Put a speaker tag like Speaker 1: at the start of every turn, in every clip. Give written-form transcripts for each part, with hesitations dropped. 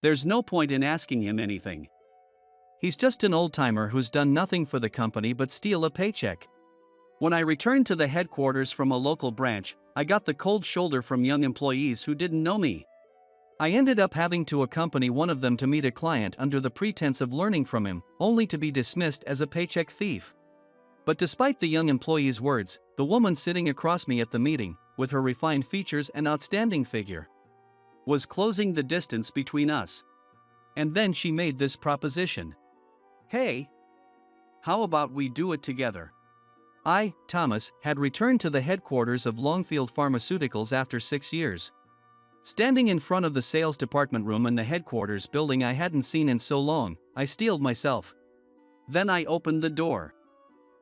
Speaker 1: There's no point in asking him anything. He's just an old-timer who's done nothing for the company but steal a paycheck. When I returned to the headquarters from a local branch, I got the cold shoulder from young employees who didn't know me. I ended up having to accompany one of them to meet a client under the pretense of learning from him, only to be dismissed as a paycheck thief. But despite the young employee's words, the woman sitting across me at the meeting, with her refined features and outstanding figure, was closing the distance between us. And then she made this proposition. Hey, how about we do it together? I, Thomas, had returned to the headquarters of Longfield Pharmaceuticals after 6 years. Standing in front of the sales department room in the headquarters building I hadn't seen in so long, I steeled myself. Then I opened the door.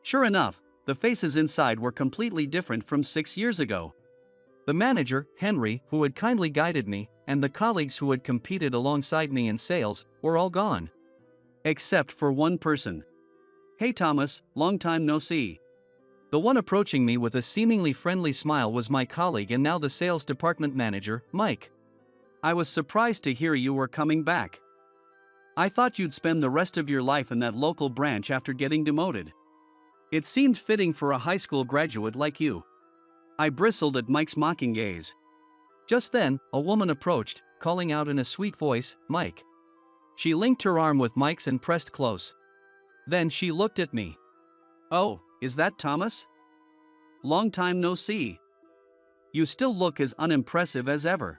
Speaker 1: Sure enough, the faces inside were completely different from 6 years ago. The manager, Henry, who had kindly guided me, and the colleagues who had competed alongside me in sales, were all gone. Except for one person. Hey Thomas, long time no see. The one approaching me with a seemingly friendly smile was my colleague and now the sales department manager, Mike. I was surprised to hear you were coming back. I thought you'd spend the rest of your life in that local branch after getting demoted. It seemed fitting for a high school graduate like you. I bristled at Mike's mocking gaze. Just then, a woman approached, calling out in a sweet voice, "Mike." She linked her arm with Mike's and pressed close. Then she looked at me. "Oh, is that Thomas? Long time no see. You still look as unimpressive as ever."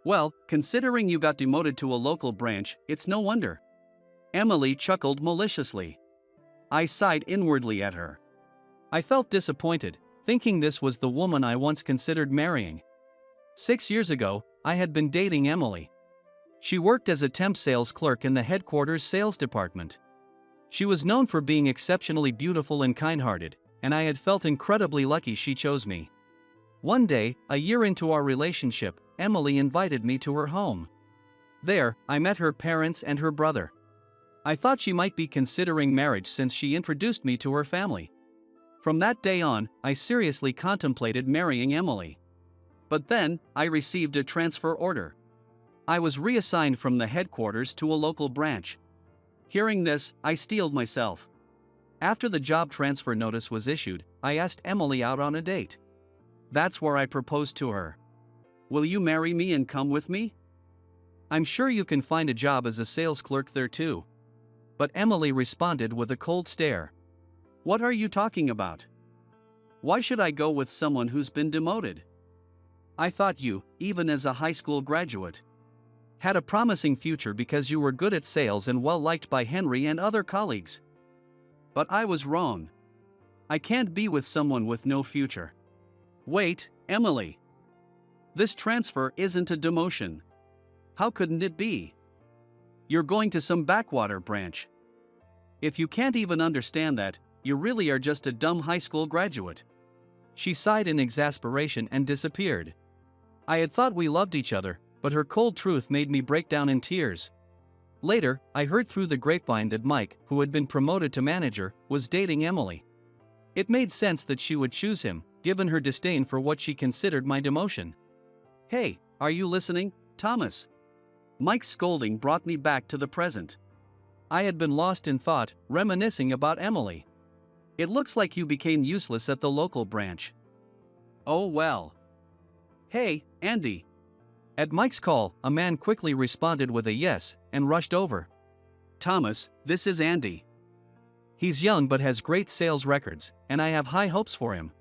Speaker 1: "Well, considering you got demoted to a local branch, it's no wonder." Emily chuckled maliciously. I sighed inwardly at her. I felt disappointed, thinking this was the woman I once considered marrying. 6 years ago, I had been dating Emily. She worked as a temp sales clerk in the headquarters sales department. She was known for being exceptionally beautiful and kind-hearted, and I had felt incredibly lucky she chose me. One day, a year into our relationship, Emily invited me to her home. There, I met her parents and her brother. I thought she might be considering marriage since she introduced me to her family. From that day on, I seriously contemplated marrying Emily. But then, I received a transfer order. I was reassigned from the headquarters to a local branch. Hearing this, I steeled myself. After the job transfer notice was issued, I asked Emily out on a date. That's where I proposed to her. "Will you marry me and come with me? I'm sure you can find a job as a sales clerk there too." But Emily responded with a cold stare. "What are you talking about? Why should I go with someone who's been demoted? I thought you, even as a high school graduate, had a promising future because you were good at sales and well liked by Henry and other colleagues." But I was wrong. I can't be with someone with no future. Wait, Emily. This transfer isn't a demotion. How couldn't it be? You're going to some backwater branch. If you can't even understand that, you really are just a dumb high school graduate. She sighed in exasperation and disappeared. I had thought we loved each other, but her cold truth made me break down in tears. Later, I heard through the grapevine that Mike, who had been promoted to manager, was dating Emily. It made sense that she would choose him, given her disdain for what she considered my demotion. "Hey, are you listening, Thomas?" Mike's scolding brought me back to the present. I had been lost in thought, reminiscing about Emily. "It looks like you became useless at the local branch." "Oh well." "Hey, Andy." At Mike's call, a man quickly responded with a yes, and rushed over. "Thomas, this is Andy. He's young but has great sales records, and I have high hopes for him.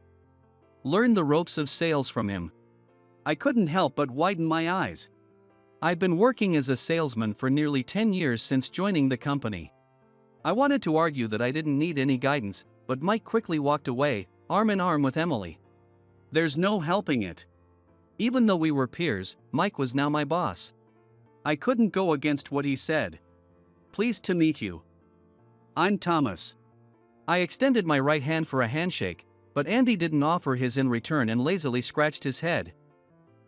Speaker 1: Learn the ropes of sales from him." I couldn't help but widen my eyes. I'd been working as a salesman for nearly 10 years since joining the company. I wanted to argue that I didn't need any guidance, but Mike quickly walked away, arm in arm with Emily. There's no helping it. Even though we were peers, Mike was now my boss. I couldn't go against what he said. "Pleased to meet you. I'm Thomas." I extended my right hand for a handshake, but Andy didn't offer his in return and lazily scratched his head.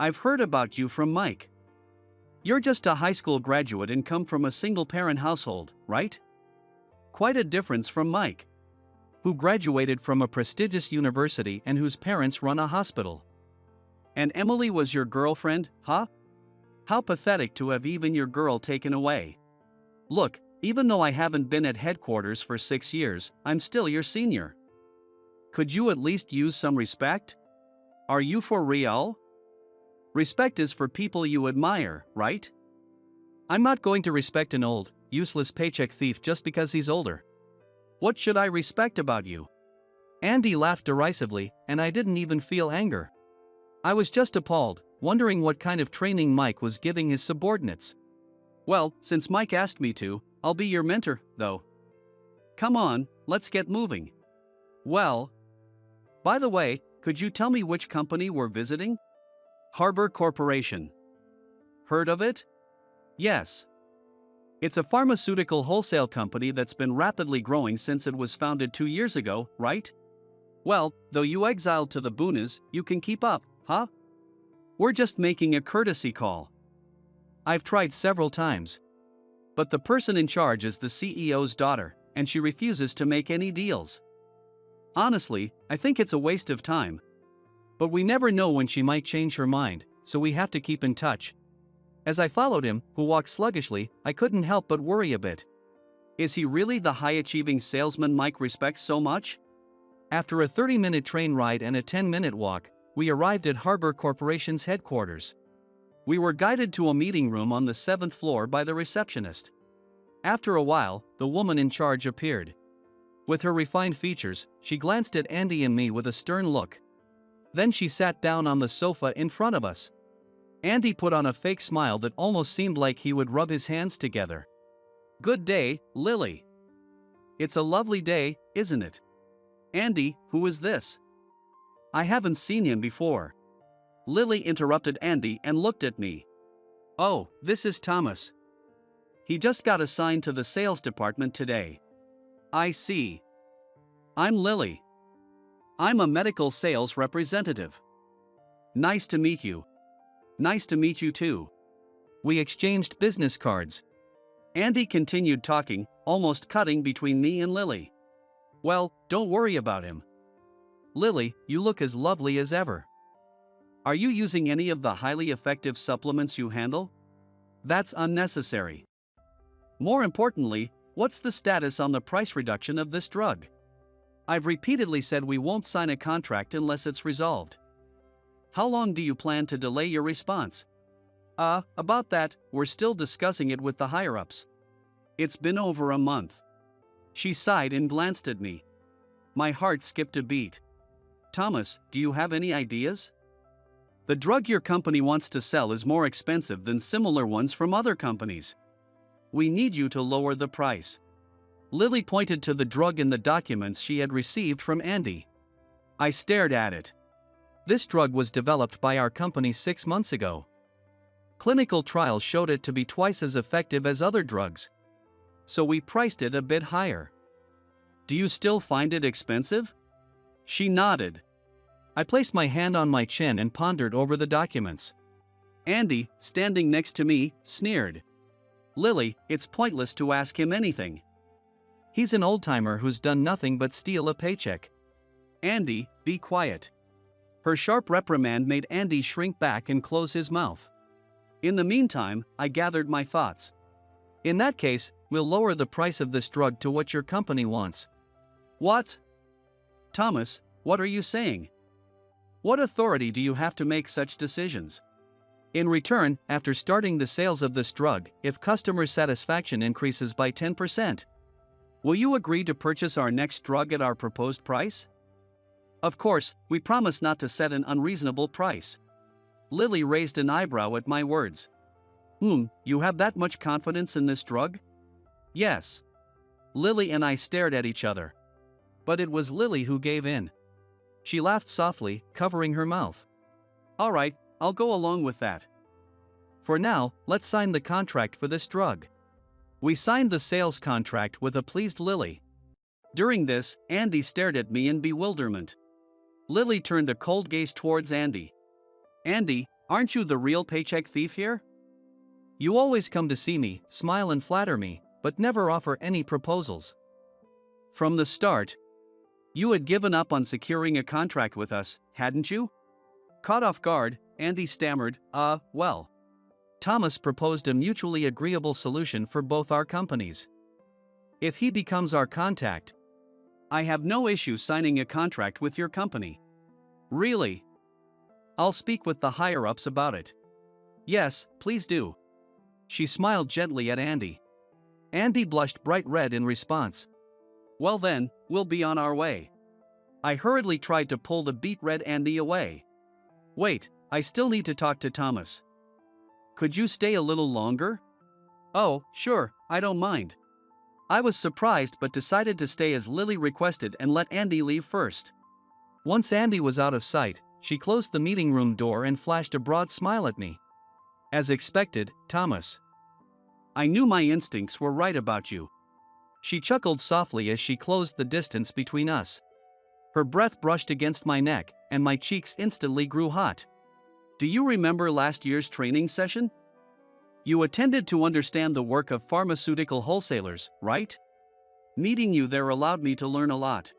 Speaker 1: "I've heard about you from Mike. You're just a high school graduate and come from a single-parent household, right? Quite a difference from Mike, who graduated from a prestigious university and whose parents run a hospital. And Emily was your girlfriend, huh?" How pathetic to have even your girl taken away. Look, even though I haven't been at headquarters for 6 years, I'm still your senior. Could you at least use some respect? Are you for real? Respect is for people you admire, right? I'm not going to respect an old, useless paycheck thief just because he's older. What should I respect about you? Andy laughed derisively, and I didn't even feel anger. I was just appalled, wondering what kind of training Mike was giving his subordinates. Well, since Mike asked me to, I'll be your mentor, though. Come on, let's get moving. Well, by the way, could you tell me which company we're visiting? Harbor Corporation. Heard of it? Yes. It's a pharmaceutical wholesale company that's been rapidly growing since it was founded 2 years ago, right? Well, though you exiled to the boonies, you can keep up, huh? We're just making a courtesy call. I've tried several times. But the person in charge is the CEO's daughter, and she refuses to make any deals. Honestly, I think it's a waste of time. But we never know when she might change her mind, so we have to keep in touch. As I followed him, who walked sluggishly, I couldn't help but worry a bit. Is he really the high-achieving salesman Mike respects so much? After a 30-minute train ride and a 10-minute walk, we arrived at Harbor Corporation's headquarters. We were guided to a meeting room on the 7th floor by the receptionist. After a while, the woman in charge appeared. With her refined features, she glanced at Andy and me with a stern look. Then she sat down on the sofa in front of us. Andy put on a fake smile that almost seemed like he would rub his hands together. Good day, Lily. It's a lovely day, isn't it? Andy, who is this? I haven't seen him before. Lily interrupted Andy and looked at me. Oh, this is Thomas. He just got assigned to the sales department today. I see. I'm Lily. I'm a medical sales representative. Nice to meet you. Nice to meet you too. We exchanged business cards. Andy continued talking, almost cutting between me and Lily. Well, don't worry about him. Lily, you look as lovely as ever. Are you using any of the highly effective supplements you handle? That's unnecessary. More importantly, what's the status on the price reduction of this drug? I've repeatedly said we won't sign a contract unless it's resolved. How long do you plan to delay your response? About that, we're still discussing it with the higher-ups. It's been over a month. She sighed and glanced at me. My heart skipped a beat. Thomas, do you have any ideas? The drug your company wants to sell is more expensive than similar ones from other companies. We need you to lower the price. Lily pointed to the drug in the documents she had received from Andy. I stared at it. This drug was developed by our company 6 months ago. Clinical trials showed it to be twice as effective as other drugs. So we priced it a bit higher. Do you still find it expensive? She nodded. I placed my hand on my chin and pondered over the documents. Andy, standing next to me, sneered. Lily, it's pointless to ask him anything. He's an old-timer who's done nothing but steal a paycheck. Andy, be quiet. Her sharp reprimand made Andy shrink back and close his mouth. In the meantime, I gathered my thoughts. In that case, we'll lower the price of this drug to what your company wants. What? Thomas, what are you saying? What authority do you have to make such decisions? In return, after starting the sales of this drug, if customer satisfaction increases by 10%, will you agree to purchase our next drug at our proposed price? Of course, we promise not to set an unreasonable price. Lily raised an eyebrow at my words. You have that much confidence in this drug? Yes. Lily and I stared at each other. But it was Lily who gave in. She laughed softly, covering her mouth. All right, I'll go along with that. For now, let's sign the contract for this drug. We signed the sales contract with a pleased Lily. During this, Andy stared at me in bewilderment. Lily turned a cold gaze towards Andy. Andy, aren't you the real paycheck thief here? You always come to see me, smile and flatter me, but never offer any proposals. From the start, you had given up on securing a contract with us, hadn't you? Caught off guard, Andy stammered, well. Thomas proposed a mutually agreeable solution for both our companies. If he becomes our contact, I have no issue signing a contract with your company. Really? I'll speak with the higher-ups about it. Yes, please do. She smiled gently at Andy. Andy blushed bright red in response. Well then, we'll be on our way. I hurriedly tried to pull the beet red Andy away. Wait, I still need to talk to Thomas. Could you stay a little longer? Oh, sure, I don't mind. I was surprised but decided to stay as Lily requested and let Andy leave first. Once Andy was out of sight, she closed the meeting room door and flashed a broad smile at me. As expected, Thomas. I knew my instincts were right about you. She chuckled softly as she closed the distance between us. Her breath brushed against my neck, and my cheeks instantly grew hot. Do you remember last year's training session? You attended to understand the work of pharmaceutical wholesalers, right? Meeting you there allowed me to learn a lot.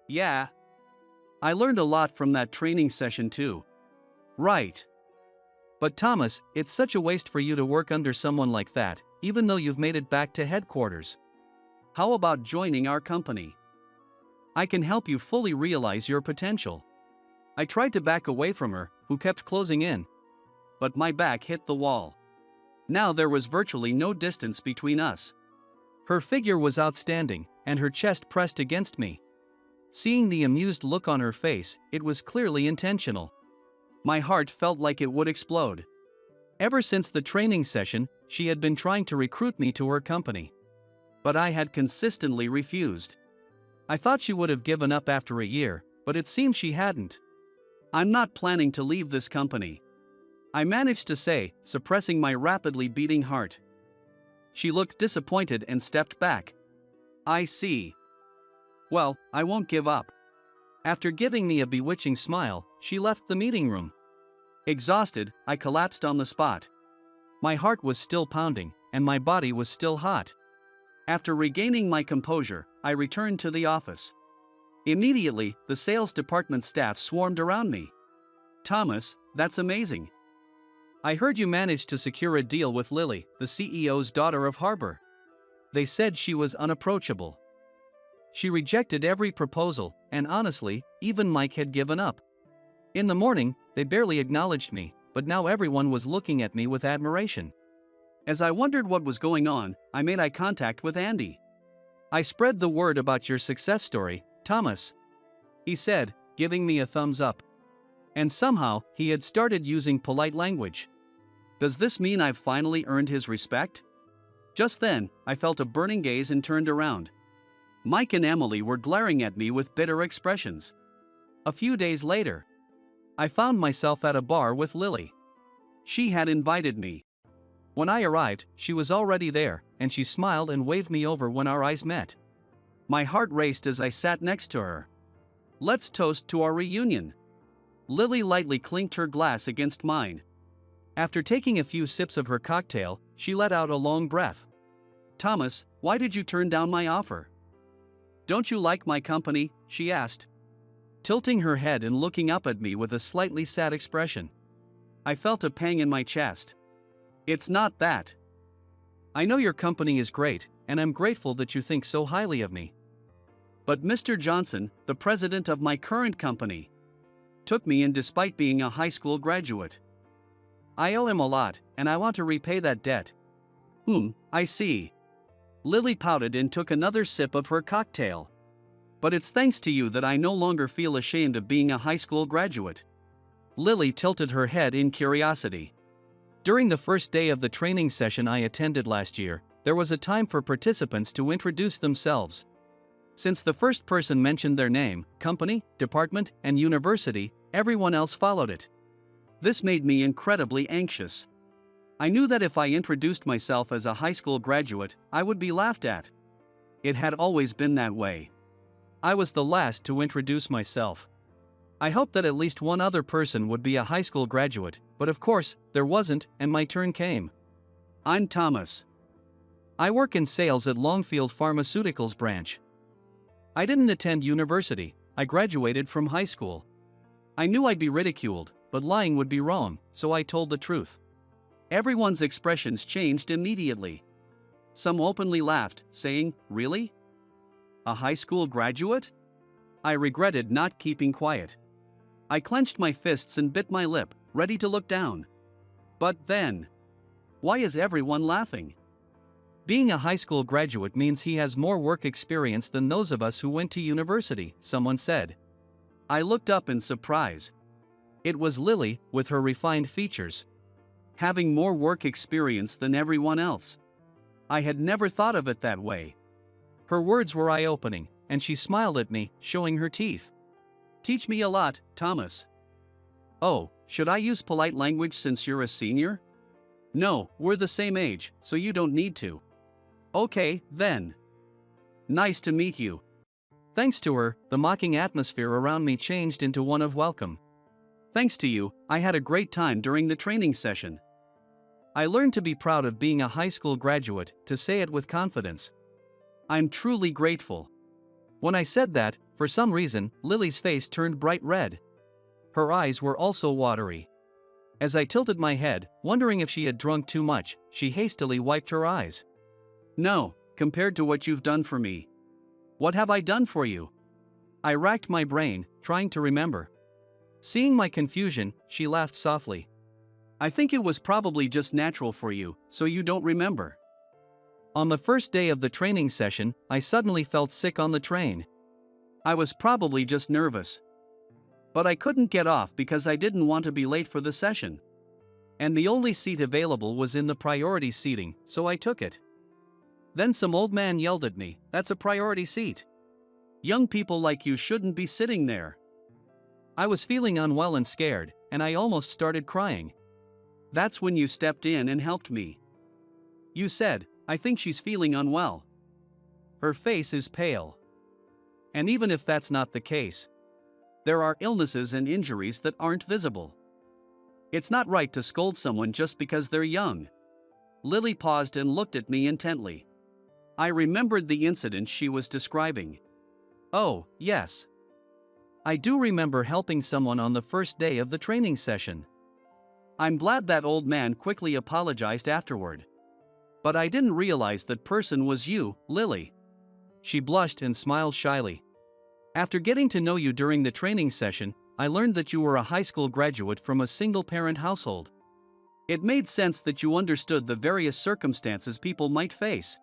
Speaker 1: Yeah. I learned a lot from that training session too. Right. But Thomas, it's such a waste for you to work under someone like that, even though you've made it back to headquarters. How about joining our company? I can help you fully realize your potential. I tried to back away from her, who kept closing in. But my back hit the wall. Now there was virtually no distance between us. Her figure was outstanding, and her chest pressed against me. Seeing the amused look on her face, it was clearly intentional. My heart felt like it would explode. Ever since the training session, she had been trying to recruit me to her company. But I had consistently refused. I thought she would have given up after a year, but it seemed she hadn't. I'm not planning to leave this company, I managed to say, suppressing my rapidly beating heart. She looked disappointed and stepped back. I see. Well, I won't give up. After giving me a bewitching smile, she left the meeting room. Exhausted, I collapsed on the spot. My heart was still pounding, and my body was still hot. After regaining my composure, I returned to the office. Immediately, the sales department staff swarmed around me. Thomas, that's amazing. I heard you managed to secure a deal with Lily, the CEO's daughter of Harbor. They said she was unapproachable. She rejected every proposal, and honestly, even Mike had given up. In the morning, they barely acknowledged me, but now everyone was looking at me with admiration. As I wondered what was going on, I made eye contact with Andy. I spread the word about your success story, Thomas, he said, giving me a thumbs up. And somehow, he had started using polite language. Does this mean I've finally earned his respect? Just then, I felt a burning gaze and turned around. Mike and Emily were glaring at me with bitter expressions. A few days later, I found myself at a bar with Lily. She had invited me. When I arrived, she was already there, and she smiled and waved me over when our eyes met. My heart raced as I sat next to her. Let's toast to our reunion. Lily lightly clinked her glass against mine. After taking a few sips of her cocktail, she let out a long breath. Thomas, why did you turn down my offer? Don't you like my company? She asked, tilting her head and looking up at me with a slightly sad expression. I felt a pang in my chest. It's not that. I know your company is great, and I'm grateful that you think so highly of me. But Mr. Johnson, the president of my current company, took me in despite being a high school graduate. I owe him a lot, and I want to repay that debt. I see. Lily pouted and took another sip of her cocktail. But it's thanks to you that I no longer feel ashamed of being a high school graduate. Lily tilted her head in curiosity. During the first day of the training session I attended last year, there was a time for participants to introduce themselves. Since the first person mentioned their name, company, department, and university, everyone else followed it. This made me incredibly anxious. I knew that if I introduced myself as a high school graduate, I would be laughed at. It had always been that way. I was the last to introduce myself. I hoped that at least one other person would be a high school graduate, but of course, there wasn't, and my turn came. I'm Thomas. I work in sales at Longfield Pharmaceuticals branch. I didn't attend university, I graduated from high school. I knew I'd be ridiculed, but lying would be wrong, so I told the truth. Everyone's expressions changed immediately. Some openly laughed, saying, "Really? A high school graduate?" I regretted not keeping quiet. I clenched my fists and bit my lip, ready to look down. But then, why is everyone laughing? Being a high school graduate means he has more work experience than those of us who went to university, someone said. I looked up in surprise. It was Lily, with her refined features. Having more work experience than everyone else. I had never thought of it that way. Her words were eye-opening, and she smiled at me, showing her teeth. Teach me a lot, Thomas. Oh, should I use polite language since you're a senior? No, we're the same age, so you don't need to. Okay, then. Nice to meet you. Thanks to her, the mocking atmosphere around me changed into one of welcome. Thanks to you, I had a great time during the training session. I learned to be proud of being a high school graduate, to say it with confidence. I'm truly grateful. When I said that, for some reason, Lily's face turned bright red. Her eyes were also watery. As I tilted my head, wondering if she had drunk too much, she hastily wiped her eyes. No, compared to what you've done for me. What have I done for you? I racked my brain, trying to remember. Seeing my confusion, she laughed softly. I think it was probably just natural for you, so you don't remember. On the first day of the training session, I suddenly felt sick on the train. I was probably just nervous. But I couldn't get off because I didn't want to be late for the session. And the only seat available was in the priority seating, so I took it. Then some old man yelled at me, "That's a priority seat. Young people like you shouldn't be sitting there." I was feeling unwell and scared, and I almost started crying. That's when you stepped in and helped me. You said, "I think she's feeling unwell. Her face is pale." And even if that's not the case, there are illnesses and injuries that aren't visible. It's not right to scold someone just because they're young. Lily paused and looked at me intently. I remembered the incident she was describing. Oh, yes. I do remember helping someone on the first day of the training session. I'm glad that old man quickly apologized afterward. But I didn't realize that person was you, Lily. She blushed and smiled shyly. After getting to know you during the training session, I learned that you were a high school graduate from a single-parent household. It made sense that you understood the various circumstances people might face.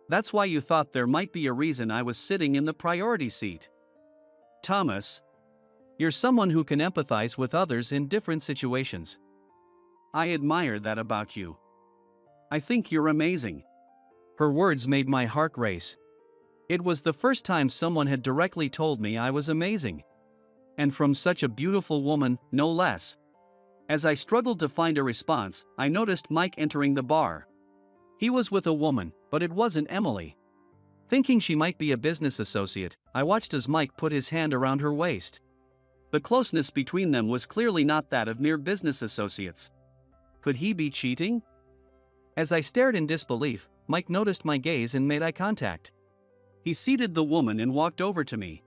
Speaker 1: That's why you thought there might be a reason I was sitting in the priority seat. Thomas, you're someone who can empathize with others in different situations. I admire that about you. I think you're amazing. Her words made my heart race. It was the first time someone had directly told me I was amazing. And from such a beautiful woman, no less. As I struggled to find a response, I noticed Mike entering the bar. He was with a woman, but it wasn't Emily. Thinking she might be a business associate, I watched as Mike put his hand around her waist. The closeness between them was clearly not that of mere business associates. Could he be cheating? As I stared in disbelief, Mike noticed my gaze and made eye contact. He seated the woman and walked over to me.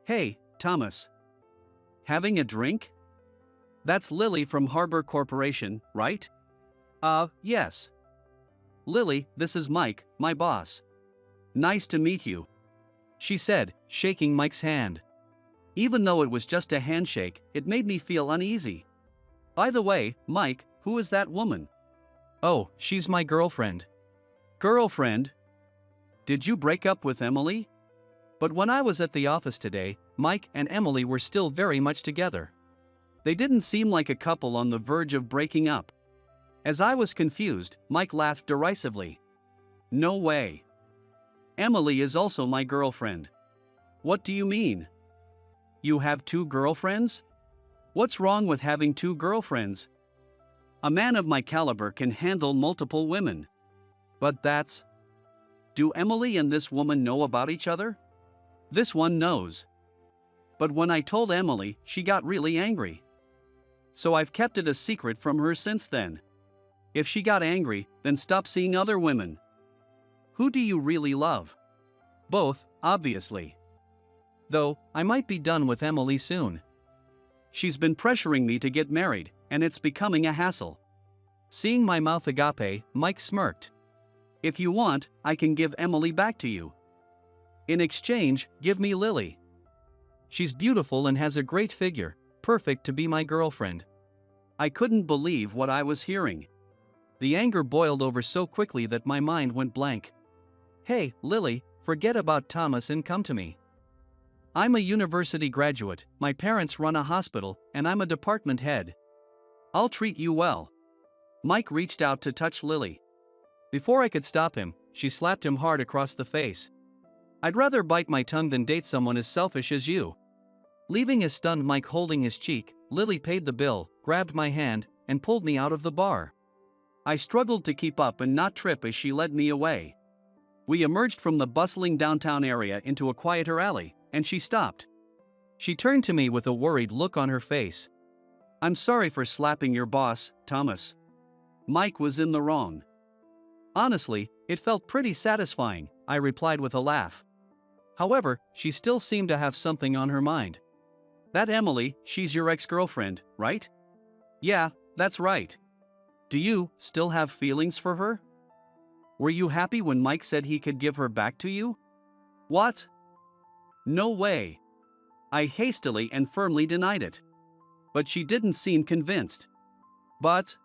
Speaker 1: Hey, Thomas. Having a drink? That's Lily from Harbor Corporation, right? Yes. Lily, this is Mike, my boss. Nice to meet you, she said, shaking Mike's hand. Even though it was just a handshake, it made me feel uneasy. By the way, Mike, who is that woman? Oh, she's my girlfriend. Girlfriend? Did you break up with Emily? But when I was at the office today, Mike and Emily were still very much together. They didn't seem like a couple on the verge of breaking up. As I was confused, Mike laughed derisively. No way. Emily is also my girlfriend. What do you mean? You have two girlfriends? What's wrong with having two girlfriends? A man of my caliber can handle multiple women. But that's... Do Emily and this woman know about each other? This one knows. But when I told Emily, she got really angry. So I've kept it a secret from her since then. If she got angry, then stop seeing other women. Who do you really love? Both, obviously. Though, I might be done with Emily soon. She's been pressuring me to get married, and it's becoming a hassle. Seeing my mouth agape, Mike smirked. If you want, I can give Emily back to you. In exchange, give me Lily. She's beautiful and has a great figure, perfect to be my girlfriend. I couldn't believe what I was hearing. The anger boiled over so quickly that my mind went blank. Hey, Lily, forget about Thomas and come to me. I'm a university graduate, my parents run a hospital, and I'm a department head. I'll treat you well. Mike reached out to touch Lily. Before I could stop him, she slapped him hard across the face. I'd rather bite my tongue than date someone as selfish as you. Leaving a stunned Mike holding his cheek, Lily paid the bill, grabbed my hand, and pulled me out of the bar. I struggled to keep up and not trip as she led me away. We emerged from the bustling downtown area into a quieter alley, and she stopped. She turned to me with a worried look on her face. I'm sorry for slapping your boss, Thomas. Mike was in the wrong. Honestly, it felt pretty satisfying, I replied with a laugh. However, she still seemed to have something on her mind. That Emily, she's your ex-girlfriend, right? Yeah, that's right. Do you still have feelings for her? Were you happy when Mike said he could give her back to you? What? No way. I hastily and firmly denied it. But she didn't seem convinced. But?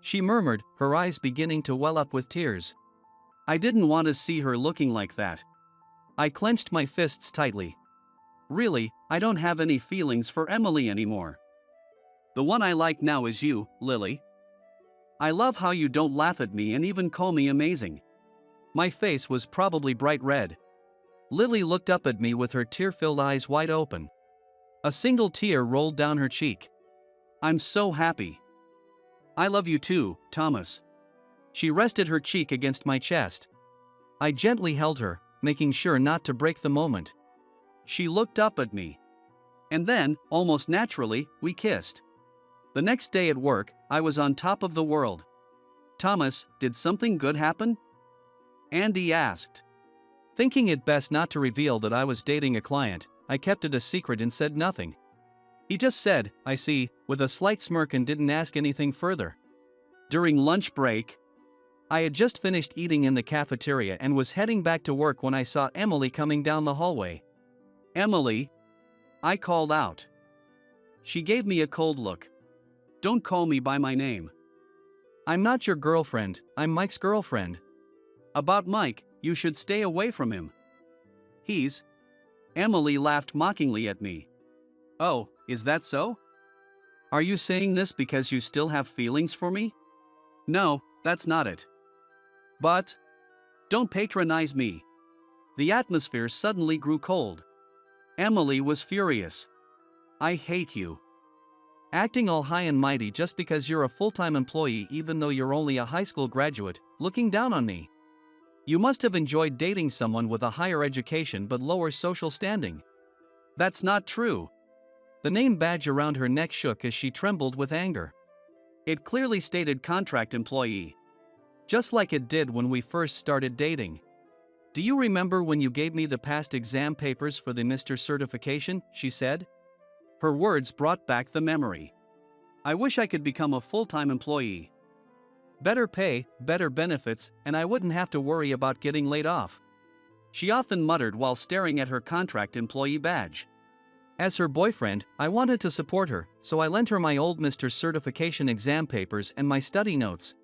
Speaker 1: She murmured, her eyes beginning to well up with tears. I didn't want to see her looking like that. I clenched my fists tightly. Really, I don't have any feelings for Emily anymore. The one I like now is you, Lily. I love how you don't laugh at me and even call me amazing. My face was probably bright red. Lily looked up at me with her tear-filled eyes wide open. A single tear rolled down her cheek. I'm so happy. I love you too, Thomas. She rested her cheek against my chest. I gently held her, making sure not to break the moment. She looked up at me. And then, almost naturally, we kissed. The next day at work, I was on top of the world. Thomas, did something good happen? Andy asked. Thinking it best not to reveal that I was dating a client, I kept it a secret and said nothing. He just said, I see, with a slight smirk and didn't ask anything further. During lunch break, I had just finished eating in the cafeteria and was heading back to work when I saw Emily coming down the hallway. Emily? I called out. She gave me a cold look. Don't call me by my name. I'm not your girlfriend, I'm Mike's girlfriend. About Mike, you should stay away from him. Emily laughed mockingly at me. Oh, is that so? Are you saying this because you still have feelings for me? No, that's not it. But, don't patronize me. The atmosphere suddenly grew cold. Emily was furious. I hate you. Acting all high and mighty just because you're a full-time employee even though you're only a high school graduate, looking down on me. You must have enjoyed dating someone with a higher education but lower social standing. That's not true. The name badge around her neck shook as she trembled with anger. It clearly stated contract employee. Just like it did when we first started dating. Do you remember when you gave me the past exam papers for the Mr. certification, she said? Her words brought back the memory. I wish I could become a full-time employee. Better pay, better benefits, and I wouldn't have to worry about getting laid off. She often muttered while staring at her contract employee badge. As her boyfriend, I wanted to support her, so I lent her my old Mr. certification exam papers and my study notes.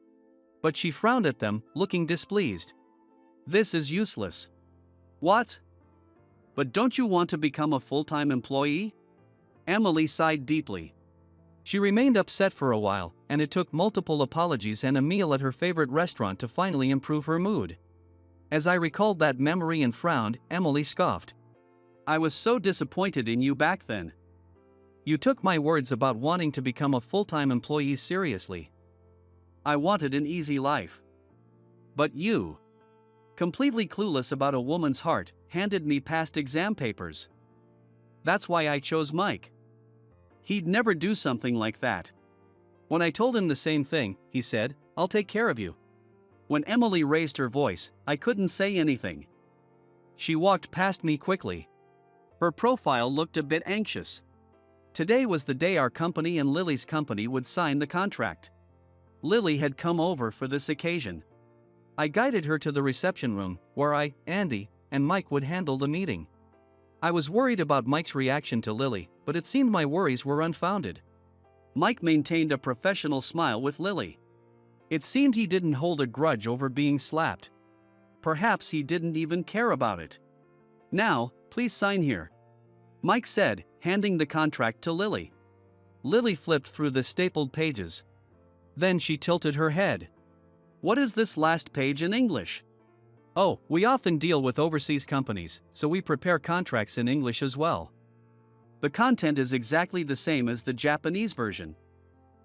Speaker 1: But she frowned at them, looking displeased. This is useless. What? But don't you want to become a full-time employee? Emily sighed deeply. She remained upset for a while, and it took multiple apologies and a meal at her favorite restaurant to finally improve her mood. As I recalled that memory and frowned, Emily scoffed. I was so disappointed in you back then. You took my words about wanting to become a full-time employee seriously. I wanted an easy life. But you, completely clueless about a woman's heart, handed me past exam papers. That's why I chose Mike. He'd never do something like that. When I told him the same thing, he said, I'll take care of you. When Emily raised her voice, I couldn't say anything. She walked past me quickly. Her profile looked a bit anxious. Today was the day our company and Lily's company would sign the contract. Lily had come over for this occasion. I guided her to the reception room, where I, Andy, and Mike would handle the meeting. I was worried about Mike's reaction to Lily, but it seemed my worries were unfounded. Mike maintained a professional smile with Lily. It seemed he didn't hold a grudge over being slapped. Perhaps he didn't even care about it. "Now, please sign here," Mike said, handing the contract to Lily. Lily flipped through the stapled pages. Then she tilted her head. "What is this last page in English?" "Oh, we often deal with overseas companies, so we prepare contracts in English as well. The content is exactly the same as the Japanese version,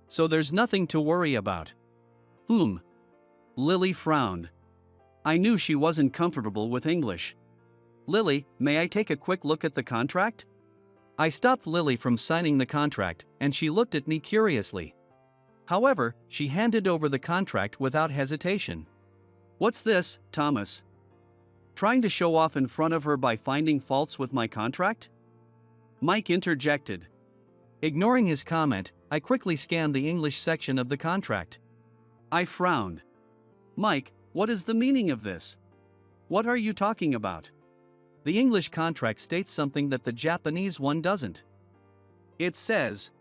Speaker 1: so there's nothing to worry about." Lily frowned. I knew she wasn't comfortable with English. "Lily, may I take a quick look at the contract?" I stopped Lily from signing the contract, and she looked at me curiously. However, she handed over the contract without hesitation. "What's this, Thomas? Trying to show off in front of her by finding faults with my contract?" Mike interjected. Ignoring his comment, I quickly scanned the English section of the contract. I frowned. "Mike, what is the meaning of this? What are you talking about?" The English contract states something that the Japanese one doesn't. It says,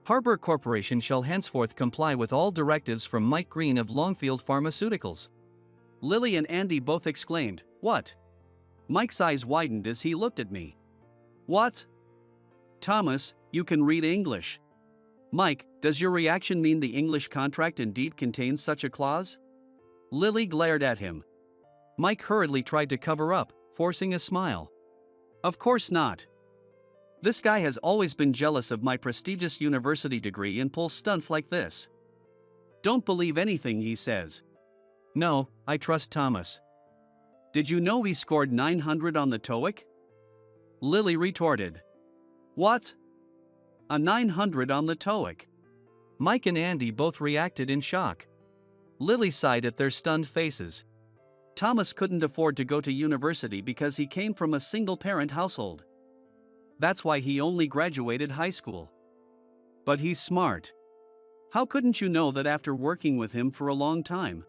Speaker 1: "Harbor Corporation shall henceforth comply with all directives from Mike Green of Longfield Pharmaceuticals." Lily and Andy both exclaimed, "What?" Mike's eyes widened as he looked at me. "What? Thomas, you can read English. Mike, does your reaction mean the English contract indeed contains such a clause?" Lily glared at him. Mike hurriedly tried to cover up, forcing a smile. "Of course not. This guy has always been jealous of my prestigious university degree and pulls stunts like this. Don't believe anything he says." "No, I trust Thomas." "Did you know he scored 900 on the TOEIC?" Lily retorted. "What? A 900 on the TOEIC?" Mike and Andy both reacted in shock. Lily sighed at their stunned faces. Thomas couldn't afford to go to university because he came from a single-parent household. That's why he only graduated high school. But he's smart. How couldn't you know that after working with him for a long time?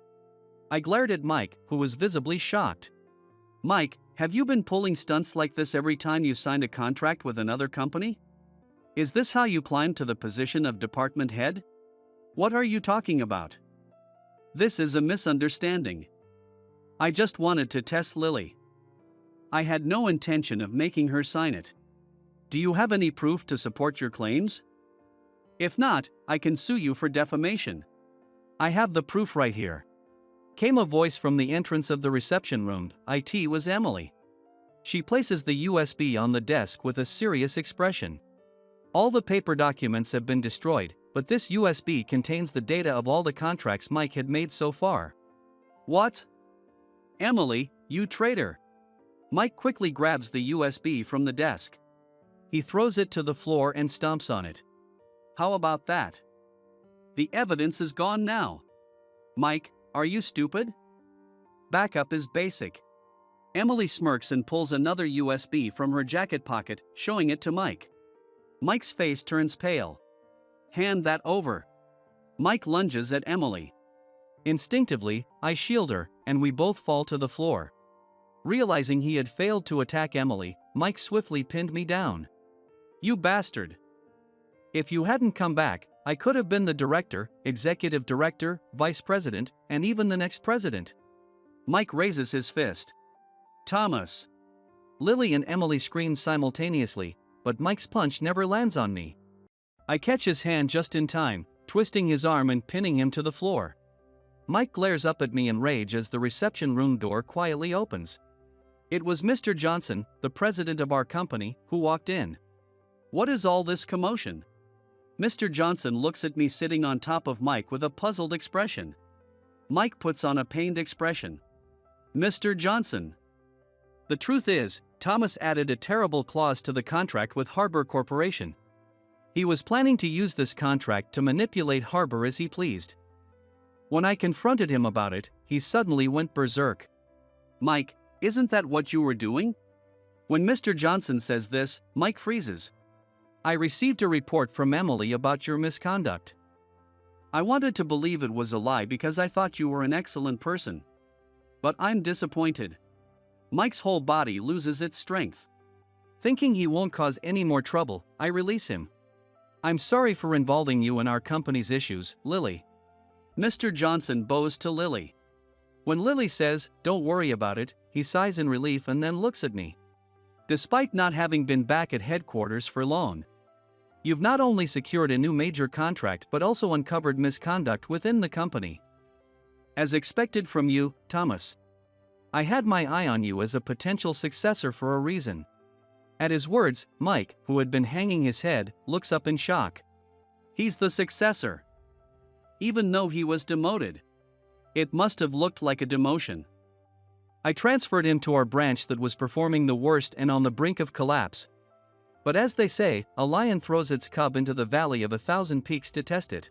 Speaker 1: I glared at Mike, who was visibly shocked. "Mike, have you been pulling stunts like this every time you signed a contract with another company? Is this how you climbed to the position of department head? What are you talking about? This is a misunderstanding. I just wanted to test Lily. I had no intention of making her sign it. Do you have any proof to support your claims? If not, I can sue you for defamation." "I have the proof right here," came a voice from the entrance of the reception room. It was Emily. She places the USB on the desk with a serious expression. "All the paper documents have been destroyed, but this USB contains the data of all the contracts Mike had made so far." "What? Emily, you traitor!" Mike quickly grabs the USB from the desk. He throws it to the floor and stomps on it. "How about that? The evidence is gone now. Mike, are you stupid? Backup is basic." Emily smirks and pulls another USB from her jacket pocket, showing it to Mike. Mike's face turns pale. "Hand that over." Mike lunges at Emily. Instinctively, I shield her, and we both fall to the floor. Realizing he had failed to attack Emily, Mike swiftly pinned me down. "You bastard. If you hadn't come back, I could have been the director, executive director, vice president, and even the next president." Mike raises his fist. "Thomas." Lily and Emily scream simultaneously, but Mike's punch never lands on me. I catch his hand just in time, twisting his arm and pinning him to the floor. Mike glares up at me in rage as the reception room door quietly opens. It was Mr. Johnson, the president of our company, who walked in. "What is all this commotion?" Mr. Johnson looks at me sitting on top of Mike with a puzzled expression. Mike puts on a pained expression. "Mr. Johnson." The truth is, Thomas added a terrible clause to the contract with Harbor Corporation. He was planning to use this contract to manipulate Harbor as he pleased. When I confronted him about it, he suddenly went berserk. "Mike, isn't that what you were doing?" When Mr. Johnson says this, Mike freezes. "I received a report from Emily about your misconduct. I wanted to believe it was a lie because I thought you were an excellent person. But I'm disappointed. Mike's whole body loses its strength. Thinking he won't cause any more trouble, I release him. I'm sorry for involving you in our company's issues, Lily. Mr. Johnson bows to Lily. When Lily says, "Don't worry about it," he sighs in relief and then looks at me. Despite not having been back at headquarters for long, you've not only secured a new major contract but also uncovered misconduct within the company. As expected from you, Thomas. I had my eye on you as a potential successor for a reason. At his words, Mike, who had been hanging his head, looks up in shock. He's the successor. Even though he was demoted. It must have looked like a demotion. I transferred him to our branch that was performing the worst and on the brink of collapse. But as they say, a lion throws its cub into the valley of 1,000 peaks to test it.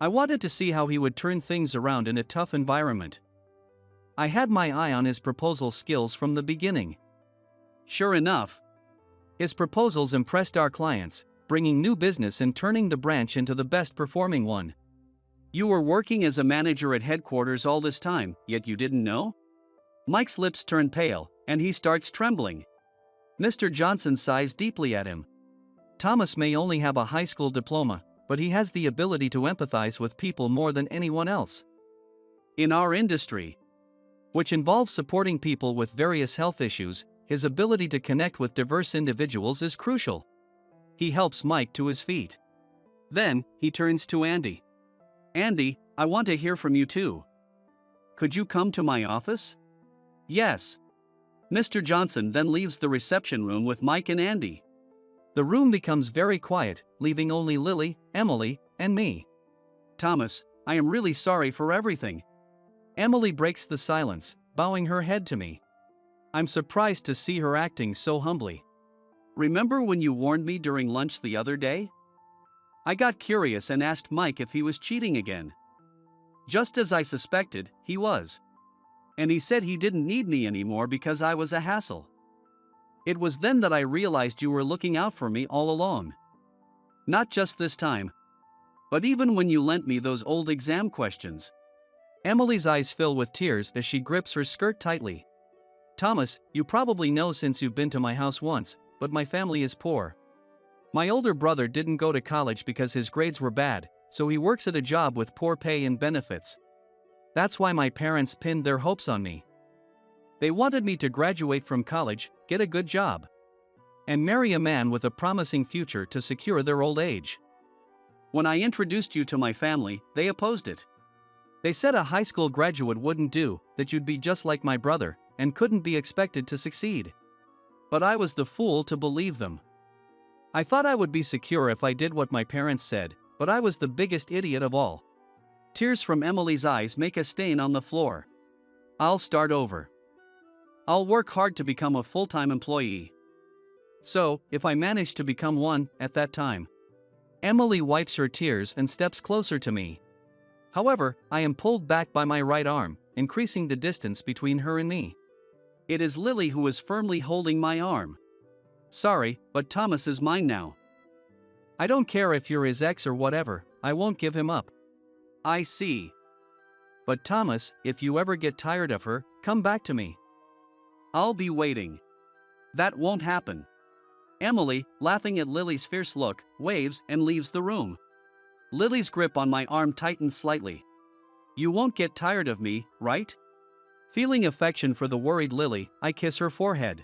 Speaker 1: I wanted to see how he would turn things around in a tough environment. I had my eye on his proposal skills from the beginning. Sure enough, his proposals impressed our clients, bringing new business and turning the branch into the best performing one. You were working as a manager at headquarters all this time, yet you didn't know? Mike's lips turn pale, and he starts trembling. Mr. Johnson sighs deeply at him. Thomas may only have a high school diploma, but he has the ability to empathize with people more than anyone else. In our industry, which involves supporting people with various health issues, his ability to connect with diverse individuals is crucial. He helps Mike to his feet. Then, he turns to Andy. Andy, I want to hear from you too. Could you come to my office? Yes. Mr. Johnson then leaves the reception room with Mike and Andy. The room becomes very quiet, leaving only Lily, Emily, and me. Thomas, I am really sorry for everything. Emily breaks the silence, bowing her head to me. I'm surprised to see her acting so humbly. Remember when you warned me during lunch the other day? I got curious and asked Mike if he was cheating again. Just as I suspected, he was. And he said he didn't need me anymore because I was a hassle. It was then that I realized you were looking out for me all along. Not just this time, but even when you lent me those old exam questions. Emily's eyes fill with tears as she grips her skirt tightly. Thomas, you probably know since you've been to my house once, but my family is poor. My older brother didn't go to college because his grades were bad, so he works at a job with poor pay and benefits. That's why my parents pinned their hopes on me. They wanted me to graduate from college, get a good job, and marry a man with a promising future to secure their old age. When I introduced you to my family, they opposed it. They said a high school graduate wouldn't do, that you'd be just like my brother, and couldn't be expected to succeed. But I was the fool to believe them. I thought I would be secure if I did what my parents said, but I was the biggest idiot of all. Tears from Emily's eyes make a stain on the floor. I'll start over. I'll work hard to become a full-time employee. So, if I manage to become one, at that time. Emily wipes her tears and steps closer to me. However, I am pulled back by my right arm, increasing the distance between her and me. It is Lily who is firmly holding my arm. Sorry, but Thomas is mine now. I don't care if you're his ex or whatever, I won't give him up. I see. But Thomas, if you ever get tired of her, come back to me. I'll be waiting. That won't happen. Emily, laughing at Lily's fierce look, waves and leaves the room. Lily's grip on my arm tightens slightly. You won't get tired of me, right? Feeling affection for the worried Lily, I kiss her forehead.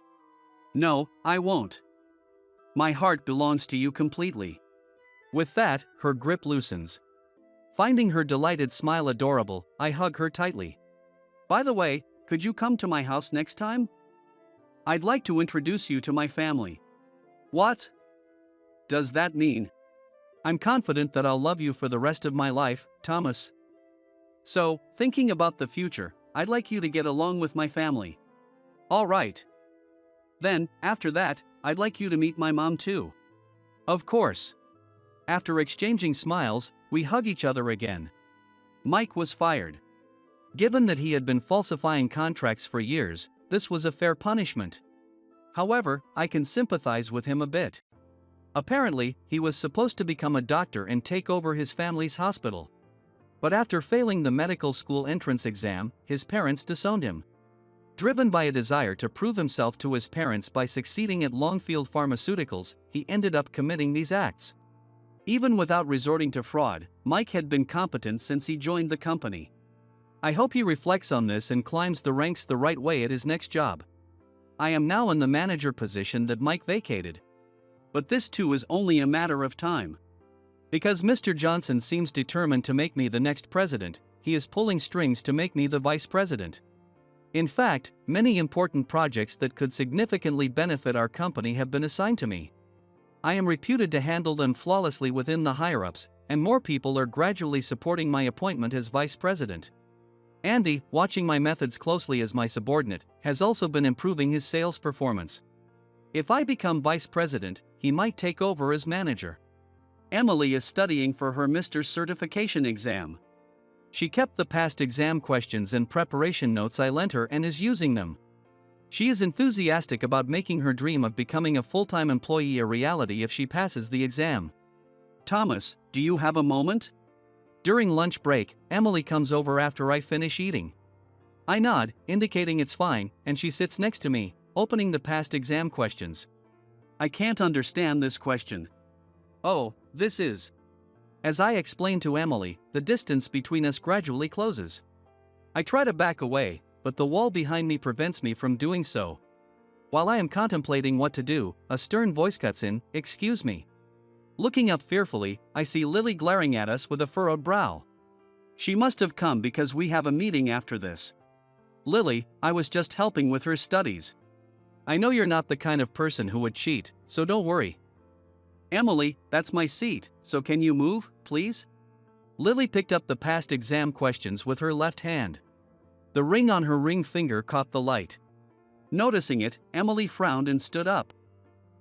Speaker 1: No, I won't. My heart belongs to you completely. With that, her grip loosens. Finding her delighted smile adorable, I hug her tightly. By the way, could you come to my house next time? I'd like to introduce you to my family. What does that mean? I'm confident that I'll love you for the rest of my life, Thomas. So, thinking about the future, I'd like you to get along with my family. All right. Then, after that, I'd like you to meet my mom too. Of course. After exchanging smiles, we hug each other again. Mike was fired. Given that he had been falsifying contracts for years, this was a fair punishment. However, I can sympathize with him a bit. Apparently, he was supposed to become a doctor and take over his family's hospital. But after failing the medical school entrance exam, his parents disowned him. Driven by a desire to prove himself to his parents by succeeding at Longfield Pharmaceuticals, he ended up committing these acts. Even without resorting to fraud, Mike had been competent since he joined the company. I hope he reflects on this and climbs the ranks the right way at his next job. I am now in the manager position that Mike vacated. But this too is only a matter of time. Because Mr. Johnson seems determined to make me the next president, he is pulling strings to make me the vice president. In fact, many important projects that could significantly benefit our company have been assigned to me. I am reputed to handle them flawlessly within the higher-ups, and more people are gradually supporting my appointment as vice president. Andy, watching my methods closely as my subordinate, has also been improving his sales performance. If I become vice president, he might take over as manager. Emily is studying for her Mr. Certification exam. She kept the past exam questions and preparation notes I lent her and is using them. She is enthusiastic about making her dream of becoming a full-time employee a reality if she passes the exam. Thomas, do you have a moment? During lunch break, Emily comes over after I finish eating. I nod, indicating it's fine, and she sits next to me, opening the past exam questions. I can't understand this question. Oh, this is. As I explain to Emily, the distance between us gradually closes. I try to back away, but the wall behind me prevents me from doing so. While I am contemplating what to do, a stern voice cuts in, "Excuse me." Looking up fearfully, I see Lily glaring at us with a furrowed brow. She must have come because we have a meeting after this. Lily, I was just helping with her studies. I know you're not the kind of person who would cheat, so don't worry. Emily, that's my seat, so can you move, please? Lily picked up the past exam questions with her left hand. The ring on her ring finger caught the light. Noticing it, Emily frowned and stood up.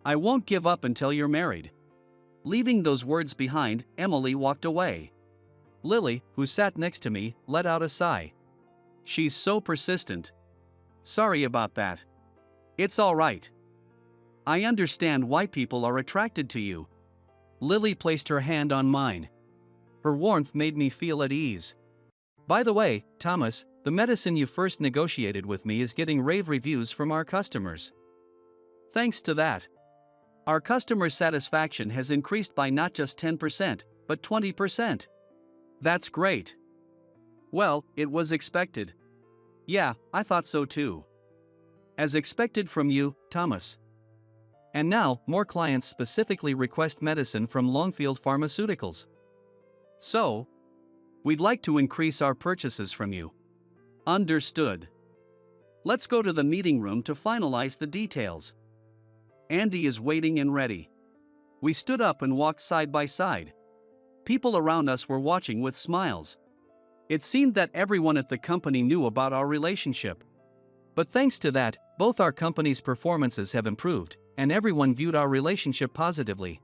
Speaker 1: I won't give up until you're married. Leaving those words behind, Emily walked away. Lily, who sat next to me, let out a sigh. She's so persistent. Sorry about that. It's all right. I understand why people are attracted to you. Lily placed her hand on mine. Her warmth made me feel at ease. By the way, Thomas, the medicine you first negotiated with me is getting rave reviews from our customers. Thanks to that. Our customer satisfaction has increased by not just 10%, but 20%. That's great. Well, it was expected. Yeah, I thought so too. As expected from you, Thomas. And now, more clients specifically request medicine from Longfield Pharmaceuticals. So, we'd like to increase our purchases from you. Understood. Let's go to the meeting room to finalize the details. Andy is waiting and ready. We stood up and walked side by side. People around us were watching with smiles. It seemed that everyone at the company knew about our relationship. But thanks to that, both our company's performances have improved, and everyone viewed our relationship positively.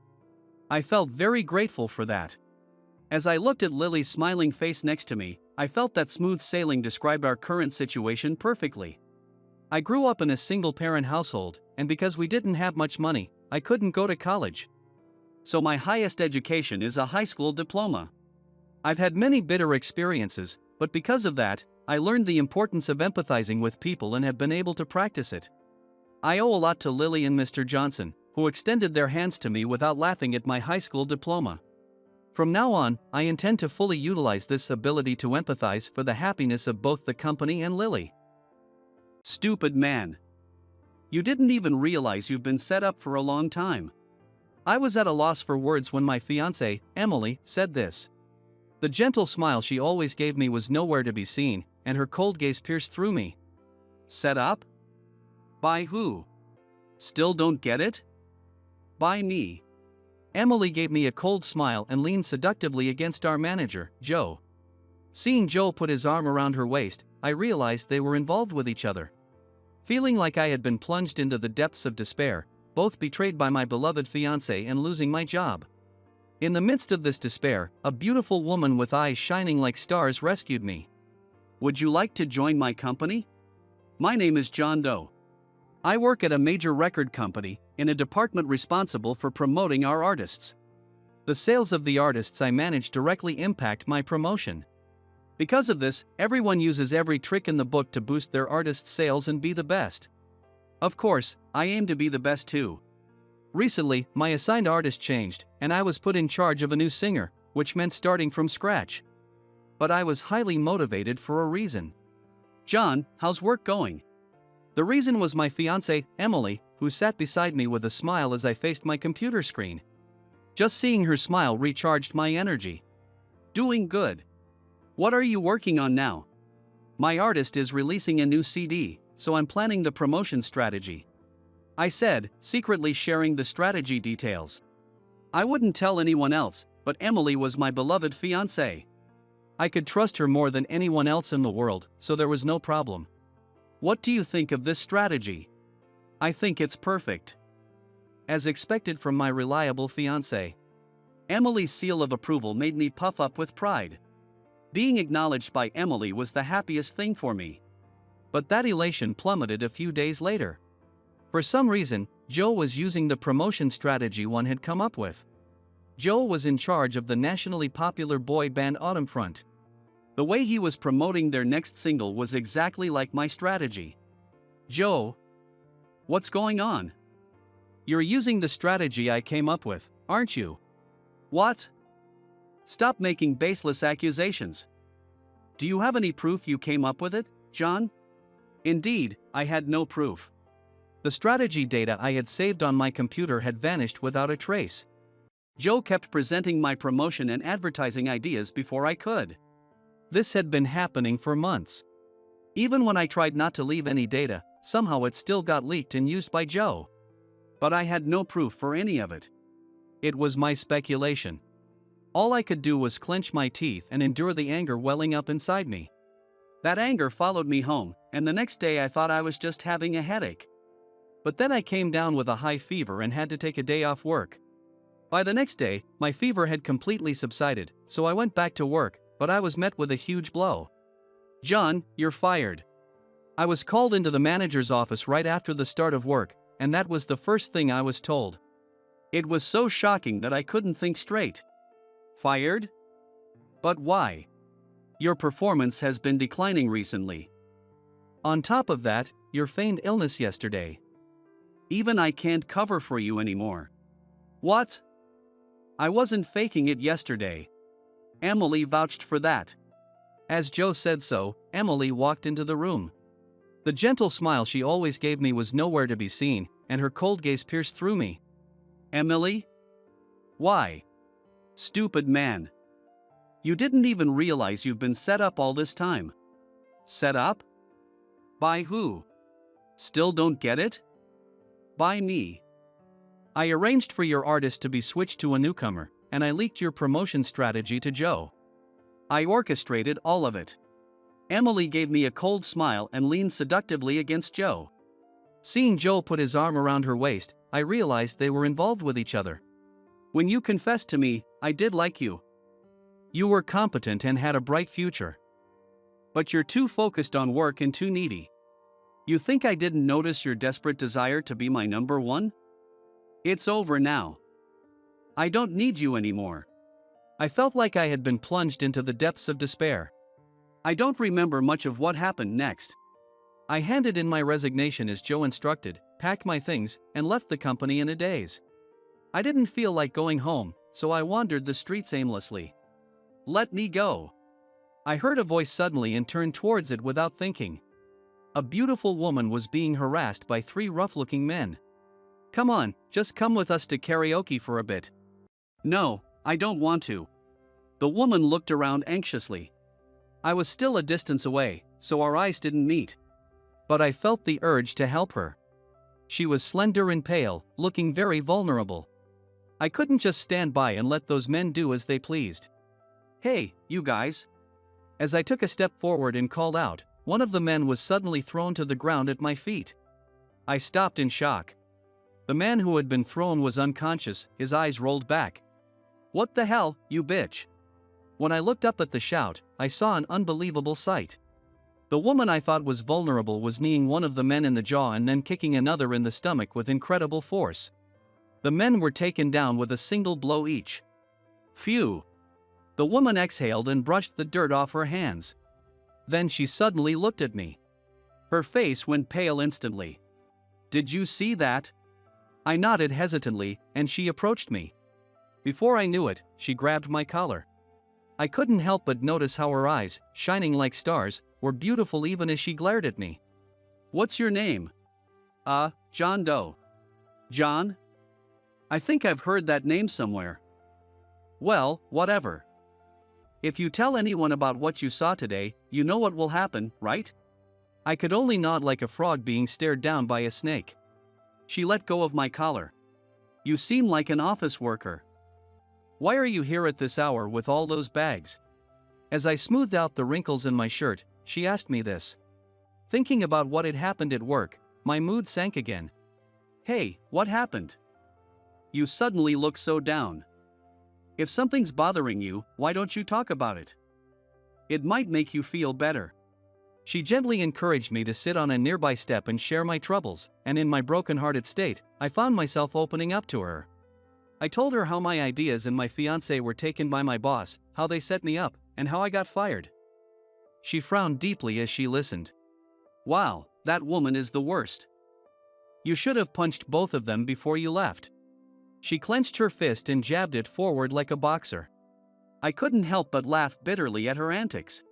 Speaker 1: I felt very grateful for that. As I looked at Lily's smiling face next to me, I felt that smooth sailing described our current situation perfectly. I grew up in a single-parent household, and because we didn't have much money, I couldn't go to college. So my highest education is a high school diploma. I've had many bitter experiences, but because of that, I learned the importance of empathizing with people and have been able to practice it. I owe a lot to Lily and Mr. Johnson, who extended their hands to me without laughing at my high school diploma. From now on, I intend to fully utilize this ability to empathize for the happiness of both the company and Lily. Stupid man. You didn't even realize you've been set up for a long time. I was at a loss for words when my fiancée, Emily, said this. The gentle smile she always gave me was nowhere to be seen, and her cold gaze pierced through me. Set up? By who? Still don't get it? By me. Emily gave me a cold smile and leaned seductively against our manager, Joe. Seeing Joe put his arm around her waist, I realized they were involved with each other. Feeling like I had been plunged into the depths of despair, both betrayed by my beloved fiancé and losing my job. In the midst of this despair, a beautiful woman with eyes shining like stars rescued me. Would you like to join my company? My name is John Doe. I work at a major record company, in a department responsible for promoting our artists. The sales of the artists I manage directly impact my promotion. Because of this, everyone uses every trick in the book to boost their artist's sales and be the best. Of course, I aim to be the best too. Recently, my assigned artist changed, and I was put in charge of a new singer, which meant starting from scratch. But I was highly motivated for a reason. John, how's work going? The reason was my fiancée, Emily, who sat beside me with a smile as I faced my computer screen. Just seeing her smile recharged my energy. Doing good. What are you working on now? My artist is releasing a new CD, so I'm planning the promotion strategy. I said, secretly sharing the strategy details. I wouldn't tell anyone else, but Emily was my beloved fiancée. I could trust her more than anyone else in the world, so there was no problem. What do you think of this strategy? I think it's perfect. As expected from my reliable fiancé. Emily's seal of approval made me puff up with pride. Being acknowledged by Emily was the happiest thing for me. But that elation plummeted a few days later. For some reason, Joe was using the promotion strategy one had come up with. Joe was in charge of the nationally popular boy band Autumnfront. The way he was promoting their next single was exactly like my strategy. Joe, what's going on? You're using the strategy I came up with, aren't you? What? Stop making baseless accusations. Do you have any proof you came up with it, John? Indeed, I had no proof. The strategy data I had saved on my computer had vanished without a trace. Joe kept presenting my promotion and advertising ideas before I could. This had been happening for months. Even when I tried not to leave any data, somehow it still got leaked and used by Joe. But I had no proof for any of it. It was my speculation. All I could do was clench my teeth and endure the anger welling up inside me. That anger followed me home, and the next day I thought I was just having a headache. But then I came down with a high fever and had to take a day off work. By the next day, my fever had completely subsided, so I went back to work, but I was met with a huge blow. John, you're fired. I was called into the manager's office right after the start of work, and that was the first thing I was told. It was so shocking that I couldn't think straight. Fired? But why? Your performance has been declining recently. On top of that, your feigned illness yesterday. Even I can't cover for you anymore. What? I wasn't faking it yesterday. Emily vouched for that. As Joe said so, Emily walked into the room. The gentle smile she always gave me was nowhere to be seen, and her cold gaze pierced through me. Emily? Why? Stupid man. You didn't even realize you've been set up all this time. Set up? By who? Still don't get it? By me. I arranged for your artist to be switched to a newcomer, and I leaked your promotion strategy to Joe. I orchestrated all of it. Emily gave me a cold smile and leaned seductively against Joe. Seeing Joe put his arm around her waist, I realized they were involved with each other. When you confessed to me, I did like you. You were competent and had a bright future. But you're too focused on work and too needy. You think I didn't notice your desperate desire to be my number one? It's over now. I don't need you anymore. I felt like I had been plunged into the depths of despair. I don't remember much of what happened next. I handed in my resignation as Joe instructed, packed my things, and left the company in a daze. I didn't feel like going home, so I wandered the streets aimlessly. Let me go. I heard a voice suddenly and turned towards it without thinking. A beautiful woman was being harassed by 3 rough-looking men. Come on, just come with us to karaoke for a bit. No, I don't want to. The woman looked around anxiously. I was still a distance away, so our eyes didn't meet. But I felt the urge to help her. She was slender and pale, looking very vulnerable. I couldn't just stand by and let those men do as they pleased. Hey, you guys. As I took a step forward and called out, one of the men was suddenly thrown to the ground at my feet. I stopped in shock. The man who had been thrown was unconscious, his eyes rolled back. What the hell, you bitch? When I looked up at the shout, I saw an unbelievable sight. The woman I thought was vulnerable was kneeing one of the men in the jaw and then kicking another in the stomach with incredible force. The men were taken down with a single blow each. Phew! The woman exhaled and brushed the dirt off her hands. Then she suddenly looked at me. Her face went pale instantly. "Did you see that?" I nodded hesitantly, and she approached me. Before I knew it, she grabbed my collar. I couldn't help but notice how her eyes, shining like stars, were beautiful even as she glared at me. "What's your name?" John Doe." "John? I think I've heard that name somewhere." "Well, whatever. If you tell anyone about what you saw today, you know what will happen, right?" I could only nod like a frog being stared down by a snake. She let go of my collar. "You seem like an office worker. Why are you here at this hour with all those bags?" As I smoothed out the wrinkles in my shirt, she asked me this. Thinking about what had happened at work, my mood sank again. "Hey, what happened? You suddenly look so down. If something's bothering you, why don't you talk about it? It might make you feel better." She gently encouraged me to sit on a nearby step and share my troubles, and in my broken-hearted state, I found myself opening up to her. I told her how my ideas and my fiancé were taken by my boss, how they set me up, and how I got fired. She frowned deeply as she listened. "Wow, that woman is the worst. You should have punched both of them before you left." She clenched her fist and jabbed it forward like a boxer. I couldn't help but laugh bitterly at her antics.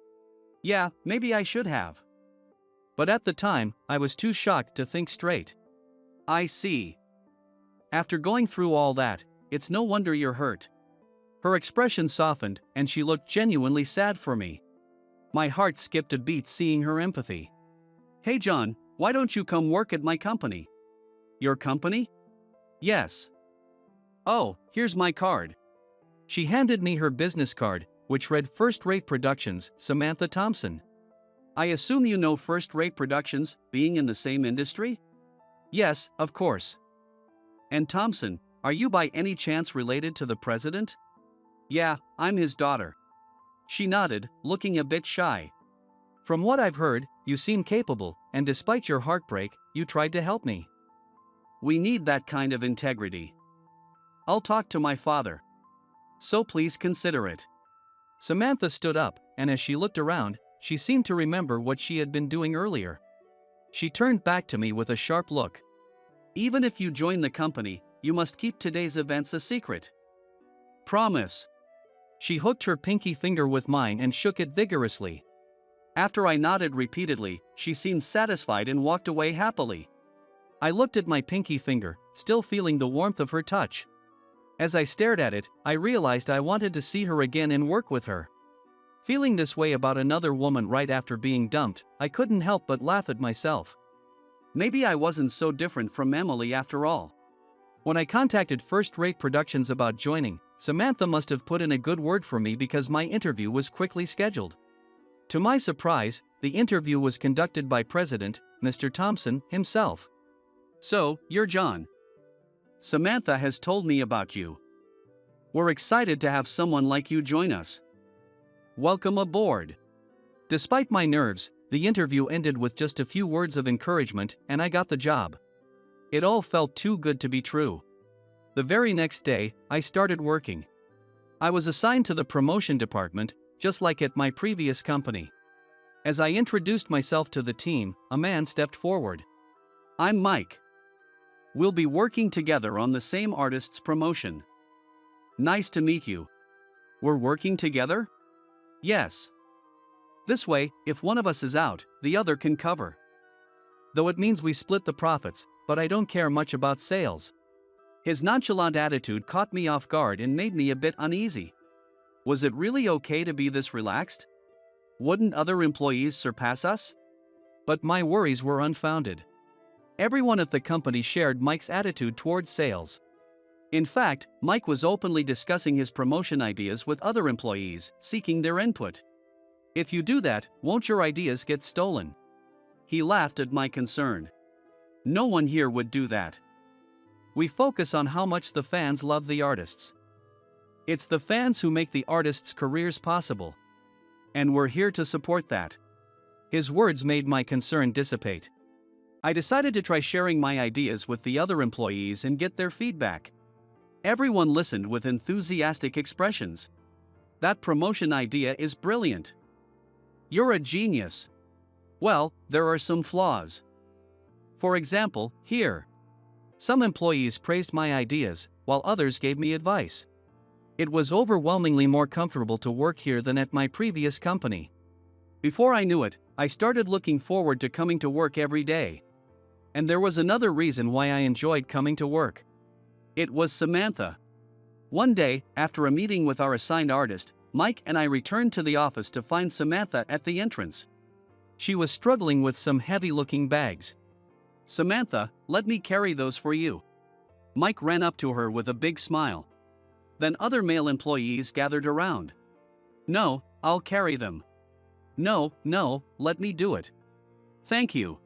Speaker 1: Yeah, maybe I should have. But at the time, I was too shocked to think straight. "I see. After going through all that, it's no wonder you're hurt." Her expression softened, and she looked genuinely sad for me. My heart skipped a beat seeing her empathy. "Hey John, why don't you come work at my company?" "Your company?" "Yes." "Oh, here's my card." She handed me her business card, which read First Rate Productions, Samantha Thompson. "I assume you know First Rate Productions, being in the same industry?" "Yes, of course." "And Thompson, are you by any chance related to the president?" "Yeah, I'm his daughter." She nodded, looking a bit shy. "From what I've heard, you seem capable, and despite your heartbreak, you tried to help me." "We need that kind of integrity. I'll talk to my father. So please consider it." Samantha stood up, and as she looked around, she seemed to remember what she had been doing earlier. She turned back to me with a sharp look. "Even if you join the company, you must keep today's events a secret. Promise." She hooked her pinky finger with mine and shook it vigorously. After I nodded repeatedly, she seemed satisfied and walked away happily. I looked at my pinky finger, still feeling the warmth of her touch. As I stared at it, I realized I wanted to see her again and work with her. Feeling this way about another woman right after being dumped, I couldn't help but laugh at myself. Maybe I wasn't so different from Emily after all. When I contacted First Rate Productions about joining, Samantha must have put in a good word for me because my interview was quickly scheduled. To my surprise, the interview was conducted by President, Mr. Thompson, himself. "So, you're John. Samantha has told me about you. We're excited to have someone like you join us. Welcome aboard." Despite my nerves, the interview ended with just a few words of encouragement, and I got the job. It all felt too good to be true. The very next day, I started working. I was assigned to the promotion department, just like at my previous company. As I introduced myself to the team, a man stepped forward. "I'm Mike. We'll be working together on the same artist's promotion." "Nice to meet you. We're working together?" "Yes. This way, if one of us is out, the other can cover. Though it means we split the profits, but I don't care much about sales." His nonchalant attitude caught me off guard and made me a bit uneasy. Was it really okay to be this relaxed? Wouldn't other employees surpass us? But my worries were unfounded. Everyone at the company shared Mike's attitude towards sales. In fact, Mike was openly discussing his promotion ideas with other employees, seeking their input. "If you do that, won't your ideas get stolen?" He laughed at my concern. "No one here would do that. We focus on how much the fans love the artists. It's the fans who make the artists' careers possible. And we're here to support that." His words made my concern dissipate. I decided to try sharing my ideas with the other employees and get their feedback. Everyone listened with enthusiastic expressions. That promotion idea is brilliant. You're a genius. Well, there are some flaws. For example, here. Some employees praised my ideas, while others gave me advice. It was overwhelmingly more comfortable to work here than at my previous company. Before I knew it, I started looking forward to coming to work every day. And there was another reason why I enjoyed coming to work. It was Samantha. One day, after a meeting with our assigned artist, Mike and I returned to the office to find Samantha at the entrance. She was struggling with some heavy-looking bags. "Samantha, let me carry those for you." Mike ran up to her with a big smile. Then other male employees gathered around. "No, I'll carry them." No, let me do it." "Thank you."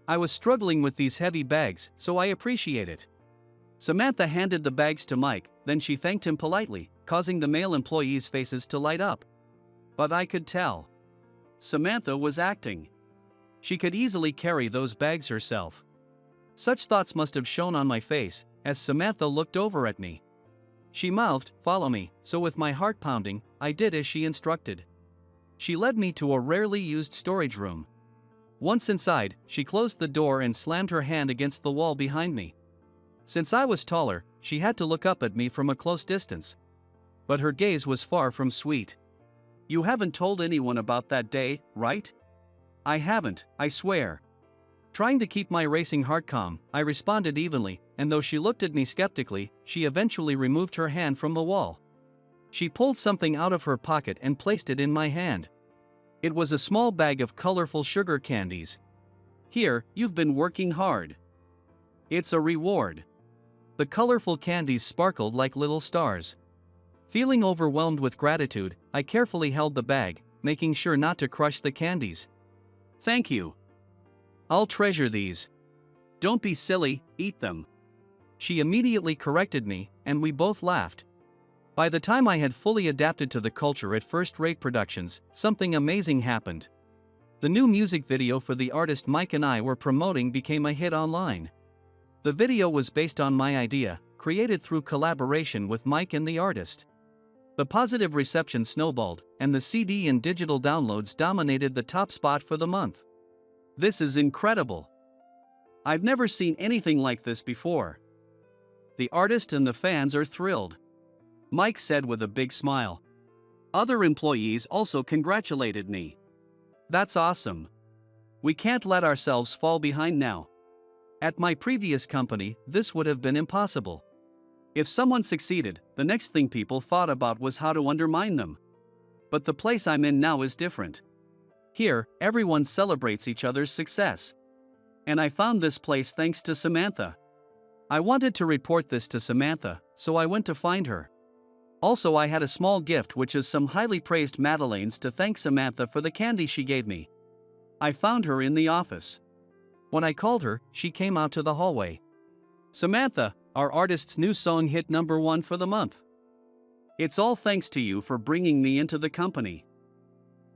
Speaker 1: I was struggling with these heavy bags, so I appreciate it. Samantha handed the bags to Mike, then she thanked him politely, causing the male employees' faces to light up. But I could tell. Samantha was acting. She could easily carry those bags herself. Such thoughts must have shown on my face, as Samantha looked over at me. She mouthed, "Follow me," so with my heart pounding, I did as she instructed. She led me to a rarely used storage room. Once inside, she closed the door and slammed her hand against the wall behind me. Since I was taller, she had to look up at me from a close distance. But her gaze was far from sweet. "You haven't told anyone about that day, right?" "I haven't, I swear." Trying to keep my racing heart calm, I responded evenly, and though she looked at me skeptically, she eventually removed her hand from the wall. She pulled something out of her pocket and placed it in my hand. It was a small bag of colorful sugar candies. "Here, you've been working hard. It's a reward." The colorful candies sparkled like little stars. Feeling overwhelmed with gratitude, I carefully held the bag, making sure not to crush the candies. "Thank you. I'll treasure these." "Don't be silly, eat them." She immediately corrected me, and we both laughed. By the time I had fully adapted to the culture at First Rate Productions, something amazing happened. The new music video for the artist Mike and I were promoting became a hit online. The video was based on my idea, created through collaboration with Mike and the artist. The positive reception snowballed, and the CD and digital downloads dominated the top spot for the month. This is incredible. I've never seen anything like this before. The artist and the fans are thrilled. Mike said with a big smile. Other employees also congratulated me. "That's awesome. We can't let ourselves fall behind now." At my previous company, this would have been impossible. If someone succeeded, the next thing people thought about was how to undermine them. But the place I'm in now is different. Here, everyone celebrates each other's success. And I found this place thanks to Samantha. I wanted to report this to Samantha, so I went to find her. Also, I had a small gift, which is some highly praised madeleines to thank Samantha for the candy she gave me. I found her in the office. When I called her, she came out to the hallway. "Samantha, our artist's new song hit #1 for the month. It's all thanks to you for bringing me into the company.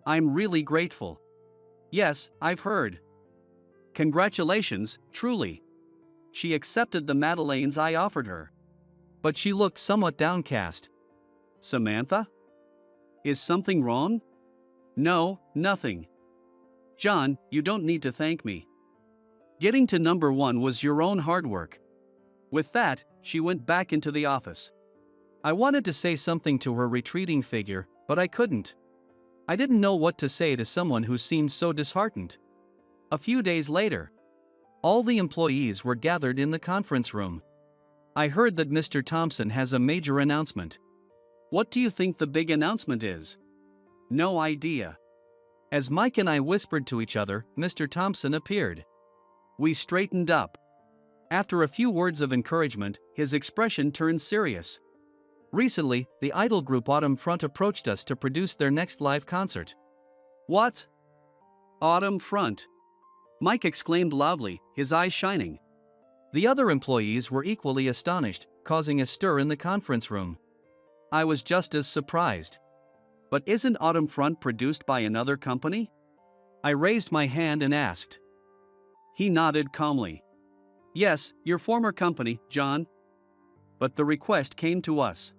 Speaker 1: I'm really grateful." "Yes, I've heard." "Congratulations, truly." She accepted the madeleines I offered her. But she looked somewhat downcast. "Samantha? Is something wrong?" "No, nothing. John, you don't need to thank me. Getting to #1 was your own hard work." With that, she went back into the office. I wanted to say something to her retreating figure, but I couldn't. I didn't know what to say to someone who seemed so disheartened. A few days later, all the employees were gathered in the conference room. I heard that Mr. Thompson has a major announcement. What do you think the big announcement is? No idea. As Mike and I whispered to each other, Mr. Thompson appeared. We straightened up. After a few words of encouragement, his expression turned serious. Recently, the idol group Autumn Front approached us to produce their next live concert. What? Autumn Front? Mike exclaimed loudly, his eyes shining. The other employees were equally astonished, causing a stir in the conference room. I was just as surprised. But isn't Autumn Front produced by another company? I raised my hand and asked. He nodded calmly. Yes, your former company, John. But the request came to us.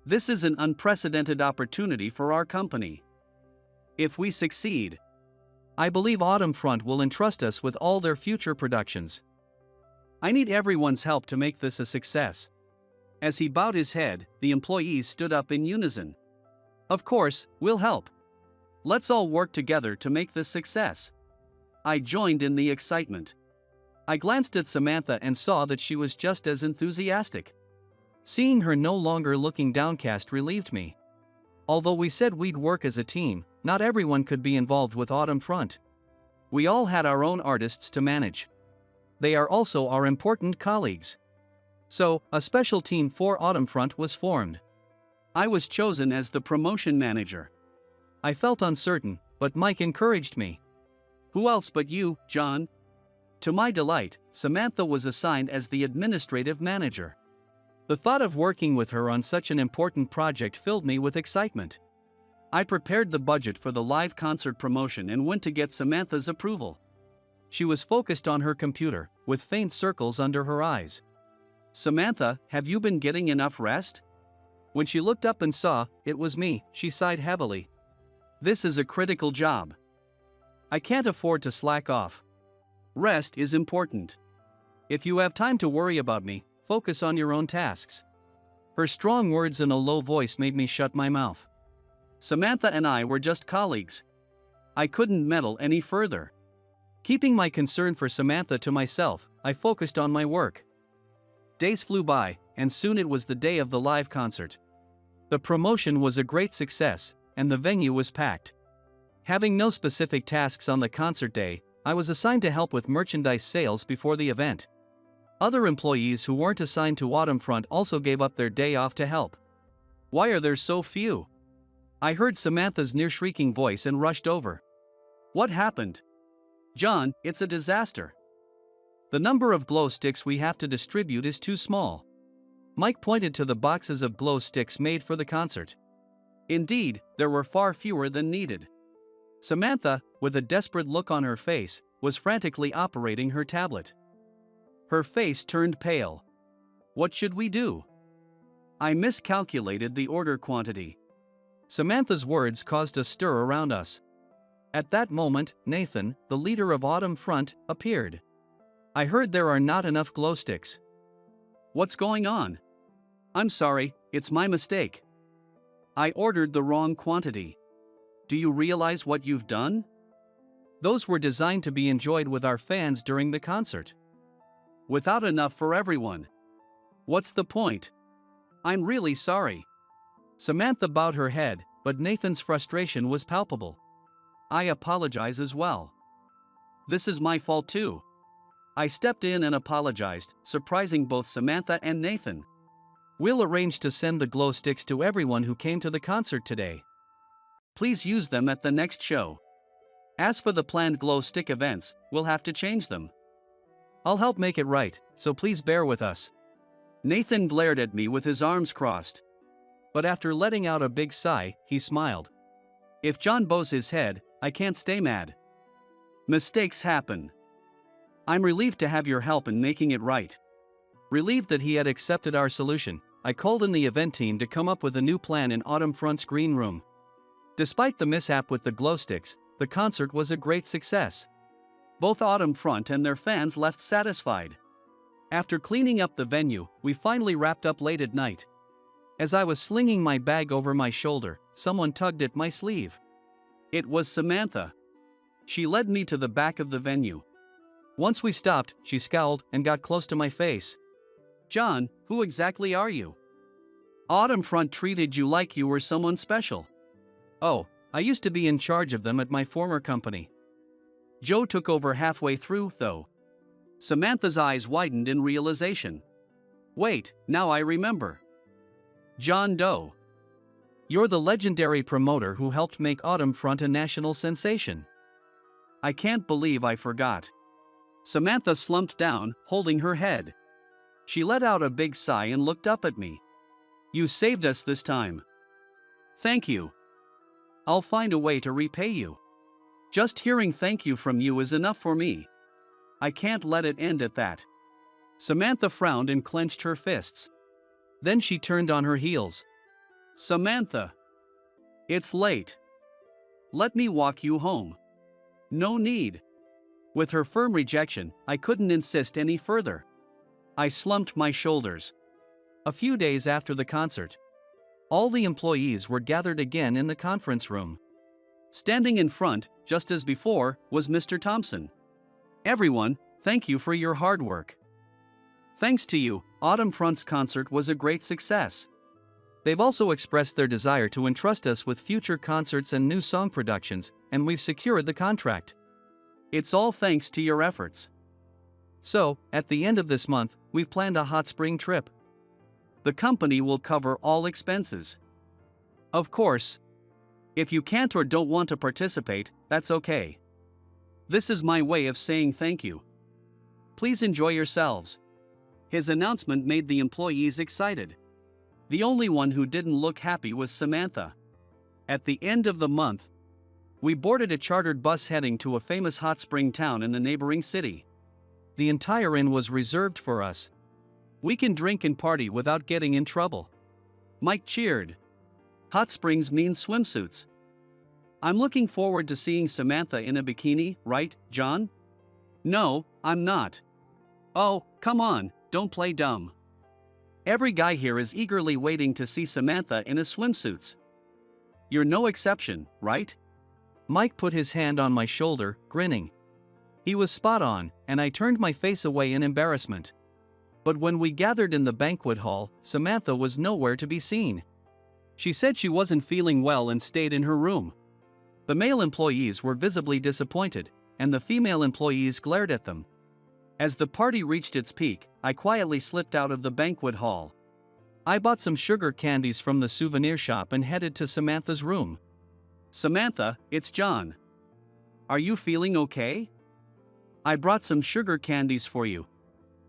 Speaker 1: This is an unprecedented opportunity for our company. If we succeed, I believe Autumn Front will entrust us with all their future productions. I need everyone's help to make this a success." As he bowed his head, the employees stood up in unison. "Of course, we'll help. Let's all work together to make this success." I joined in the excitement. I glanced at Samantha and saw that she was just as enthusiastic. Seeing her no longer looking downcast relieved me. Although we said we'd work as a team, not everyone could be involved with Autumn Front. We all had our own artists to manage. They are also our important colleagues. So, a special team for Autumn Front was formed. I was chosen as the promotion manager. I felt uncertain, but Mike encouraged me. "Who else but you, John?" To my delight, Samantha was assigned as the administrative manager. The thought of working with her on such an important project filled me with excitement. I prepared the budget for the live concert promotion and went to get Samantha's approval. She was focused on her computer, with faint circles under her eyes. "Samantha, have you been getting enough rest?" When she looked up and saw it was me, she sighed heavily. "This is a critical job. I can't afford to slack off. Rest is important. If you have time to worry about me, focus on your own tasks." Her strong words in a low voice made me shut my mouth. Samantha and I were just colleagues. I couldn't meddle any further. Keeping my concern for Samantha to myself, I focused on my work. Days flew by, and soon it was the day of the live concert. The promotion was a great success, and the venue was packed. Having no specific tasks on the concert day, I was assigned to help with merchandise sales before the event. Other employees who weren't assigned to Autumn Front also gave up their day off to help. "Why are there so few?" I heard Samantha's near-shrieking voice and rushed over. "What happened?" "John, it's a disaster. The number of glow sticks we have to distribute is too small." Mike pointed to the boxes of glow sticks made for the concert. Indeed, there were far fewer than needed. Samantha, with a desperate look on her face, was frantically operating her tablet. Her face turned pale. "What should we do?" "I miscalculated the order quantity." Samantha's words caused a stir around us. At that moment, Nathan, the leader of Autumn Front, appeared. "I heard there are not enough glow sticks." "What's going on?" "I'm sorry, it's my mistake. I ordered the wrong quantity. Do you realize what you've done? Those were designed to be enjoyed with our fans during the concert. Without enough for everyone. What's the point? I'm really sorry." Samantha bowed her head, but Nathan's frustration was palpable. "I apologize as well. This is my fault too." I stepped in and apologized, surprising both Samantha and Nathan. "We'll arrange to send the glow sticks to everyone who came to the concert today. Please use them at the next show. As for the planned glow stick events, we'll have to change them. I'll help make it right, so please bear with us." Nathan glared at me with his arms crossed. But after letting out a big sigh, he smiled. "If John bows his head, I can't stay mad. Mistakes happen. I'm relieved to have your help in making it right." Relieved that he had accepted our solution, I called in the event team to come up with a new plan in Autumn Front's green room. Despite the mishap with the glow sticks, the concert was a great success. Both Autumn Front and their fans left satisfied. After cleaning up the venue, we finally wrapped up late at night. As I was slinging my bag over my shoulder, someone tugged at my sleeve. It was Samantha. She led me to the back of the venue. Once we stopped, she scowled and got close to my face. "John, who exactly are you? Autumn Front treated you like you were someone special." "Oh, I used to be in charge of them at my former company. Joe took over halfway through, though." Samantha's eyes widened in realization. "Wait, now I remember. John Doe. You're the legendary promoter who helped make Autumn Front a national sensation." I can't believe I forgot. Samantha slumped down, holding her head. She let out a big sigh and looked up at me. "You saved us this time. Thank you. I'll find a way to repay you. Just hearing thank you from you is enough for me. I can't let it end at that." Samantha frowned and clenched her fists. Then she turned on her heels. Samantha. It's late. Let me walk you home. No need. With her firm rejection, I couldn't insist any further. I slumped my shoulders. A few days after the concert, all the employees were gathered again in the conference room. Standing in front, just as before, was Mr. Thompson. Everyone, thank you for your hard work. Thanks to you, Autumn Front's concert was a great success. They've also expressed their desire to entrust us with future concerts and new song productions, and we've secured the contract. It's all thanks to your efforts. So, at the end of this month, we've planned a hot spring trip. The company will cover all expenses. Of course, if you can't or don't want to participate, that's okay. This is my way of saying thank you. Please enjoy yourselves. His announcement made the employees excited. The only one who didn't look happy was Samantha. At the end of the month, we boarded a chartered bus heading to a famous hot spring town in the neighboring city. The entire inn was reserved for us. We can drink and party without getting in trouble. Mike cheered. Hot springs means swimsuits. I'm looking forward to seeing Samantha in a bikini, right, John? No, I'm not. Oh, come on, don't play dumb. Every guy here is eagerly waiting to see Samantha in a swimsuits. You're no exception, right? Mike put his hand on my shoulder, grinning. He was spot on, and I turned my face away in embarrassment. But when we gathered in the banquet hall, Samantha was nowhere to be seen. She said she wasn't feeling well and stayed in her room. The male employees were visibly disappointed, and the female employees glared at them. As the party reached its peak, I quietly slipped out of the banquet hall. I bought some sugar candies from the souvenir shop and headed to Samantha's room. Samantha, it's John. Are you feeling okay? I brought some sugar candies for you.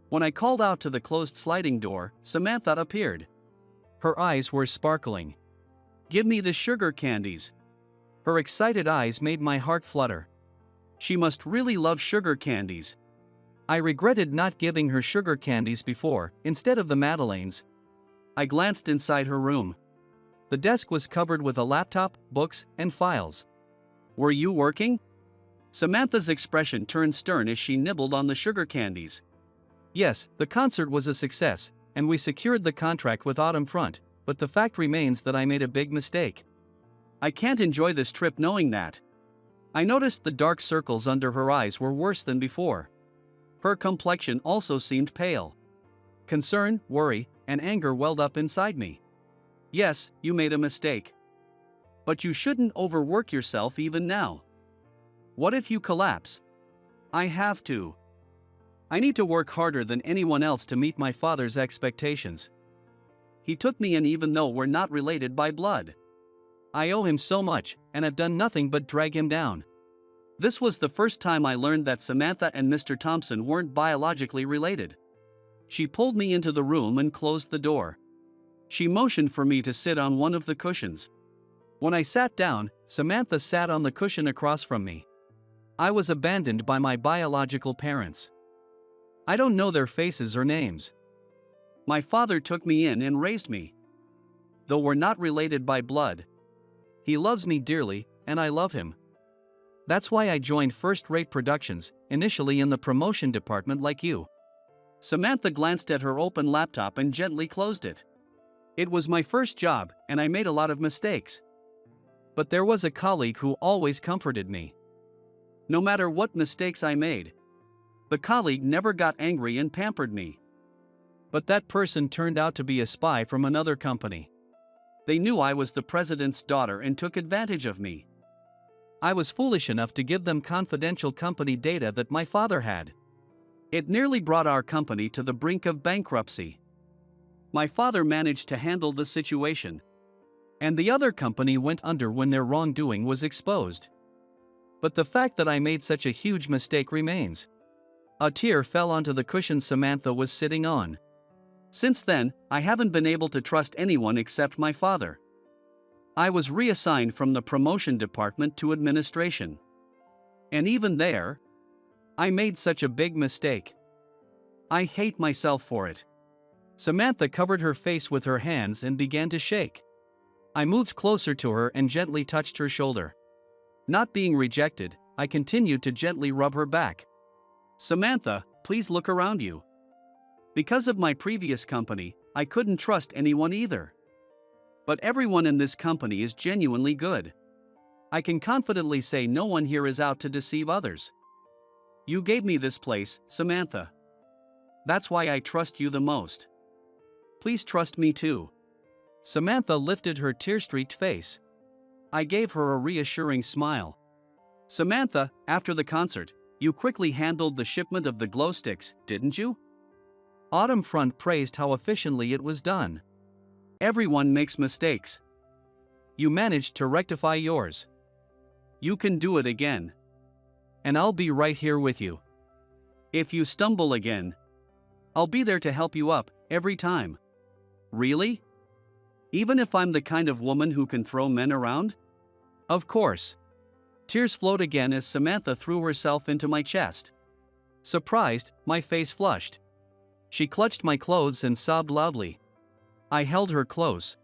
Speaker 1: When I called out to the closed sliding door, Samantha appeared. Her eyes were sparkling. Give me the sugar candies. Her excited eyes made my heart flutter. She must really love sugar candies. I regretted not giving her sugar candies before, instead of the Madeleines. I glanced inside her room. The desk was covered with a laptop, books, and files. Were you working? Samantha's expression turned stern as she nibbled on the sugar candies. Yes, the concert was a success, and we secured the contract with Autumn Front, but the fact remains that I made a big mistake. I can't enjoy this trip knowing that. I noticed the dark circles under her eyes were worse than before. Her complexion also seemed pale. Concern, worry, and anger welled up inside me. Yes, you made a mistake. But you shouldn't overwork yourself even now. What if you collapse? I have to. I need to work harder than anyone else to meet my father's expectations. He took me in even though we're not related by blood. I owe him so much, and I've done nothing but drag him down. This was the first time I learned that Samantha and Mr. Thompson weren't biologically related. She pulled me into the room and closed the door. She motioned for me to sit on one of the cushions. When I sat down, Samantha sat on the cushion across from me. I was abandoned by my biological parents. I don't know their faces or names. My father took me in and raised me. Though we're not related by blood, he loves me dearly, and I love him. That's why I joined first-rate productions, initially in the promotion department like you. Samantha glanced at her open laptop and gently closed it. It was my first job, and I made a lot of mistakes. But there was a colleague who always comforted me. No matter what mistakes I made, the colleague never got angry and pampered me. But that person turned out to be a spy from another company. They knew I was the president's daughter and took advantage of me. I was foolish enough to give them confidential company data that my father had. It nearly brought our company to the brink of bankruptcy. My father managed to handle the situation, and the other company went under when their wrongdoing was exposed. But the fact that I made such a huge mistake remains. A tear fell onto the cushion Samantha was sitting on. Since then, I haven't been able to trust anyone except my father. I was reassigned from the promotion department to administration. And even there, I made such a big mistake. I hate myself for it. Samantha covered her face with her hands and began to shake. I moved closer to her and gently touched her shoulder. Not being rejected, I continued to gently rub her back. Samantha, please look around you. Because of my previous company, I couldn't trust anyone either. But everyone in this company is genuinely good. I can confidently say no one here is out to deceive others. You gave me this place, Samantha. That's why I trust you the most. Please trust me too. Samantha lifted her tear-streaked face. I gave her a reassuring smile. Samantha, after the concert, you quickly handled the shipment of the glow sticks, didn't you? Autumn Front praised how efficiently it was done. Everyone makes mistakes. You managed to rectify yours. You can do it again. And I'll be right here with you. If you stumble again, I'll be there to help you up, every time. Really? Even if I'm the kind of woman who can throw men around? Of course. Tears flowed again as Samantha threw herself into my chest. Surprised, my face flushed. She clutched my clothes and sobbed loudly. I held her close.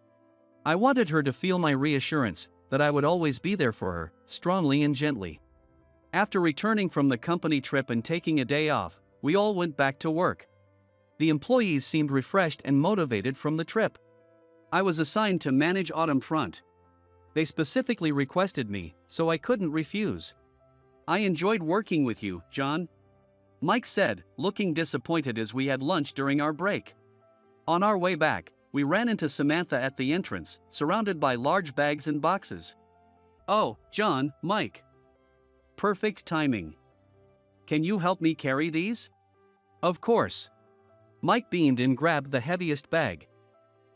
Speaker 1: I wanted her to feel my reassurance, that I would always be there for her, strongly and gently. After returning from the company trip and taking a day off, we all went back to work. The employees seemed refreshed and motivated from the trip. I was assigned to manage Autumn Front. They specifically requested me, so I couldn't refuse. I enjoyed working with you, John. Mike said, looking disappointed as we had lunch during our break. On our way back, we ran into Samantha at the entrance, surrounded by large bags and boxes. Oh, John, Mike. Perfect timing. Can you help me carry these? Of course. Mike beamed and grabbed the heaviest bag.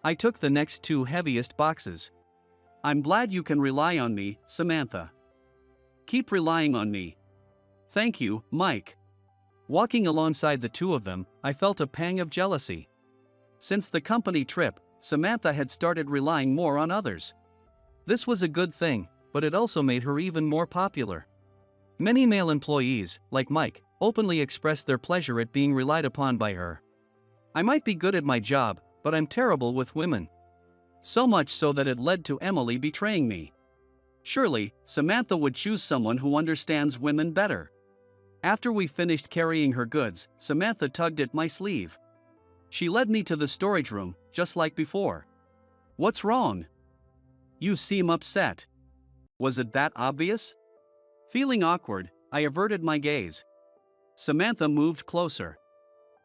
Speaker 1: I took the next two heaviest boxes. I'm glad you can rely on me, Samantha. Keep relying on me. Thank you, Mike. Walking alongside the two of them, I felt a pang of jealousy. Since the company trip, Samantha had started relying more on others. This was a good thing, but it also made her even more popular. Many male employees, like Mike, openly expressed their pleasure at being relied upon by her. I might be good at my job, but I'm terrible with women. So much so that it led to Emily betraying me. Surely, Samantha would choose someone who understands women better. After we finished carrying her goods, Samantha tugged at my sleeve. She led me to the storage room, just like before. What's wrong? You seem upset. Was it that obvious? Feeling awkward, I averted my gaze. Samantha moved closer.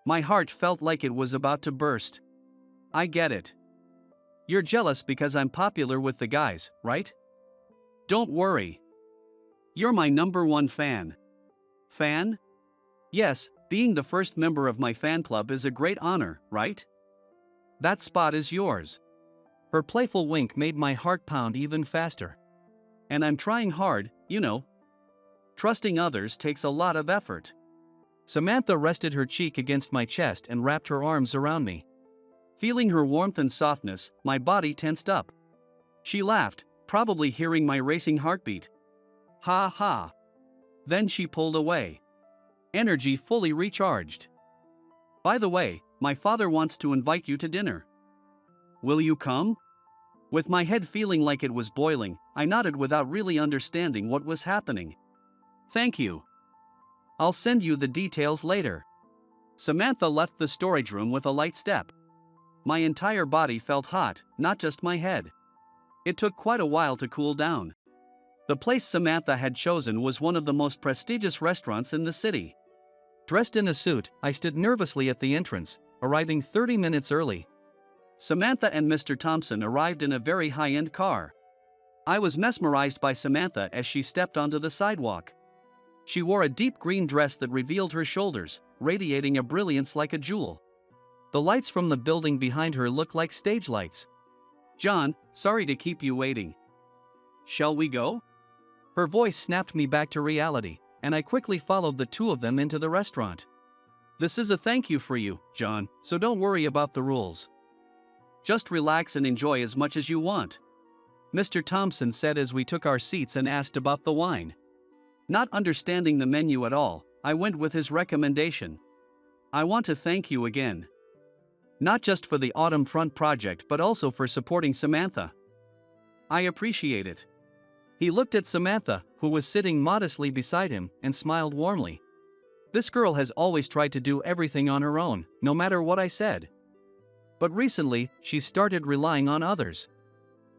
Speaker 1: My heart felt like it was about to burst. I get it. You're jealous because I'm popular with the guys, right? Don't worry. You're my #1 fan. Fan? Yes, being the first member of my fan club is a great honor, right? That spot is yours. Her playful wink made my heart pound even faster. And I'm trying hard, you know. Trusting others takes a lot of effort. Samantha rested her cheek against my chest and wrapped her arms around me. Feeling her warmth and softness, my body tensed up. She laughed, probably hearing my racing heartbeat. Ha ha. Then she pulled away. Energy fully recharged. By the way, my father wants to invite you to dinner. Will you come? With my head feeling like it was boiling, I nodded without really understanding what was happening. Thank you. I'll send you the details later. Samantha left the storage room with a light step. My entire body felt hot, not just my head. It took quite a while to cool down. The place Samantha had chosen was one of the most prestigious restaurants in the city. Dressed in a suit, I stood nervously at the entrance, arriving 30 minutes early. Samantha and Mr. Thompson arrived in a very high-end car. I was mesmerized by Samantha as she stepped onto the sidewalk. She wore a deep green dress that revealed her shoulders, radiating a brilliance like a jewel. The lights from the building behind her looked like stage lights. John, sorry to keep you waiting. Shall we go? Her voice snapped me back to reality, and I quickly followed the two of them into the restaurant. This is a thank you for you, John, so don't worry about the rules. Just relax and enjoy as much as you want. Mr. Thompson said as we took our seats and asked about the wine. Not understanding the menu at all, I went with his recommendation. I want to thank you again. Not just for the Autumn Front project but also for supporting Samantha. I appreciate it. He looked at Samantha, who was sitting modestly beside him, and smiled warmly. This girl has always tried to do everything on her own, no matter what I said. But recently, she started relying on others.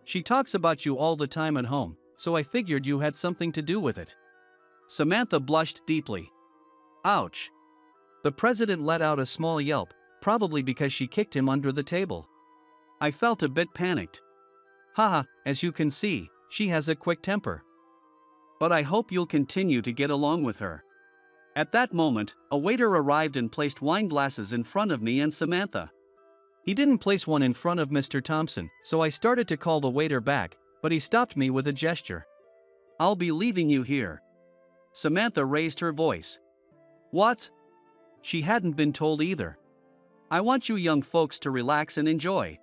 Speaker 1: She talks about you all the time at home, so I figured you had something to do with it. Samantha blushed deeply. Ouch. The president let out a small yelp, probably because she kicked him under the table. I felt a bit panicked. Haha, as you can see, she has a quick temper. But I hope you'll continue to get along with her. At that moment, a waiter arrived and placed wine glasses in front of me and Samantha. He didn't place one in front of Mr. Thompson, so I started to call the waiter back, but he stopped me with a gesture. I'll be leaving you here. Samantha raised her voice. What? She hadn't been told either. I want you young folks to relax and enjoy.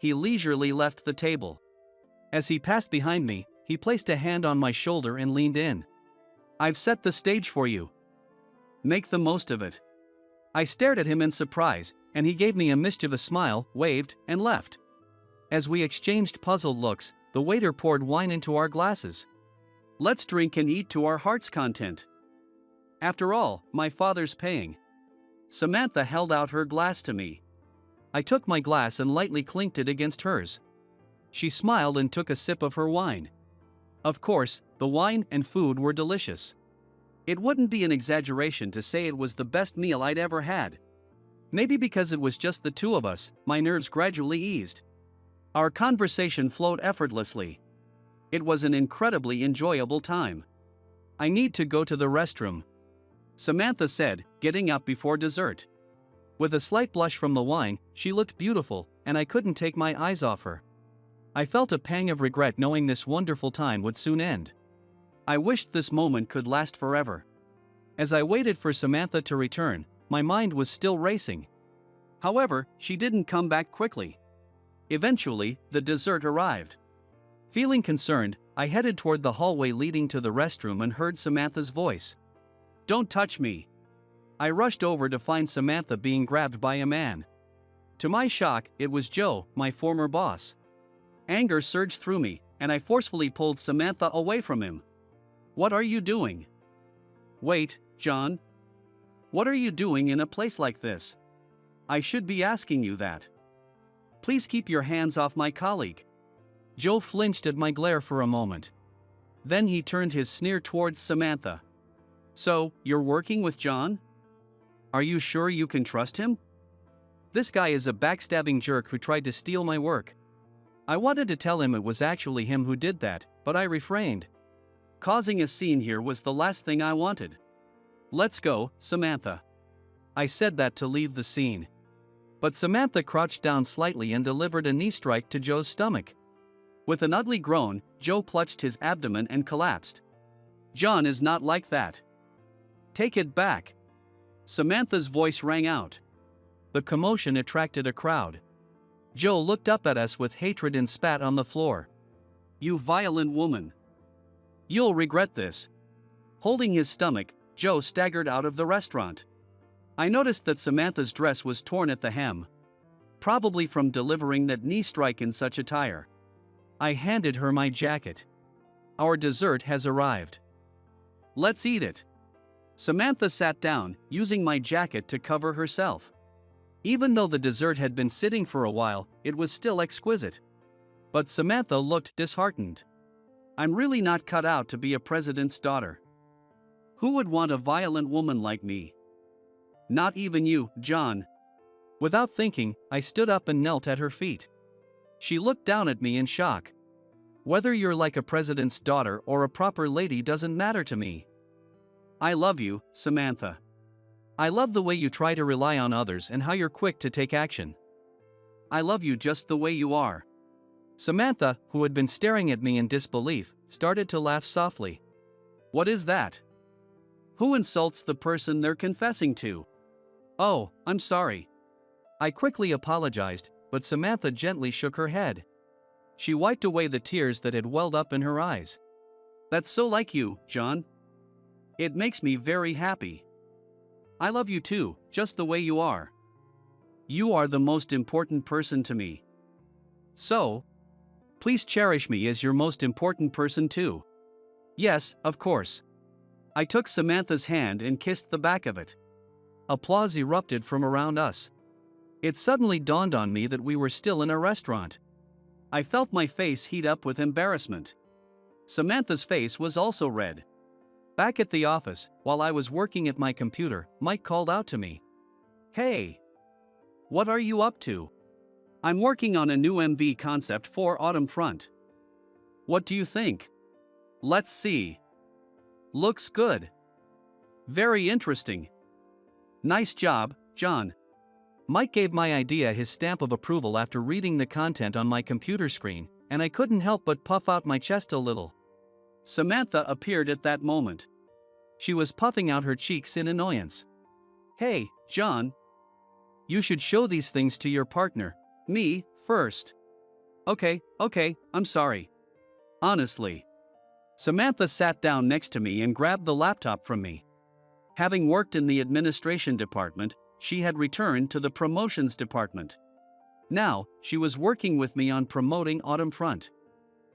Speaker 1: He leisurely left the table. As he passed behind me, he placed a hand on my shoulder and leaned in. I've set the stage for you. Make the most of it. I stared at him in surprise, and he gave me a mischievous smile, waved, and left. As we exchanged puzzled looks, the waiter poured wine into our glasses. Let's drink and eat to our heart's content. After all, my father's paying. Samantha held out her glass to me. I took my glass and lightly clinked it against hers. She smiled and took a sip of her wine. Of course, the wine and food were delicious. It wouldn't be an exaggeration to say it was the best meal I'd ever had. Maybe because it was just the two of us, my nerves gradually eased. Our conversation flowed effortlessly. It was an incredibly enjoyable time. I need to go to the restroom, Samantha said, getting up before dessert. With a slight blush from the wine, she looked beautiful, and I couldn't take my eyes off her. I felt a pang of regret knowing this wonderful time would soon end. I wished this moment could last forever. As I waited for Samantha to return, my mind was still racing. However, she didn't come back quickly. Eventually, the dessert arrived. Feeling concerned, I headed toward the hallway leading to the restroom and heard Samantha's voice. Don't touch me. I rushed over to find Samantha being grabbed by a man. To my shock, it was Joe, my former boss. Anger surged through me, and I forcefully pulled Samantha away from him. What are you doing? Wait, John. What are you doing in a place like this? I should be asking you that. Please keep your hands off my colleague. Joe flinched at my glare for a moment. Then he turned his sneer towards Samantha. So, you're working with John? Are you sure you can trust him? This guy is a backstabbing jerk who tried to steal my work. I wanted to tell him it was actually him who did that, but I refrained. Causing a scene here was the last thing I wanted. Let's go, Samantha. I said that to leave the scene. But Samantha crouched down slightly and delivered a knee strike to Joe's stomach. With an ugly groan, Joe clutched his abdomen and collapsed. John is not like that. Take it back. Samantha's voice rang out. The commotion attracted a crowd. Joe looked up at us with hatred and spat on the floor. You violent woman. You'll regret this. Holding his stomach, Joe staggered out of the restaurant. I noticed that Samantha's dress was torn at the hem. Probably from delivering that knee strike in such attire. I handed her my jacket. Our dessert has arrived. Let's eat it. Samantha sat down, using my jacket to cover herself. Even though the dessert had been sitting for a while, it was still exquisite. But Samantha looked disheartened. I'm really not cut out to be a president's daughter. Who would want a violent woman like me? Not even you, John. Without thinking, I stood up and knelt at her feet. She looked down at me in shock. Whether you're like a president's daughter or a proper lady doesn't matter to me. I love you, Samantha. I love the way you try to rely on others and how you're quick to take action. I love you just the way you are. Samantha, who had been staring at me in disbelief, started to laugh softly. What is that? Who insults the person they're confessing to? Oh, I'm sorry. I quickly apologized, but Samantha gently shook her head. She wiped away the tears that had welled up in her eyes. That's so like you, John. It makes me very happy. I love you too, just the way you are. You are the most important person to me. So, Please cherish me as your most important person too. Yes, of course. I took Samantha's hand and kissed the back of it. Applause erupted from around us. It suddenly dawned on me that we were still in a restaurant. I felt my face heat up with embarrassment. Samantha's face was also red. Back at the office, while I was working at my computer, Mike called out to me. Hey! What are you up to? I'm working on a new MV concept for Autumn Front. What do you think? Let's see. Looks good. Very interesting. Nice job, John. Mike gave my idea his stamp of approval after reading the content on my computer screen, and I couldn't help but puff out my chest a little. Samantha appeared at that moment. She was puffing out her cheeks in annoyance. Hey, John. You should show these things to your partner, me, first. Okay, I'm sorry. Honestly. Samantha sat down next to me and grabbed the laptop from me. Having worked in the administration department, she had returned to the promotions department. Now, she was working with me on promoting Autumn Front.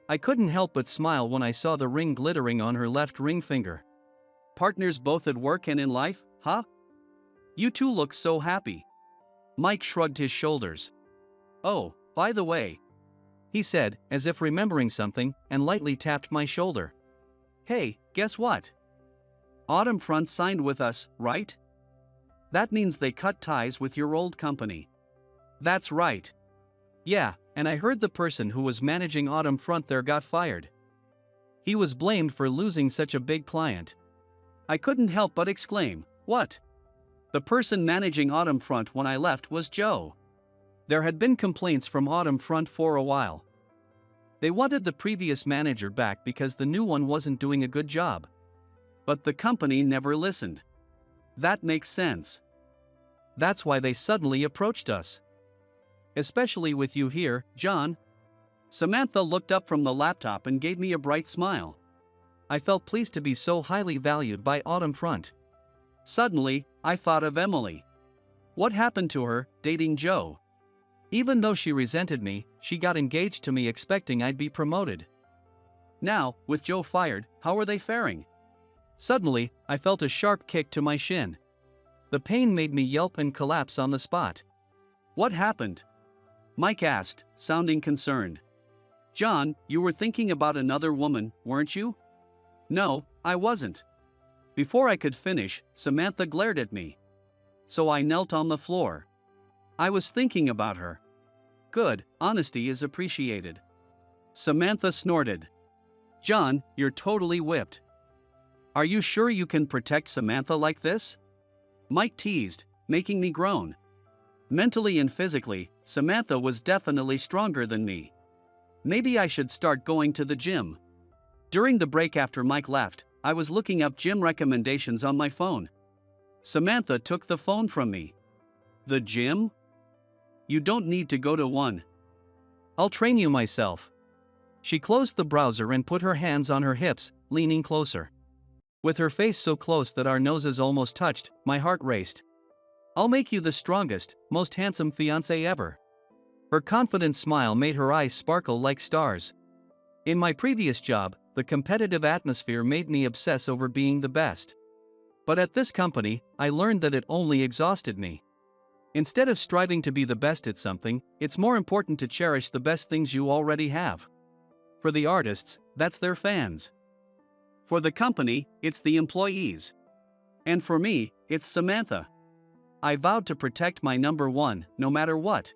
Speaker 1: I couldn't help but smile when I saw the ring glittering on her left ring finger. Partners both at work and in life, huh? You two look so happy. Mike shrugged his shoulders. Oh, by the way, he said, as if remembering something, and lightly tapped my shoulder. Hey, guess what? Autumn Front signed with us, right? That means they cut ties with your old company. That's right. Yeah, and I heard the person who was managing Autumn Front there got fired. He was blamed for losing such a big client. I couldn't help but exclaim, what? The person managing Autumn Front when I left was Joe. There had been complaints from Autumn Front for a while. They wanted the previous manager back because the new one wasn't doing a good job. But the company never listened. That makes sense. That's why they suddenly approached us. Especially with you here, John. Samantha looked up from the laptop and gave me a bright smile. I felt pleased to be so highly valued by Autumn Front. Suddenly, I thought of Emily. What happened to her, dating Joe? Even though she resented me, she got engaged to me expecting I'd be promoted. Now, with Joe fired, how are they faring? Suddenly, I felt a sharp kick to my shin. The pain made me yelp and collapse on the spot. What happened? Mike asked, sounding concerned. John, you were thinking about another woman, weren't you? No, I wasn't. Before I could finish, Samantha glared at me. So I knelt on the floor. I was thinking about her. Good, honesty is appreciated. Samantha snorted. John, you're totally whipped. Are you sure you can protect Samantha like this? Mike teased, making me groan. Mentally and physically, Samantha was definitely stronger than me. Maybe I should start going to the gym. During the break after Mike left, I was looking up gym recommendations on my phone. Samantha took the phone from me. The gym? You don't need to go to one. I'll train you myself. She closed the browser and put her hands on her hips, leaning closer. With her face so close that our noses almost touched, my heart raced. I'll make you the strongest, most handsome fiancé ever. Her confident smile made her eyes sparkle like stars. In my previous job, the competitive atmosphere made me obsess over being the best. But at this company, I learned that it only exhausted me. Instead of striving to be the best at something, it's more important to cherish the best things you already have. For the artists, that's their fans. For the company, it's the employees. And for me, it's Samantha. I vowed to protect my number one, no matter what.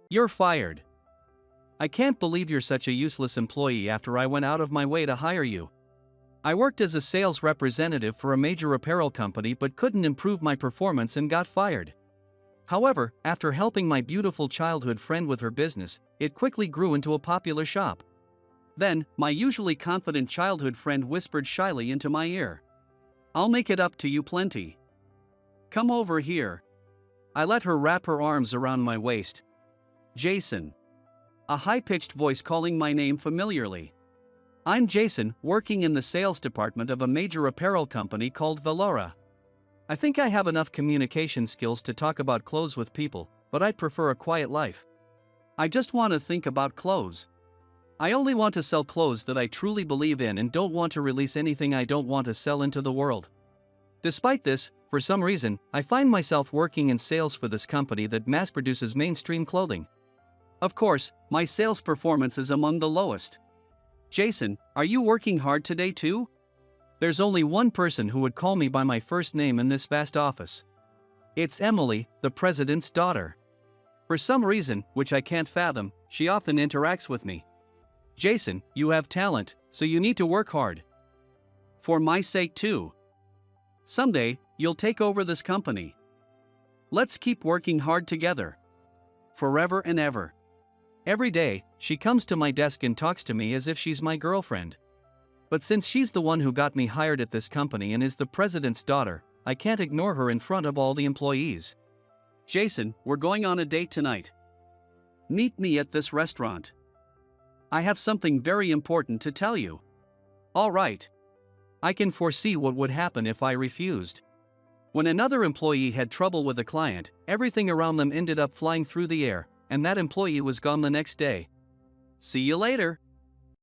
Speaker 1: You're fired. I can't believe you're such a useless employee after I went out of my way to hire you. I worked as a sales representative for a major apparel company but couldn't improve my performance and got fired. However, after helping my beautiful childhood friend with her business, it quickly grew into a popular shop. Then, my usually confident childhood friend whispered shyly into my ear. I'll make it up to you plenty. Come over here. I let her wrap her arms around my waist. Jason. A high-pitched voice calling my name familiarly. I'm Jason, working in the sales department of a major apparel company called Valora. I think I have enough communication skills to talk about clothes with people, but I'd prefer a quiet life. I just want to think about clothes. I only want to sell clothes that I truly believe in and don't want to release anything I don't want to sell into the world. Despite this, for some reason, I find myself working in sales for this company that mass produces mainstream clothing. Of course, my sales performance is among the lowest. Jason, are you working hard today too? There's only one person who would call me by my first name in this vast office. It's Emily, the president's daughter. For some reason, which I can't fathom, she often interacts with me. Jason, you have talent, so you need to work hard. For my sake too. Someday, you'll take over this company. Let's keep working hard together. Forever and ever. Every day, she comes to my desk and talks to me as if she's my girlfriend. But since she's the one who got me hired at this company and is the president's daughter, I can't ignore her in front of all the employees. Jason, we're going on a date tonight. Meet me at this restaurant. I have something very important to tell you. All right. I can foresee what would happen if I refused. When another employee had trouble with a client, everything around them ended up flying through the air, and that employee was gone the next day. See you later.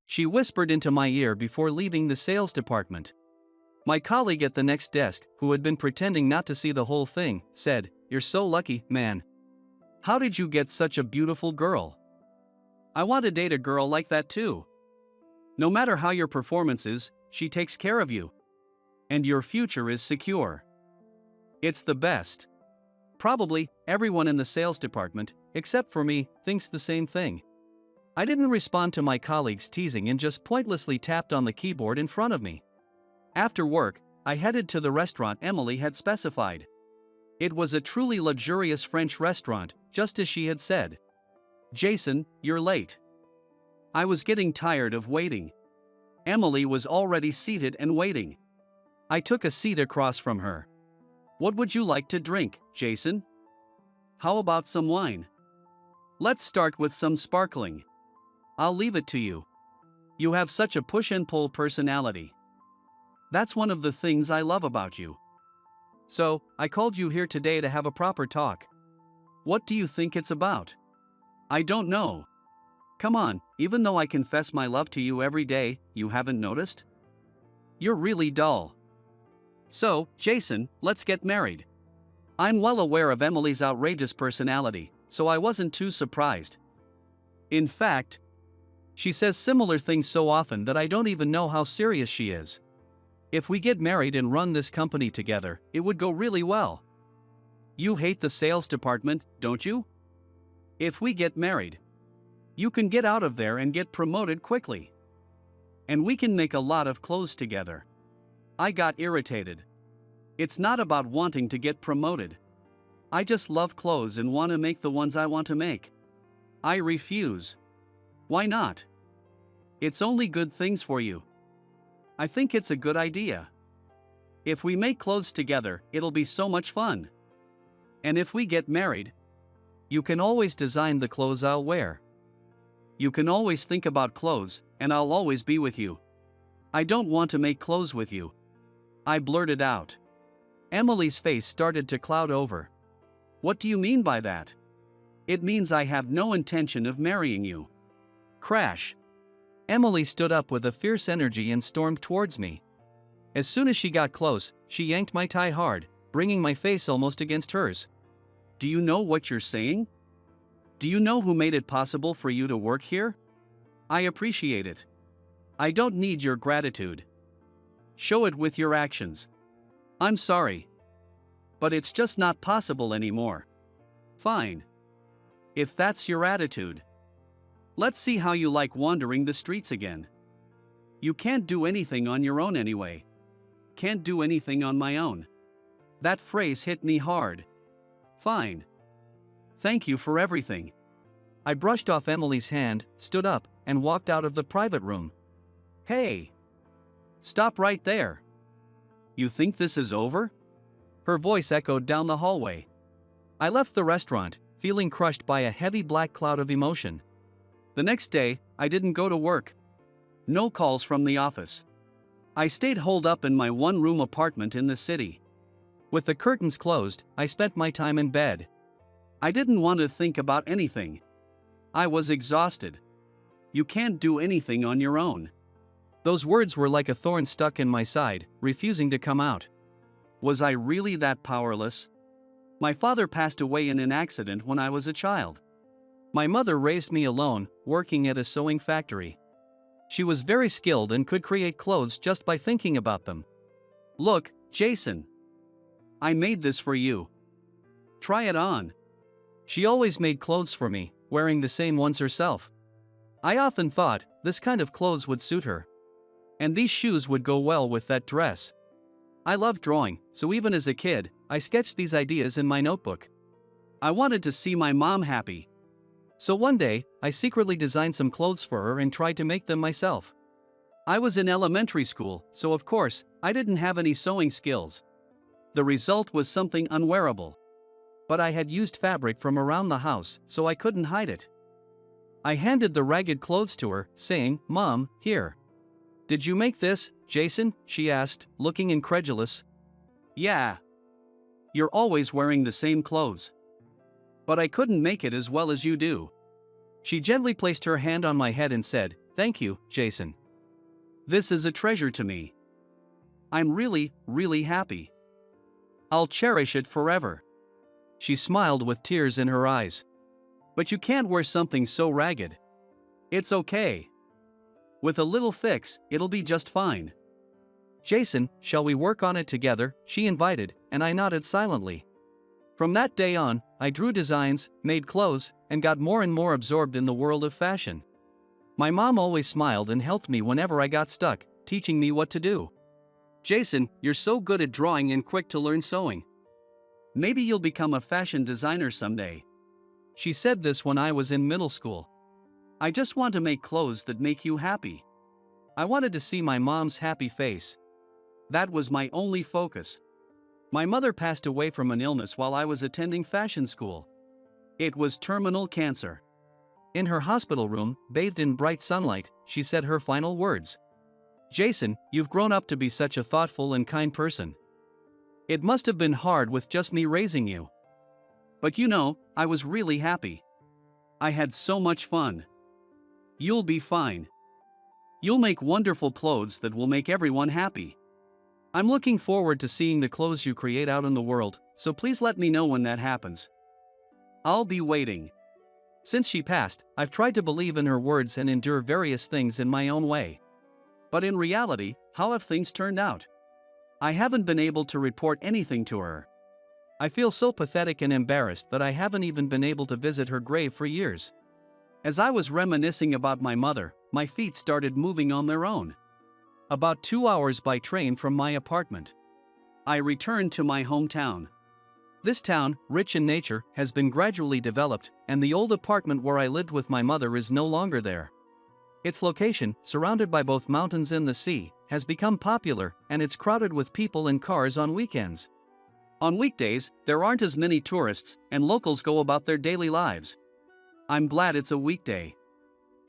Speaker 1: She whispered into my ear before leaving the sales department. My colleague at the next desk, who had been pretending not to see the whole thing, said, "You're so lucky, man. How did you get such a beautiful girl? I want to date a girl like that too. No matter how your performance is, she takes care of you. And your future is secure." It's the best. Probably, everyone in the sales department, except for me, thinks the same thing. I didn't respond to my colleague's teasing and just pointlessly tapped on the keyboard in front of me. After work, I headed to the restaurant Emily had specified. It was a truly luxurious French restaurant, just as she had said. Jason, you're late. I was getting tired of waiting. Emily was already seated and waiting. I took a seat across from her. What would you like to drink, Jason? How about some wine? Let's start with some sparkling. I'll leave it to you. You have such a push and pull personality. That's one of the things I love about you. So, I called you here today to have a proper talk. What do you think it's about? I don't know. Come on, even though I confess my love to you every day, you haven't noticed? You're really dull. So, Jason, let's get married. I'm well aware of Emily's outrageous personality, so I wasn't too surprised. In fact, she says similar things so often that I don't even know how serious she is. If we get married and run this company together, it would go really well. You hate the sales department, don't you? If we get married, you can get out of there and get promoted quickly. And we can make a lot of clothes together. I got irritated. It's not about wanting to get promoted. I just love clothes and want to make the ones I want to make. I refuse. Why not? It's only good things for you. I think it's a good idea. If we make clothes together, it'll be so much fun. And if we get married, you can always design the clothes I'll wear. You can always think about clothes, and I'll always be with you. I don't want to make clothes with you. I blurted out. Emily's face started to cloud over. What do you mean by that? It means I have no intention of marrying you. Crash. Emily stood up with a fierce energy and stormed towards me. As soon as she got close, she yanked my tie hard, bringing my face almost against hers. Do you know what you're saying? Do you know who made it possible for you to work here? I appreciate it. I don't need your gratitude. Show it with your actions. I'm sorry. But it's just not possible anymore. Fine. If that's your attitude. Let's see how you like wandering the streets again. You can't do anything on your own anyway. Can't do anything on my own. That phrase hit me hard. Fine. Thank you for everything. I brushed off Emily's hand, stood up, and walked out of the private room. Hey! Stop right there. You think this is over? Her voice echoed down the hallway. I left the restaurant, feeling crushed by a heavy black cloud of emotion. The next day, I didn't go to work. No calls from the office. I stayed holed up in my one-room apartment in the city. With the curtains closed, I spent my time in bed. I didn't want to think about anything. I was exhausted. You can't do anything on your own." Those words were like a thorn stuck in my side, refusing to come out. Was I really that powerless? My father passed away in an accident when I was a child. My mother raised me alone, working at a sewing factory. She was very skilled and could create clothes just by thinking about them. "Look, Jason. I made this for you. Try it on." She always made clothes for me, wearing the same ones herself. I often thought, this kind of clothes would suit her. And these shoes would go well with that dress. I loved drawing, so even as a kid, I sketched these ideas in my notebook. I wanted to see my mom happy. So one day, I secretly designed some clothes for her and tried to make them myself. I was in elementary school, so of course, I didn't have any sewing skills. The result was something unwearable. But I had used fabric from around the house, so I couldn't hide it. I handed the ragged clothes to her, saying, "Mom, here." "Did you make this, Jason?" she asked, looking incredulous. "Yeah. You're always wearing the same clothes. But I couldn't make it as well as you do." She gently placed her hand on my head and said, "Thank you, Jason. This is a treasure to me. I'm really, really happy. I'll cherish it forever." She smiled with tears in her eyes. "But you can't wear something so ragged. It's okay. With a little fix, it'll be just fine." "Jason, shall we work on it together?" she invited, and I nodded silently. From that day on, I drew designs, made clothes, and got more and more absorbed in the world of fashion. My mom always smiled and helped me whenever I got stuck, teaching me what to do. "Jason, you're so good at drawing and quick to learn sewing. Maybe you'll become a fashion designer someday." She said this when I was in middle school. "I just want to make clothes that make you happy." I wanted to see my mom's happy face. That was my only focus. My mother passed away from an illness while I was attending fashion school. It was terminal cancer. In her hospital room, bathed in bright sunlight, she said her final words. "Jason, you've grown up to be such a thoughtful and kind person. It must have been hard with just me raising you. But you know, I was really happy. I had so much fun. You'll be fine. You'll make wonderful clothes that will make everyone happy. I'm looking forward to seeing the clothes you create out in the world, so please let me know when that happens. I'll be waiting." Since she passed, I've tried to believe in her words and endure various things in my own way. But in reality, how have things turned out? I haven't been able to report anything to her. I feel so pathetic and embarrassed that I haven't even been able to visit her grave for years. As I was reminiscing about my mother, my feet started moving on their own. About 2 hours by train from my apartment, I returned to my hometown. This town, rich in nature, has been gradually developed, and the old apartment where I lived with my mother is no longer there. Its location, surrounded by both mountains and the sea, has become popular, and it's crowded with people and cars on weekends. On weekdays, there aren't as many tourists, and locals go about their daily lives. I'm glad it's a weekday.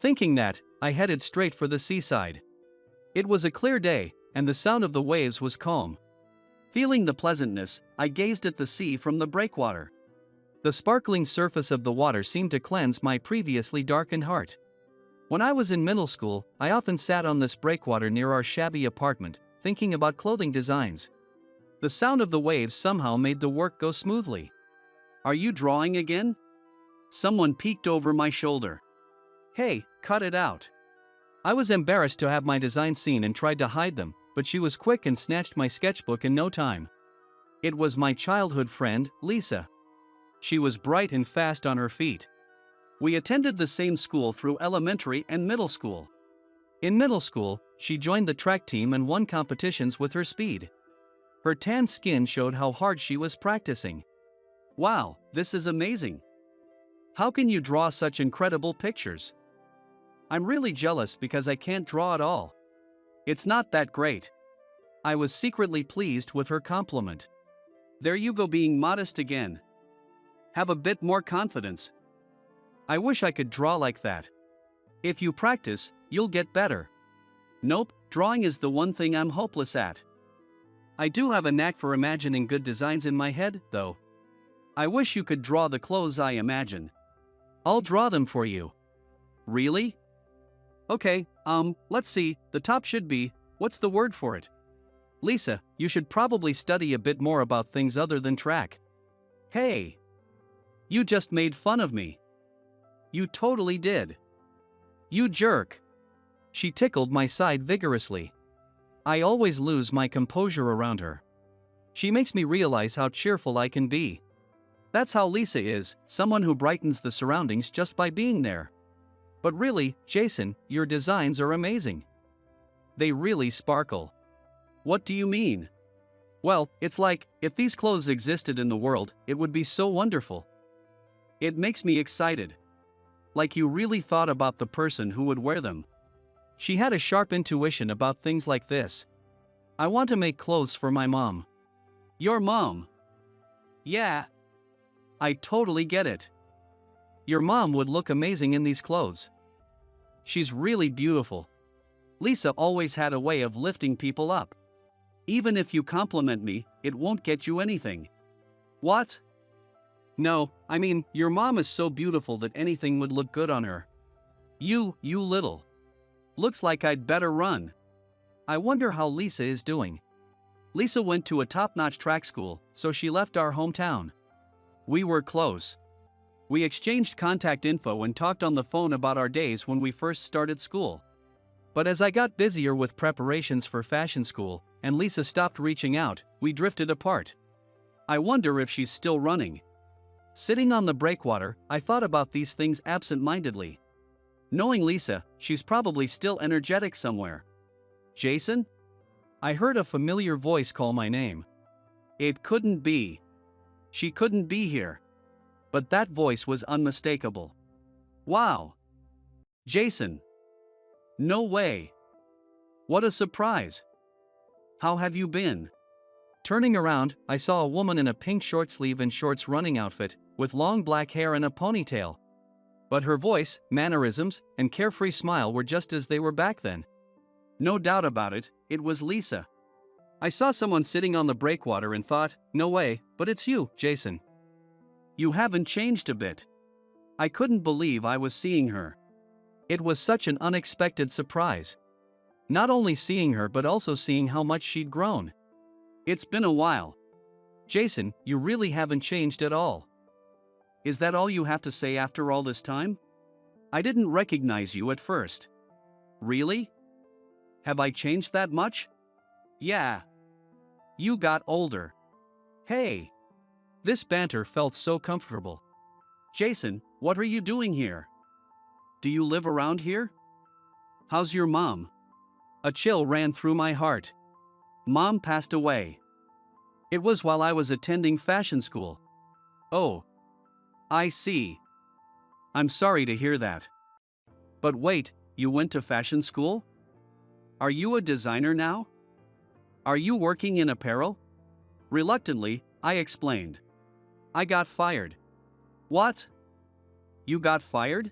Speaker 1: Thinking that, I headed straight for the seaside. It was a clear day, and the sound of the waves was calm. Feeling the pleasantness, I gazed at the sea from the breakwater. The sparkling surface of the water seemed to cleanse my previously darkened heart. When I was in middle school, I often sat on this breakwater near our shabby apartment, thinking about clothing designs. The sound of the waves somehow made the work go smoothly. "Are you drawing again?" Someone peeked over my shoulder. "Hey, cut it out." I was embarrassed to have my designs seen and tried to hide them, but she was quick and snatched my sketchbook in no time. It was my childhood friend, Lisa. She was bright and fast on her feet. We attended the same school through elementary and middle school. In middle school, she joined the track team and won competitions with her speed. Her tan skin showed how hard she was practicing. "Wow, this is amazing. How can you draw such incredible pictures? I'm really jealous because I can't draw at all. It's not that great." I was secretly pleased with her compliment. There you go, being modest again. Have a bit more confidence. I wish I could draw like that. If you practice, you'll get better. Nope, drawing is the one thing I'm hopeless at. I do have a knack for imagining good designs in my head, though. I wish you could draw the clothes I imagine. I'll draw them for you. Really? Okay, let's see, the top should be, what's the word for it? Lisa, you should probably study a bit more about things other than track. Hey! You just made fun of me. You totally did. You jerk. She tickled my side vigorously. I always lose my composure around her. She makes me realize how cheerful I can be. That's how Lisa is, someone who brightens the surroundings just by being there. But really, Jason, your designs are amazing. They really sparkle. What do you mean? Well, it's like, if these clothes existed in the world, it would be so wonderful. It makes me excited. Like you really thought about the person who would wear them. She had a sharp intuition about things like this. I want to make clothes for my mom. Your mom? Yeah. I totally get it. Your mom would look amazing in these clothes. She's really beautiful. Lisa always had a way of lifting people up. Even if you compliment me, it won't get you anything. What? No, I mean, your mom is so beautiful that anything would look good on her. You little. Looks like I'd better run. I wonder how Lisa is doing. Lisa went to a top-notch track school, so she left our hometown. We were close. We exchanged contact info and talked on the phone about our days when we first started school. But as I got busier with preparations for fashion school, and Lisa stopped reaching out, we drifted apart. I wonder if she's still running. Sitting on the breakwater, I thought about these things absent-mindedly. Knowing Lisa, she's probably still energetic somewhere. Jason? I heard a familiar voice call my name. It couldn't be. She couldn't be here. But that voice was unmistakable. Wow. Jason. No way. What a surprise. How have you been? Turning around, I saw a woman in a pink short sleeve and shorts running outfit, with long black hair and a ponytail. But her voice, mannerisms, and carefree smile were just as they were back then. No doubt about it, it was Lisa. I saw someone sitting on the breakwater and thought, no way, but it's you, Jason. You haven't changed a bit. I couldn't believe I was seeing her. It was such an unexpected surprise. Not only seeing her but also seeing how much she'd grown. It's been a while. Jason, you really haven't changed at all. Is that all you have to say after all this time? I didn't recognize you at first. Really? Have I changed that much? Yeah. You got older. Hey. This banter felt so comfortable. Jason, what are you doing here? Do you live around here? How's your mom? A chill ran through my heart. Mom passed away. It was while I was attending fashion school. Oh. I see. I'm sorry to hear that. But wait, you went to fashion school? Are you a designer now? Are you working in apparel? Reluctantly, I explained. I got fired. What? You got fired?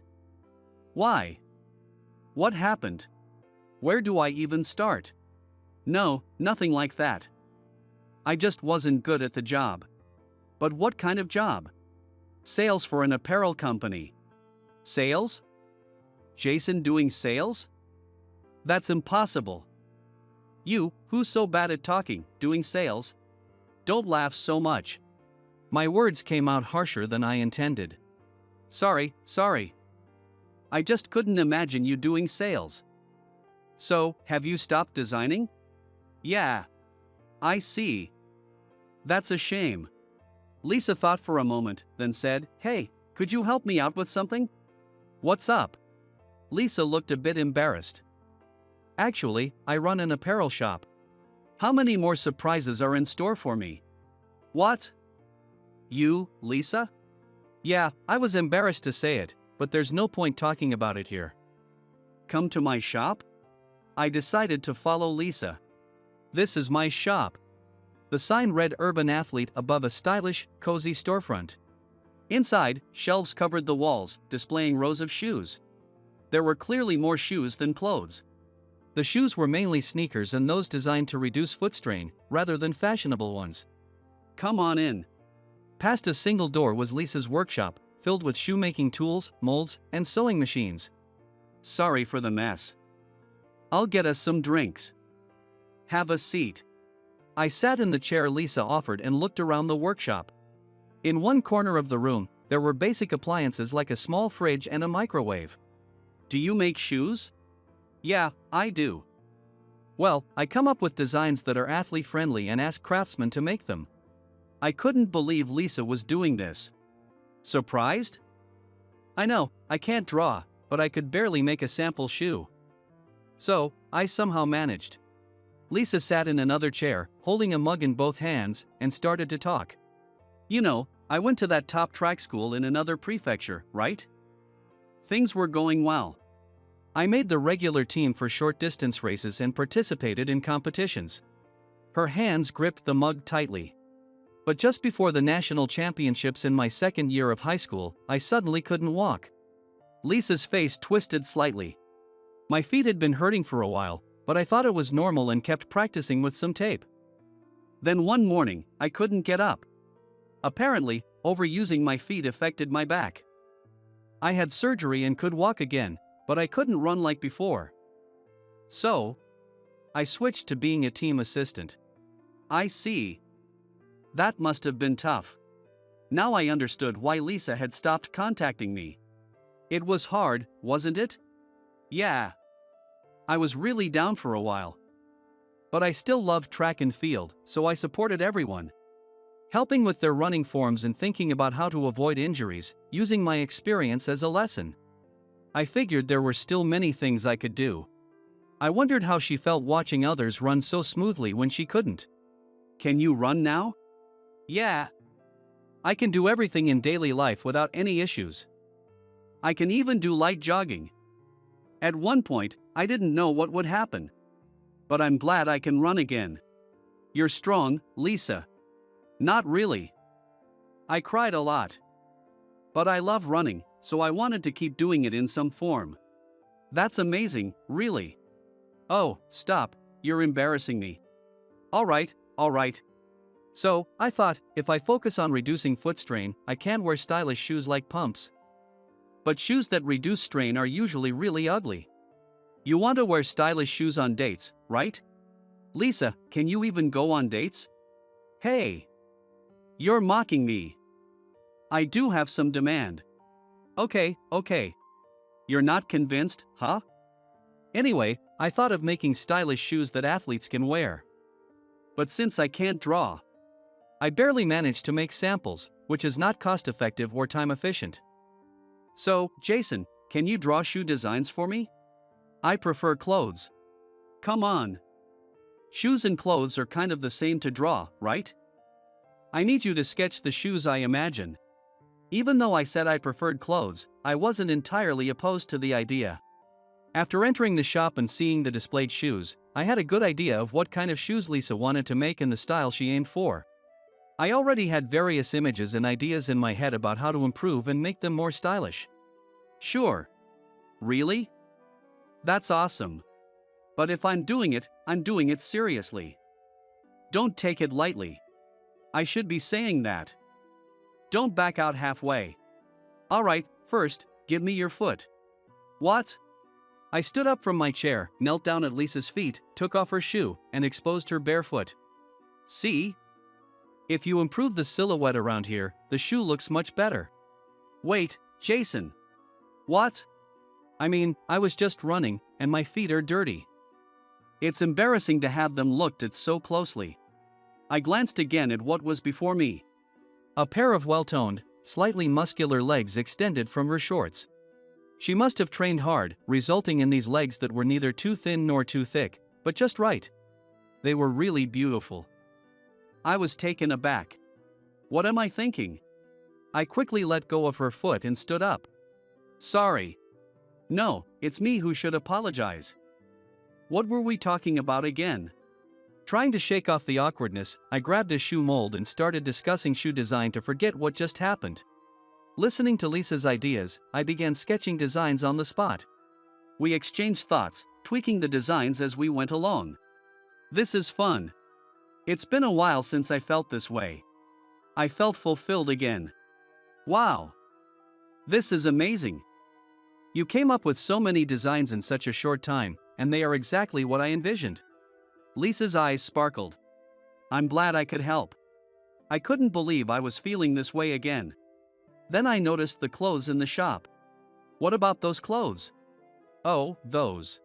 Speaker 1: Why? What happened? Where do I even start? No, nothing like that. I just wasn't good at the job. But what kind of job? Sales for an apparel company. Sales? Jason doing sales? That's impossible. You, who's so bad at talking, doing sales? Don't laugh so much. My words came out harsher than I intended. Sorry. I just couldn't imagine you doing sales. So, have you stopped designing? Yeah. I see. That's a shame. Lisa thought for a moment, then said, Hey, could you help me out with something? What's up? Lisa looked a bit embarrassed. Actually, I run an apparel shop. How many more surprises are in store for me? What? You, Lisa? Yeah, I was embarrassed to say it, but there's no point talking about it here. Come to my shop? I decided to follow Lisa. This is my shop. The sign read Urban Athlete above a stylish, cozy storefront. Inside, shelves covered the walls, displaying rows of shoes. There were clearly more shoes than clothes. The shoes were mainly sneakers and those designed to reduce foot strain, rather than fashionable ones. Come on in. Past a single door was Lisa's workshop, filled with shoemaking tools, molds, and sewing machines. Sorry for the mess. I'll get us some drinks. Have a seat. I sat in the chair Lisa offered and looked around the workshop. In one corner of the room, there were basic appliances like a small fridge and a microwave. Do you make shoes? Yeah, I do. Well, I come up with designs that are athlete-friendly and ask craftsmen to make them. I couldn't believe Lisa was doing this. Surprised? I know, I can't draw, but I could barely make a sample shoe. So, I somehow managed. Lisa sat in another chair, holding a mug in both hands, and started to talk. You know, I went to that top track school in another prefecture, right? Things were going well. I made the regular team for short distance races and participated in competitions. Her hands gripped the mug tightly. But just before the national championships in my second year of high school, I suddenly couldn't walk. Lisa's face twisted slightly. My feet had been hurting for a while, but I thought it was normal and kept practicing with some tape. Then one morning, I couldn't get up. Apparently, overusing my feet affected my back. I had surgery and could walk again, but I couldn't run like before. So, I switched to being a team assistant. I see. That must have been tough. Now I understood why Lisa had stopped contacting me. It was hard, wasn't it? Yeah. I was really down for a while. But I still loved track and field, so I supported everyone. Helping with their running forms and thinking about how to avoid injuries, using my experience as a lesson. I figured there were still many things I could do. I wondered how she felt watching others run so smoothly when she couldn't. Can you run now? Yeah. I can do everything in daily life without any issues. I can even do light jogging. At one point, I didn't know what would happen. But I'm glad I can run again. You're strong, Lisa. Not really. I cried a lot. But I love running, so I wanted to keep doing it in some form. That's amazing, really. Oh, stop, you're embarrassing me. Alright. So, I thought, if I focus on reducing foot strain, I can wear stylish shoes like pumps. But shoes that reduce strain are usually really ugly. You want to wear stylish shoes on dates, right? Lisa, can you even go on dates? Hey! You're mocking me. I do have some demand. Okay. You're not convinced, huh? Anyway, I thought of making stylish shoes that athletes can wear. But since I can't draw, I barely managed to make samples, which is not cost-effective or time-efficient. So, Jason, can you draw shoe designs for me? I prefer clothes. Come on. Shoes and clothes are kind of the same to draw, right? I need you to sketch the shoes I imagine. Even though I said I preferred clothes, I wasn't entirely opposed to the idea. After entering the shop and seeing the displayed shoes, I had a good idea of what kind of shoes Lisa wanted to make and the style she aimed for. I already had various images and ideas in my head about how to improve and make them more stylish. Sure. Really? That's awesome. But if I'm doing it seriously. Don't take it lightly. I should be saying that. Don't back out halfway. Alright, first, give me your foot. What? I stood up from my chair, knelt down at Lisa's feet, took off her shoe, and exposed her bare foot. See? If you improve the silhouette around here, the shoe looks much better. Wait, Jason. What? I mean, I was just running, and my feet are dirty. It's embarrassing to have them looked at so closely. I glanced again at what was before me. A pair of well-toned, slightly muscular legs extended from her shorts. She must have trained hard, resulting in these legs that were neither too thin nor too thick, but just right. They were really beautiful. I was taken aback. What am I thinking? I quickly let go of her foot and stood up. Sorry. No, it's me who should apologize. What were we talking about again? Trying to shake off the awkwardness, I grabbed a shoe mold and started discussing shoe design to forget what just happened. Listening to Lisa's ideas, I began sketching designs on the spot. We exchanged thoughts, tweaking the designs as we went along. This is fun. It's been a while since I felt this way. I felt fulfilled again. Wow. This is amazing. You came up with so many designs in such a short time, and they are exactly what I envisioned. Lisa's eyes sparkled. I'm glad I could help. I couldn't believe I was feeling this way again. Then I noticed the clothes in the shop. What about those clothes? Oh, those.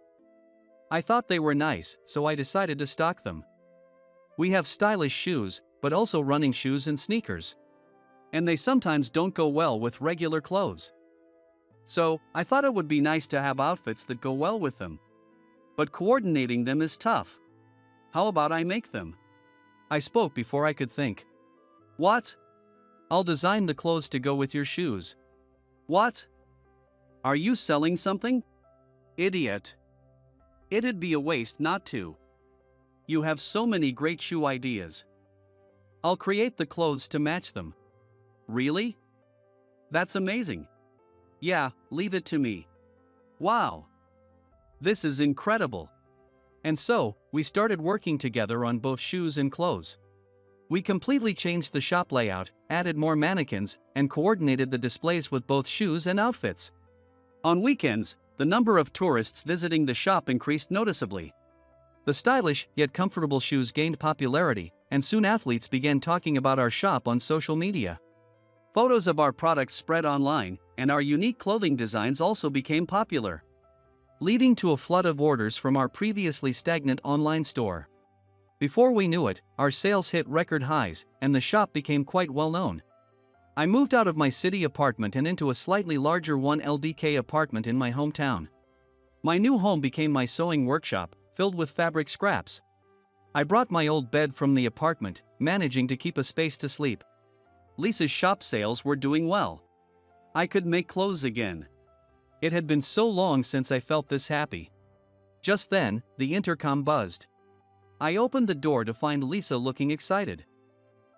Speaker 1: I thought they were nice, so I decided to stock them. We have stylish shoes, but also running shoes and sneakers. And they sometimes don't go well with regular clothes. So, I thought it would be nice to have outfits that go well with them. But coordinating them is tough. How about I make them? I spoke before I could think. What? I'll design the clothes to go with your shoes. What? Are you selling something? Idiot. It'd be a waste not to. You have so many great shoe ideas. I'll create the clothes to match them. Really? That's amazing. Yeah, leave it to me. Wow. This is incredible. And so, we started working together on both shoes and clothes. We completely changed the shop layout, added more mannequins, and coordinated the displays with both shoes and outfits. On weekends, the number of tourists visiting the shop increased noticeably. The stylish yet comfortable shoes gained popularity, and soon athletes began talking about our shop on social media. Photos of our products spread online, and our unique clothing designs also became popular, leading to a flood of orders from our previously stagnant online store. Before we knew it, our sales hit record highs, and the shop became quite well known. I moved out of my city apartment and into a slightly larger 1 LDK apartment in my hometown. My new home became my sewing workshop, filled with fabric scraps. I brought my old bed from the apartment, managing to keep a space to sleep. Lisa's shop sales were doing well. I could make clothes again. It had been so long since I felt this happy. Just then, the intercom buzzed. I opened the door to find Lisa looking excited.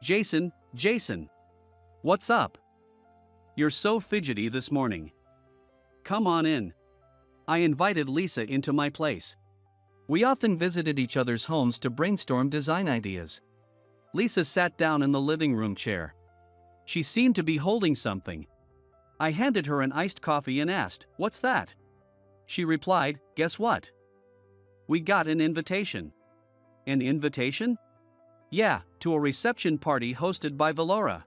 Speaker 1: Jason. What's up? You're so fidgety this morning. Come on in. I invited Lisa into my place. We often visited each other's homes to brainstorm design ideas. Lisa sat down in the living room chair. She seemed to be holding something. I handed her an iced coffee and asked, "What's that?" She replied, "Guess what? We got an invitation." An invitation? Yeah, to a reception party hosted by Valora.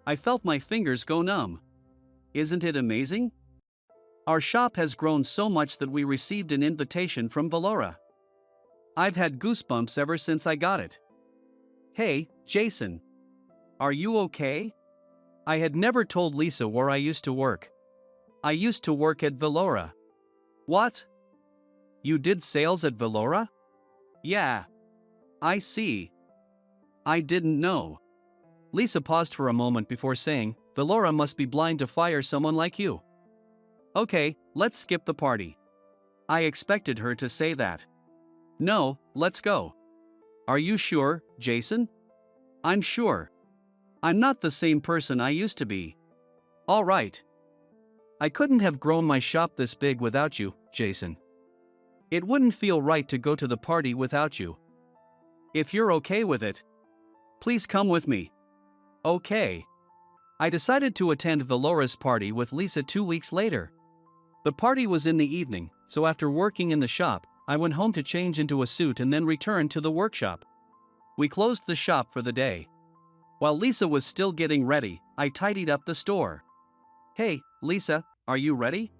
Speaker 1: I felt my fingers go numb. Isn't it amazing? Our shop has grown so much that we received an invitation from Valora. I've had goosebumps ever since I got it. Hey, Jason. Are you okay? I had never told Lisa where I used to work. I used to work at Valora. What? You did sales at Valora? Yeah. I see. I didn't know. Lisa paused for a moment before saying, "Valora must be blind to fire someone like you." Okay, let's skip the party. I expected her to say that. No, let's go. Are you sure, Jason? I'm sure. I'm not the same person I used to be. All right. I couldn't have grown my shop this big without you, Jason. It wouldn't feel right to go to the party without you. If you're okay with it, please come with me. Okay. I decided to attend Valora's party with Lisa 2 weeks later. The party was in the evening, so after working in the shop, I went home to change into a suit and then returned to the workshop. We closed the shop for the day. While Lisa was still getting ready, I tidied up the store. Hey, Lisa, are you ready?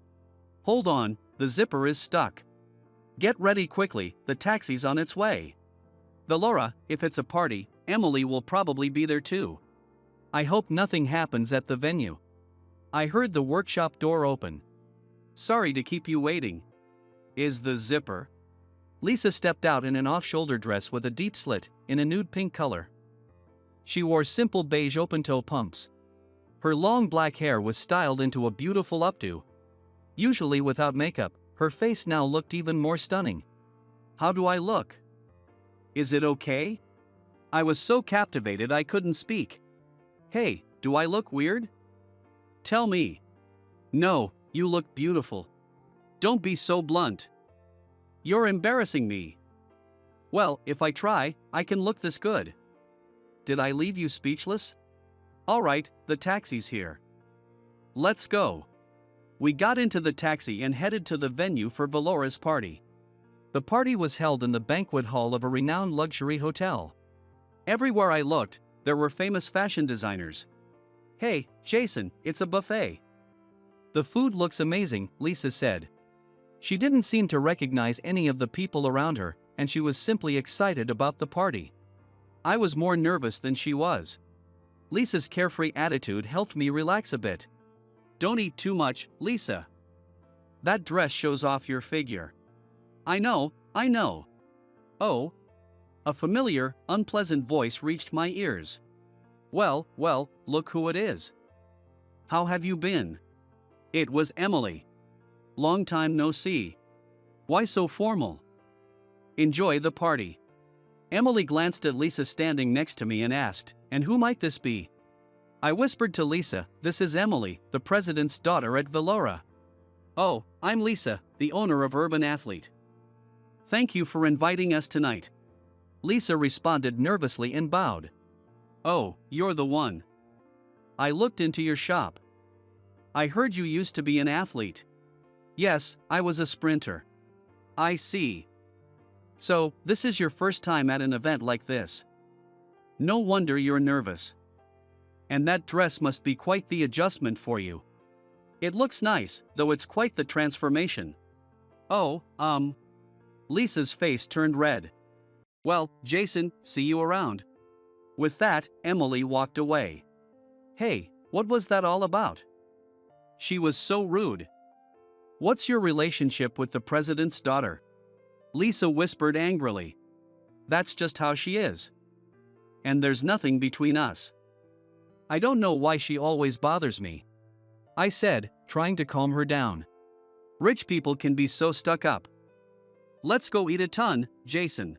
Speaker 1: Hold on, the zipper is stuck. Get ready quickly, the taxi's on its way. Valora, if it's a party, Emily will probably be there too. I hope nothing happens at the venue. I heard the workshop door open. Sorry to keep you waiting. Is the zipper? Lisa stepped out in an off-shoulder dress with a deep slit, in a nude pink color. She wore simple beige open-toe pumps. Her long black hair was styled into a beautiful updo. Usually without makeup, her face now looked even more stunning. How do I look? Is it okay? I was so captivated I couldn't speak. Hey, do I look weird? Tell me. No, you look beautiful. Don't be so blunt. You're embarrassing me. Well, if I try, I can look this good. Did I leave you speechless? All right, the taxi's here. Let's go. We got into the taxi and headed to the venue for Valora's party. The party was held in the banquet hall of a renowned luxury hotel. Everywhere I looked, there were famous fashion designers. "Hey, Jason, it's a buffet." "The food looks amazing," Lisa said. She didn't seem to recognize any of the people around her, and she was simply excited about the party. I was more nervous than she was. Lisa's carefree attitude helped me relax a bit. "Don't eat too much, Lisa. That dress shows off your figure." I know. "Oh." A familiar, unpleasant voice reached my ears. Well, look who it is. "How have you been?" It was Emily. "Long time no see. Why so formal?" "Enjoy the party." Emily glanced at Lisa standing next to me and asked, "And who might this be?" I whispered to Lisa, "This is Emily, the president's daughter at Valora." "Oh, I'm Lisa, the owner of Urban Athlete. Thank you for inviting us tonight." Lisa responded nervously and bowed. "Oh, you're the one. I looked into your shop. I heard you used to be an athlete." "Yes, I was a sprinter." "I see. So, this is your first time at an event like this. No wonder you're nervous. And that dress must be quite the adjustment for you. It looks nice, though it's quite the transformation." "Oh, Lisa's face turned red. "Well, Jason, see you around." With that, Emily walked away. "Hey, what was that all about?" She was so rude. "What's your relationship with the president's daughter?" Lisa whispered angrily. "That's just how she is. And there's nothing between us." "I don't know why she always bothers me," I said, trying to calm her down. "Rich people can be so stuck up." "Let's go eat a ton, Jason."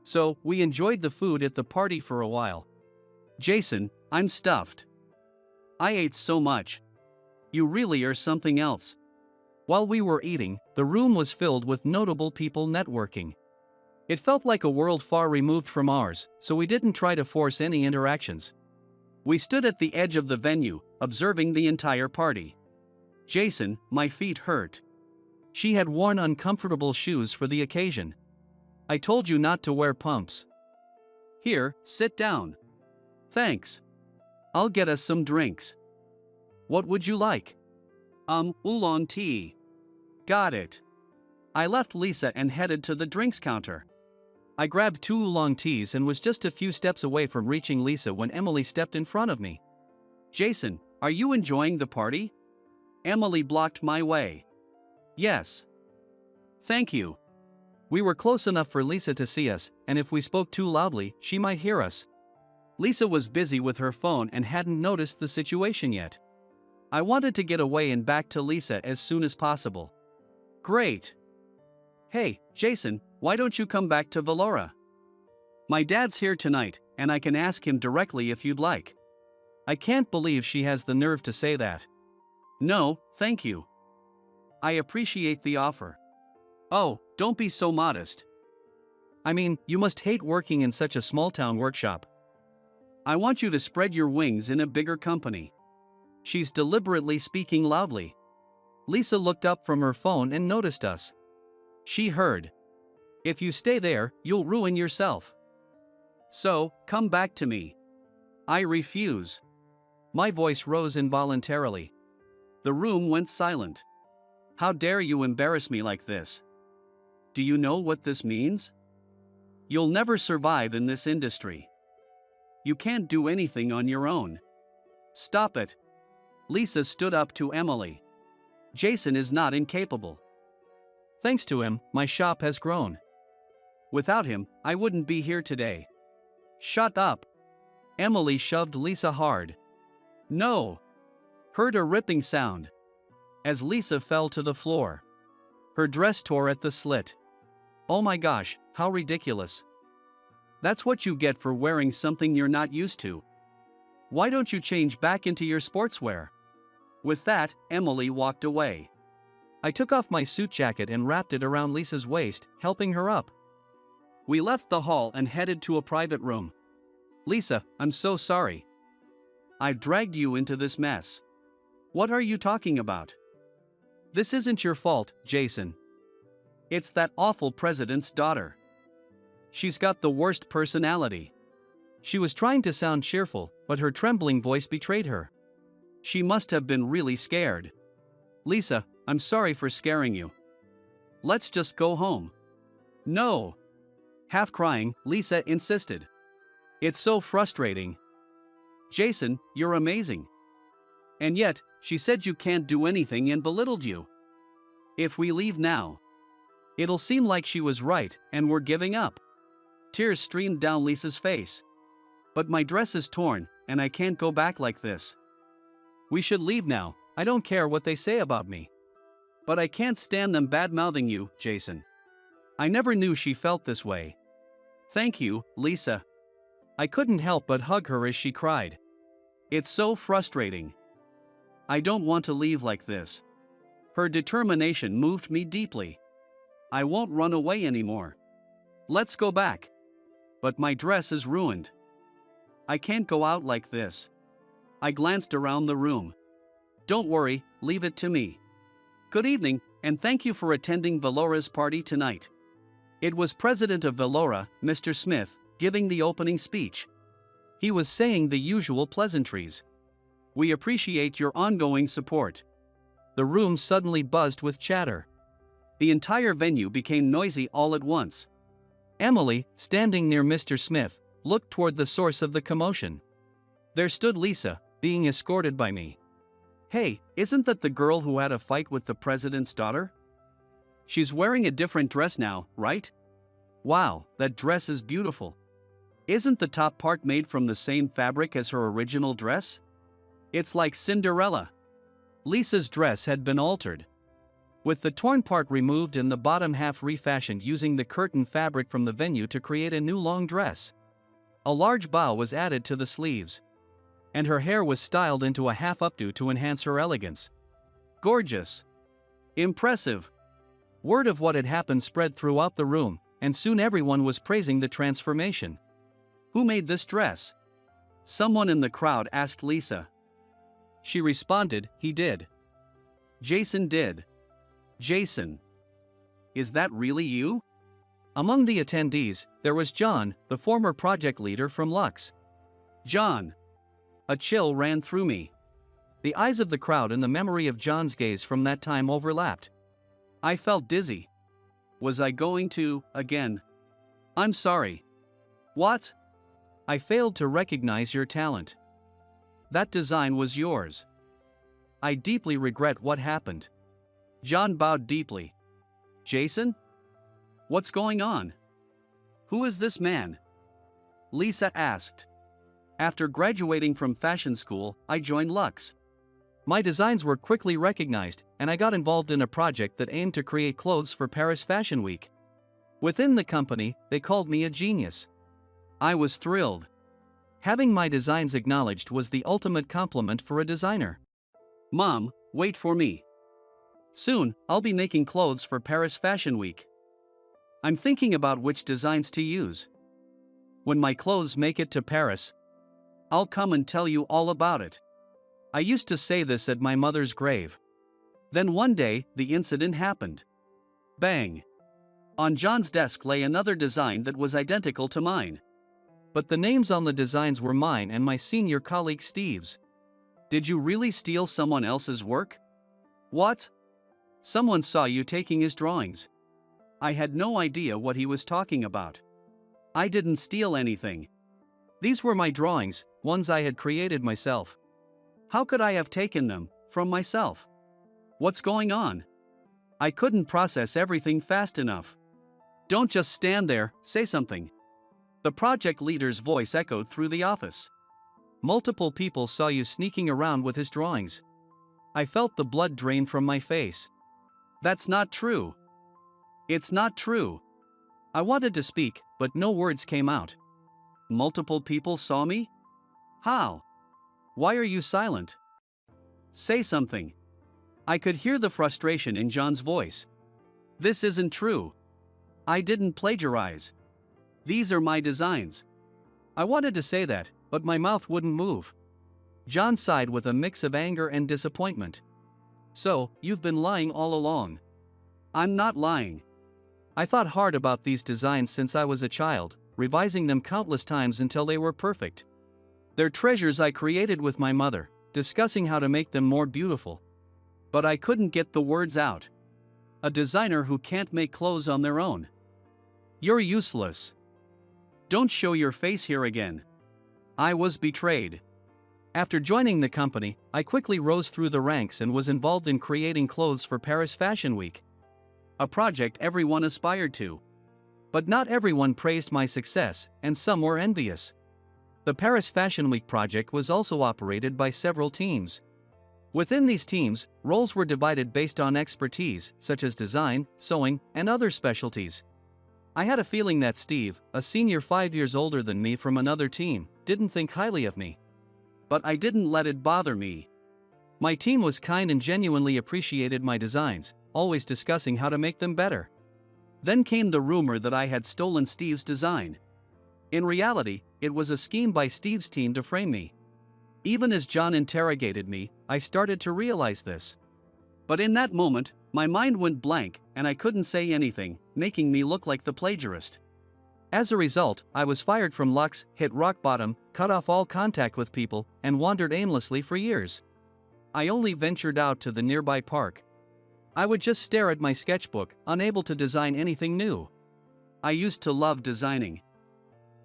Speaker 1: So, we enjoyed the food at the party for a while. "Jason, I'm stuffed. I ate so much. You really are something else." While we were eating, the room was filled with notable people networking. It felt like a world far removed from ours, so we didn't try to force any interactions. We stood at the edge of the venue, observing the entire party. "Jason, my feet hurt." She had worn uncomfortable shoes for the occasion. "I told you not to wear pumps." "Here, sit down." "Thanks. I'll get us some drinks." "What would you like?" Oolong tea." "Got it." I left Lisa and headed to the drinks counter. I grabbed 2 oolong teas and was just a few steps away from reaching Lisa when Emily stepped in front of me. "Jason, are you enjoying the party?" Emily blocked my way. "Yes. Thank you." We were close enough for Lisa to see us, and if we spoke too loudly, she might hear us. Lisa was busy with her phone and hadn't noticed the situation yet. I wanted to get away and back to Lisa as soon as possible. "Great. Hey, Jason, why don't you come back to Valora? My dad's here tonight, and I can ask him directly if you'd like." I can't believe she has the nerve to say that. "No, thank you. I appreciate the offer." "Oh, don't be so modest. I mean, you must hate working in such a small-town workshop. I want you to spread your wings in a bigger company." She's deliberately speaking loudly. Lisa looked up from her phone and noticed us. She heard. "If you stay there, you'll ruin yourself. So, come back to me." "I refuse." My voice rose involuntarily. The room went silent. "How dare you embarrass me like this? Do you know what this means? You'll never survive in this industry. You can't do anything on your own. Stop it." Lisa stood up to Emily. "Jason is not incapable. Thanks to him, my shop has grown. Without him, I wouldn't be here today." "Shut up." Emily shoved Lisa hard. "No." Heard a ripping sound as Lisa fell to the floor. Her dress tore at the slit. Oh my gosh, how ridiculous. That's what you get for wearing something you're not used to. Why don't you change back into your sportswear? With that, Emily walked away. I took off my suit jacket and wrapped it around Lisa's waist, helping her up. We left the hall and headed to a private room. "Lisa, I'm so sorry. I've dragged you into this mess." "What are you talking about?" This isn't your fault, Jason. It's that awful president's daughter. She's got the worst personality. She was trying to sound cheerful, but her trembling voice betrayed her. She must have been really scared. Lisa, I'm sorry for scaring you. Let's just go home. No. Half crying, Lisa insisted. It's so frustrating. Jason, you're amazing. And yet, she said you can't do anything and belittled you. If we leave now, it'll seem like she was right and we're giving up. Tears streamed down Lisa's face. But my dress is torn, and I can't go back like this. We should leave now. I don't care what they say about me. But I can't stand them bad-mouthing you, Jason. I never knew she felt this way. Thank you, Lisa. I couldn't help but hug her as she cried. It's so frustrating. I don't want to leave like this. Her determination moved me deeply. I won't run away anymore. Let's go back. But my dress is ruined. I can't go out like this. I glanced around the room. Don't worry, leave it to me. Good evening, and thank you for attending Velora's party tonight. It was President of Velora, Mr. Smith, giving the opening speech. He was saying the usual pleasantries. We appreciate your ongoing support. The room suddenly buzzed with chatter. The entire venue became noisy all at once. Emily, standing near Mr. Smith, looked toward the source of the commotion. There stood Lisa, being escorted by me. Hey, isn't that the girl who had a fight with the president's daughter? She's wearing a different dress now, right? Wow, that dress is beautiful. Isn't the top part made from the same fabric as her original dress? It's like Cinderella. Lisa's dress had been altered, with the torn part removed and the bottom half refashioned using the curtain fabric from the venue to create a new long dress. A large bow was added to the sleeves, and her hair was styled into a half updo to enhance her elegance. Gorgeous. Impressive. Word of what had happened spread throughout the room, and soon everyone was praising the transformation. Who made this dress? Someone in the crowd asked Lisa. She responded, he did. Jason did. Jason. Is that really you? Among the attendees, there was John, the former project leader from Lux. John. A chill ran through me. The eyes of the crowd and the memory of John's gaze from that time overlapped. I felt dizzy. Was I going to, again? I'm sorry. What? I failed to recognize your talent. That design was yours. I deeply regret what happened. John bowed deeply. Jason? What's going on? Who is this man? Lisa asked. After graduating from fashion school, I joined Lux. My designs were quickly recognized, and I got involved in a project that aimed to create clothes for Paris Fashion Week. Within the company, they called me a genius. I was thrilled. Having my designs acknowledged was the ultimate compliment for a designer. Mom, wait for me. Soon, I'll be making clothes for Paris Fashion Week. I'm thinking about which designs to use. When my clothes make it to Paris, I'll come and tell you all about it. I used to say this at my mother's grave. Then one day, the incident happened. Bang! On John's desk lay another design that was identical to mine. But the names on the designs were mine and my senior colleague Steve's. Did you really steal someone else's work? What? Someone saw you taking his drawings. I had no idea what he was talking about. I didn't steal anything. These were my drawings, ones I had created myself. How could I have taken them from myself? What's going on? I couldn't process everything fast enough. Don't just stand there, say something. The project leader's voice echoed through the office. Multiple people saw you sneaking around with his drawings. I felt the blood drain from my face. That's not true. It's not true. I wanted to speak, but no words came out. Multiple people saw me? How? Why are you silent? Say something. I could hear the frustration in John's voice. This isn't true. I didn't plagiarize. These are my designs. I wanted to say that, but my mouth wouldn't move. John sighed with a mix of anger and disappointment. So, you've been lying all along. I'm not lying. I thought hard about these designs since I was a child, revising them countless times until they were perfect. They're treasures I created with my mother, discussing how to make them more beautiful. But I couldn't get the words out. A designer who can't make clothes on their own. You're useless. Don't show your face here again. I was betrayed. After joining the company, I quickly rose through the ranks and was involved in creating clothes for Paris Fashion Week. A project everyone aspired to. But not everyone praised my success, and some were envious. The Paris Fashion Week project was also operated by several teams. Within these teams, roles were divided based on expertise, such as design, sewing, and other specialties. I had a feeling that Steve, a senior 5 years older than me from another team, didn't think highly of me. But I didn't let it bother me. My team was kind and genuinely appreciated my designs, always discussing how to make them better. Then came the rumor that I had stolen Steve's design. In reality, it was a scheme by Steve's team to frame me. Even as John interrogated me, I started to realize this. But in that moment, my mind went blank and I couldn't say anything, making me look like the plagiarist. As a result, I was fired from Lux, hit rock bottom, cut off all contact with people, and wandered aimlessly for years. I only ventured out to the nearby park. I would just stare at my sketchbook, unable to design anything new. I used to love designing.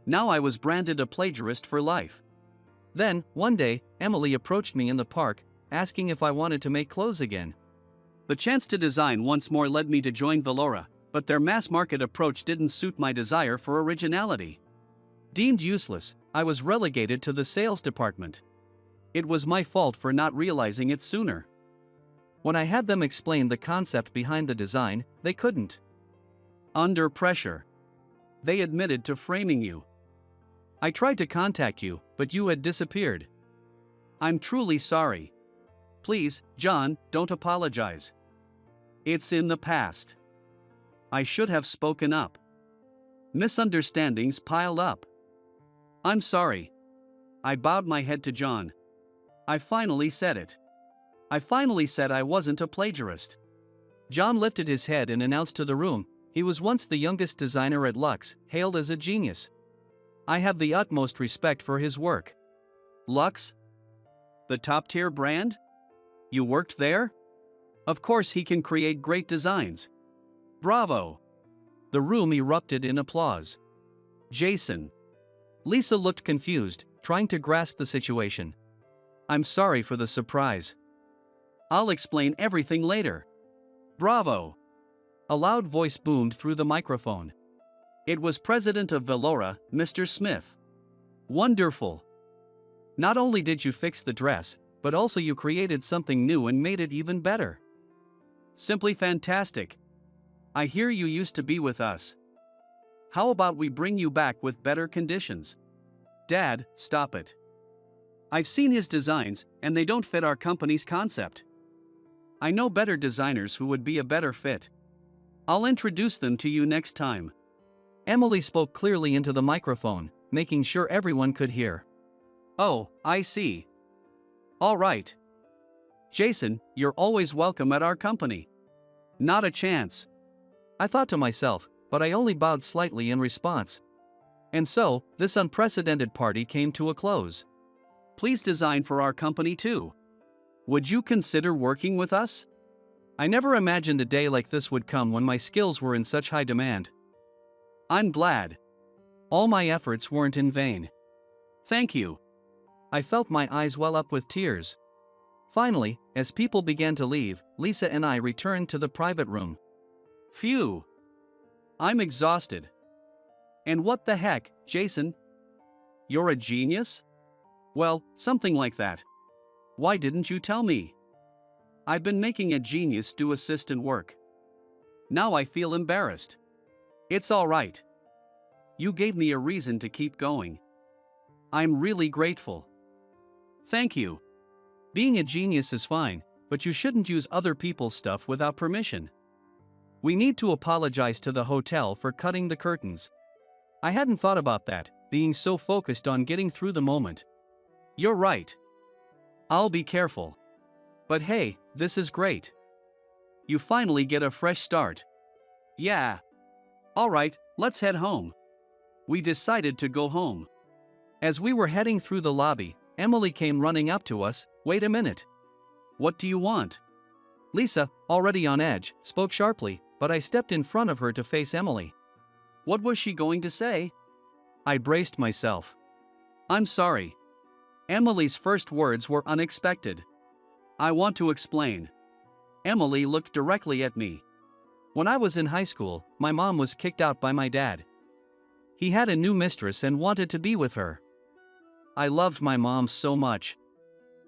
Speaker 1: Now I was branded a plagiarist for life. Then, one day, Emily approached me in the park, asking if I wanted to make clothes again. The chance to design once more led me to join Valora, but their mass-market approach didn't suit my desire for originality. Deemed useless, I was relegated to the sales department. It was my fault for not realizing it sooner. When I had them explain the concept behind the design, they couldn't. Under pressure. They admitted to framing you. I tried to contact you, but you had disappeared. I'm truly sorry. Please, John, don't apologize. It's in the past. I should have spoken up. Misunderstandings piled up. I'm sorry. I bowed my head to John. I finally said it. I finally said I wasn't a plagiarist. John lifted his head and announced to the room, he was once the youngest designer at Lux, hailed as a genius. I have the utmost respect for his work. Lux? The top-tier brand? You worked there? Of course he can create great designs. Bravo! The room erupted in applause. Jason. Lisa looked confused, trying to grasp the situation. I'm sorry for the surprise. I'll explain everything later. Bravo! A loud voice boomed through the microphone. It was President of Valora, Mr. Smith. Wonderful! Not only did you fix the dress, but also you created something new and made it even better. Simply fantastic. I hear you used to be with us. How about we bring you back with better conditions? Dad, stop it. I've seen his designs, and they don't fit our company's concept. I know better designers who would be a better fit. I'll introduce them to you next time. Emily spoke clearly into the microphone, making sure everyone could hear. Oh, I see. All right. Jason, you're always welcome at our company. Not a chance. I thought to myself, but I only bowed slightly in response. And so, this unprecedented party came to a close. Please design for our company too. Would you consider working with us? I never imagined a day like this would come when my skills were in such high demand. I'm glad. All my efforts weren't in vain. Thank you. I felt my eyes well up with tears. Finally, as people began to leave, Lisa and I returned to the private room. Phew. I'm exhausted. And what the heck, Jason? You're a genius? Well, something like that. Why didn't you tell me? I've been making a genius do assistant work. Now I feel embarrassed. It's all right. You gave me a reason to keep going. I'm really grateful. Thank you. Being a genius is fine, but you shouldn't use other people's stuff without permission. We need to apologize to the hotel for cutting the curtains. I hadn't thought about that, being so focused on getting through the moment. You're right. I'll be careful. But hey, this is great. You finally get a fresh start. Yeah. Alright, let's head home. We decided to go home. As we were heading through the lobby, Emily came running up to us. Wait a minute. What do you want? Lisa, already on edge, spoke sharply, but I stepped in front of her to face Emily. What was she going to say? I braced myself. I'm sorry. Emily's first words were unexpected. I want to explain. Emily looked directly at me. When I was in high school, my mom was kicked out by my dad. He had a new mistress and wanted to be with her. I loved my mom so much.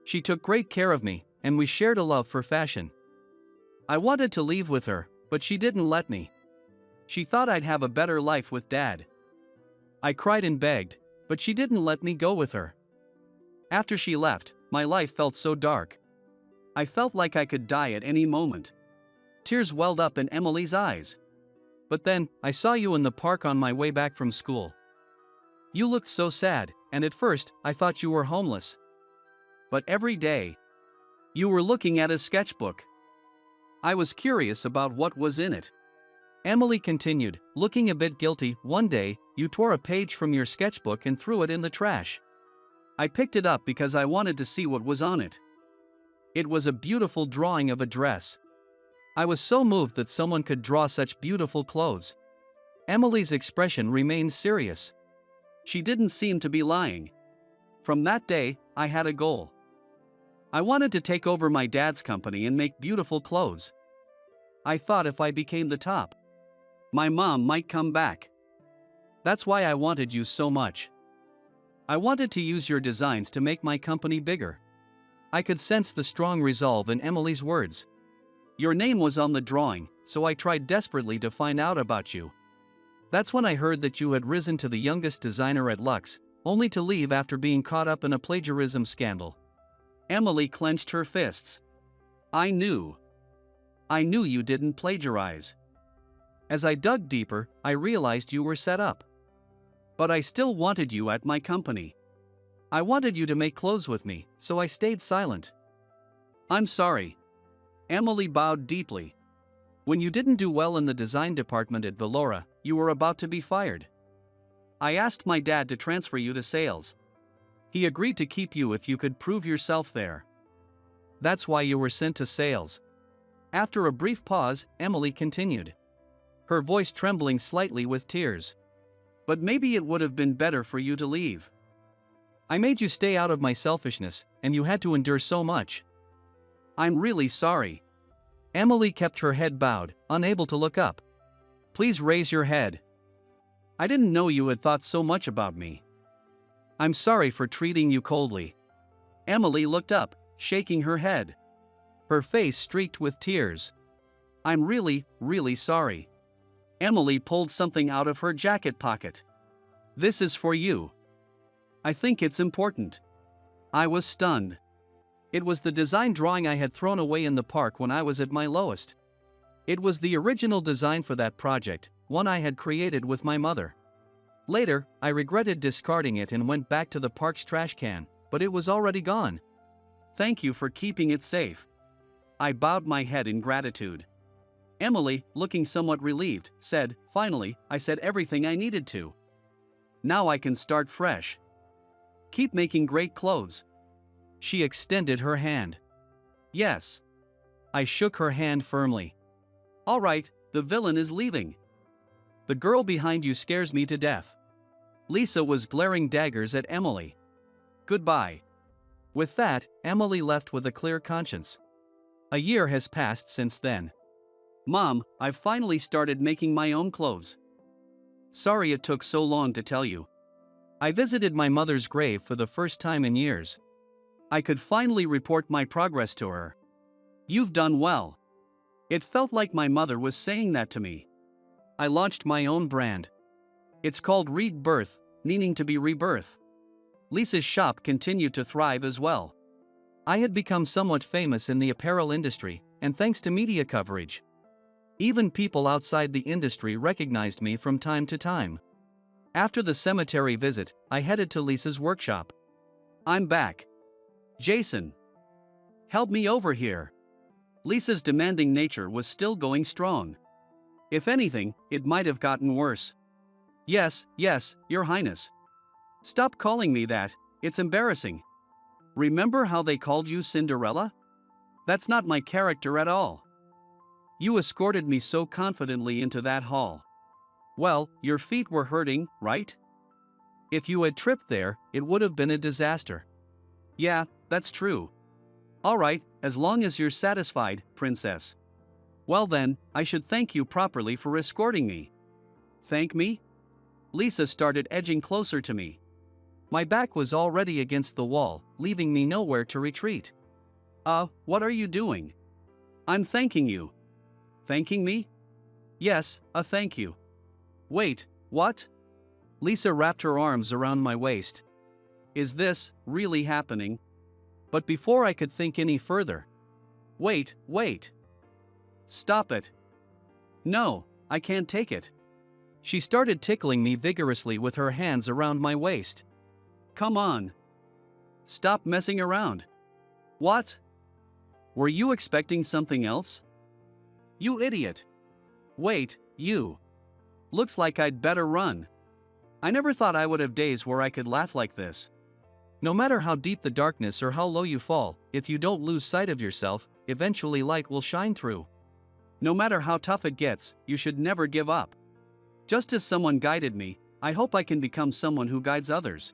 Speaker 1: She took great care of me, and we shared a love for fashion. I wanted to leave with her, but she didn't let me. She thought I'd have a better life with Dad. I cried and begged, but she didn't let me go with her. After she left, my life felt so dark. I felt like I could die at any moment. Tears welled up in Emily's eyes. But then, I saw you in the park on my way back from school. You looked so sad, and at first, I thought you were homeless. But every day, you were looking at a sketchbook. I was curious about what was in it. Emily continued, looking a bit guilty. One day, you tore a page from your sketchbook and threw it in the trash. I picked it up because I wanted to see what was on it. It was a beautiful drawing of a dress. I was so moved that someone could draw such beautiful clothes. Emily's expression remained serious. She didn't seem to be lying. From that day, I had a goal. I wanted to take over my dad's company and make beautiful clothes. I thought if I became the top, my mom might come back. That's why I wanted you so much. I wanted to use your designs to make my company bigger. I could sense the strong resolve in Emily's words. Your name was on the drawing, so I tried desperately to find out about you. That's when I heard that you had risen to the youngest designer at Lux, only to leave after being caught up in a plagiarism scandal. Emily clenched her fists. I knew you didn't plagiarize. As I dug deeper, I realized you were set up. But I still wanted you at my company. I wanted you to make clothes with me, so I stayed silent. I'm sorry. Emily bowed deeply. When you didn't do well in the design department at Valora, you were about to be fired. I asked my dad to transfer you to sales. He agreed to keep you if you could prove yourself there. That's why you were sent to sales. After a brief pause, Emily continued, her voice trembling slightly with tears. But maybe it would have been better for you to leave. I made you stay out of my selfishness, and you had to endure so much. I'm really sorry. Emily kept her head bowed, unable to look up. Please raise your head. I didn't know you had thought so much about me. I'm sorry for treating you coldly. Emily looked up, shaking her head. Her face streaked with tears. I'm really, really sorry. Emily pulled something out of her jacket pocket. This is for you. I think it's important. I was stunned. It was the design drawing I had thrown away in the park when I was at my lowest. It was the original design for that project, one I had created with my mother. Later, I regretted discarding it and went back to the park's trash can, but it was already gone. Thank you for keeping it safe. I bowed my head in gratitude. Emily, looking somewhat relieved, said, finally, I said everything I needed to. Now I can start fresh. Keep making great clothes. She extended her hand. Yes. I shook her hand firmly. All right, the villain is leaving. The girl behind you scares me to death. Lisa was glaring daggers at Emily. Goodbye. With that, Emily left with a clear conscience. A year has passed since then. Mom, I've finally started making my own clothes. Sorry it took so long to tell you. I visited my mother's grave for the first time in years. I could finally report my progress to her. You've done well. It felt like my mother was saying that to me. I launched my own brand. It's called Rebirth, meaning to be rebirth. Lisa's shop continued to thrive as well. I had become somewhat famous in the apparel industry, and thanks to media coverage. Even people outside the industry recognized me from time to time. After the cemetery visit, I headed to Lisa's workshop. I'm back. Jason. Help me over here. Lisa's demanding nature was still going strong. If anything, it might have gotten worse. Yes, Your Highness. Stop calling me that, it's embarrassing. Remember how they called you Cinderella? That's not my character at all. You escorted me so confidently into that hall. Well, your feet were hurting, right? If you had tripped there, it would have been a disaster. Yeah, that's true. Alright, as long as you're satisfied, princess. Well then, I should thank you properly for escorting me. Thank me? Lisa started edging closer to me. My back was already against the wall, leaving me nowhere to retreat. What are you doing? I'm thanking you. Thanking me? Yes, a thank you. Wait, what? Lisa wrapped her arms around my waist. Is this really happening? But before I could think any further. Wait. Stop it. No, I can't take it. She started tickling me vigorously with her hands around my waist. Come on. Stop messing around. What? Were you expecting something else? You idiot. Wait, you. Looks like I'd better run. I never thought I would have days where I could laugh like this. No matter how deep the darkness or how low you fall, if you don't lose sight of yourself, eventually light will shine through. No matter how tough it gets, you should never give up. Just as someone guided me, I hope I can become someone who guides others.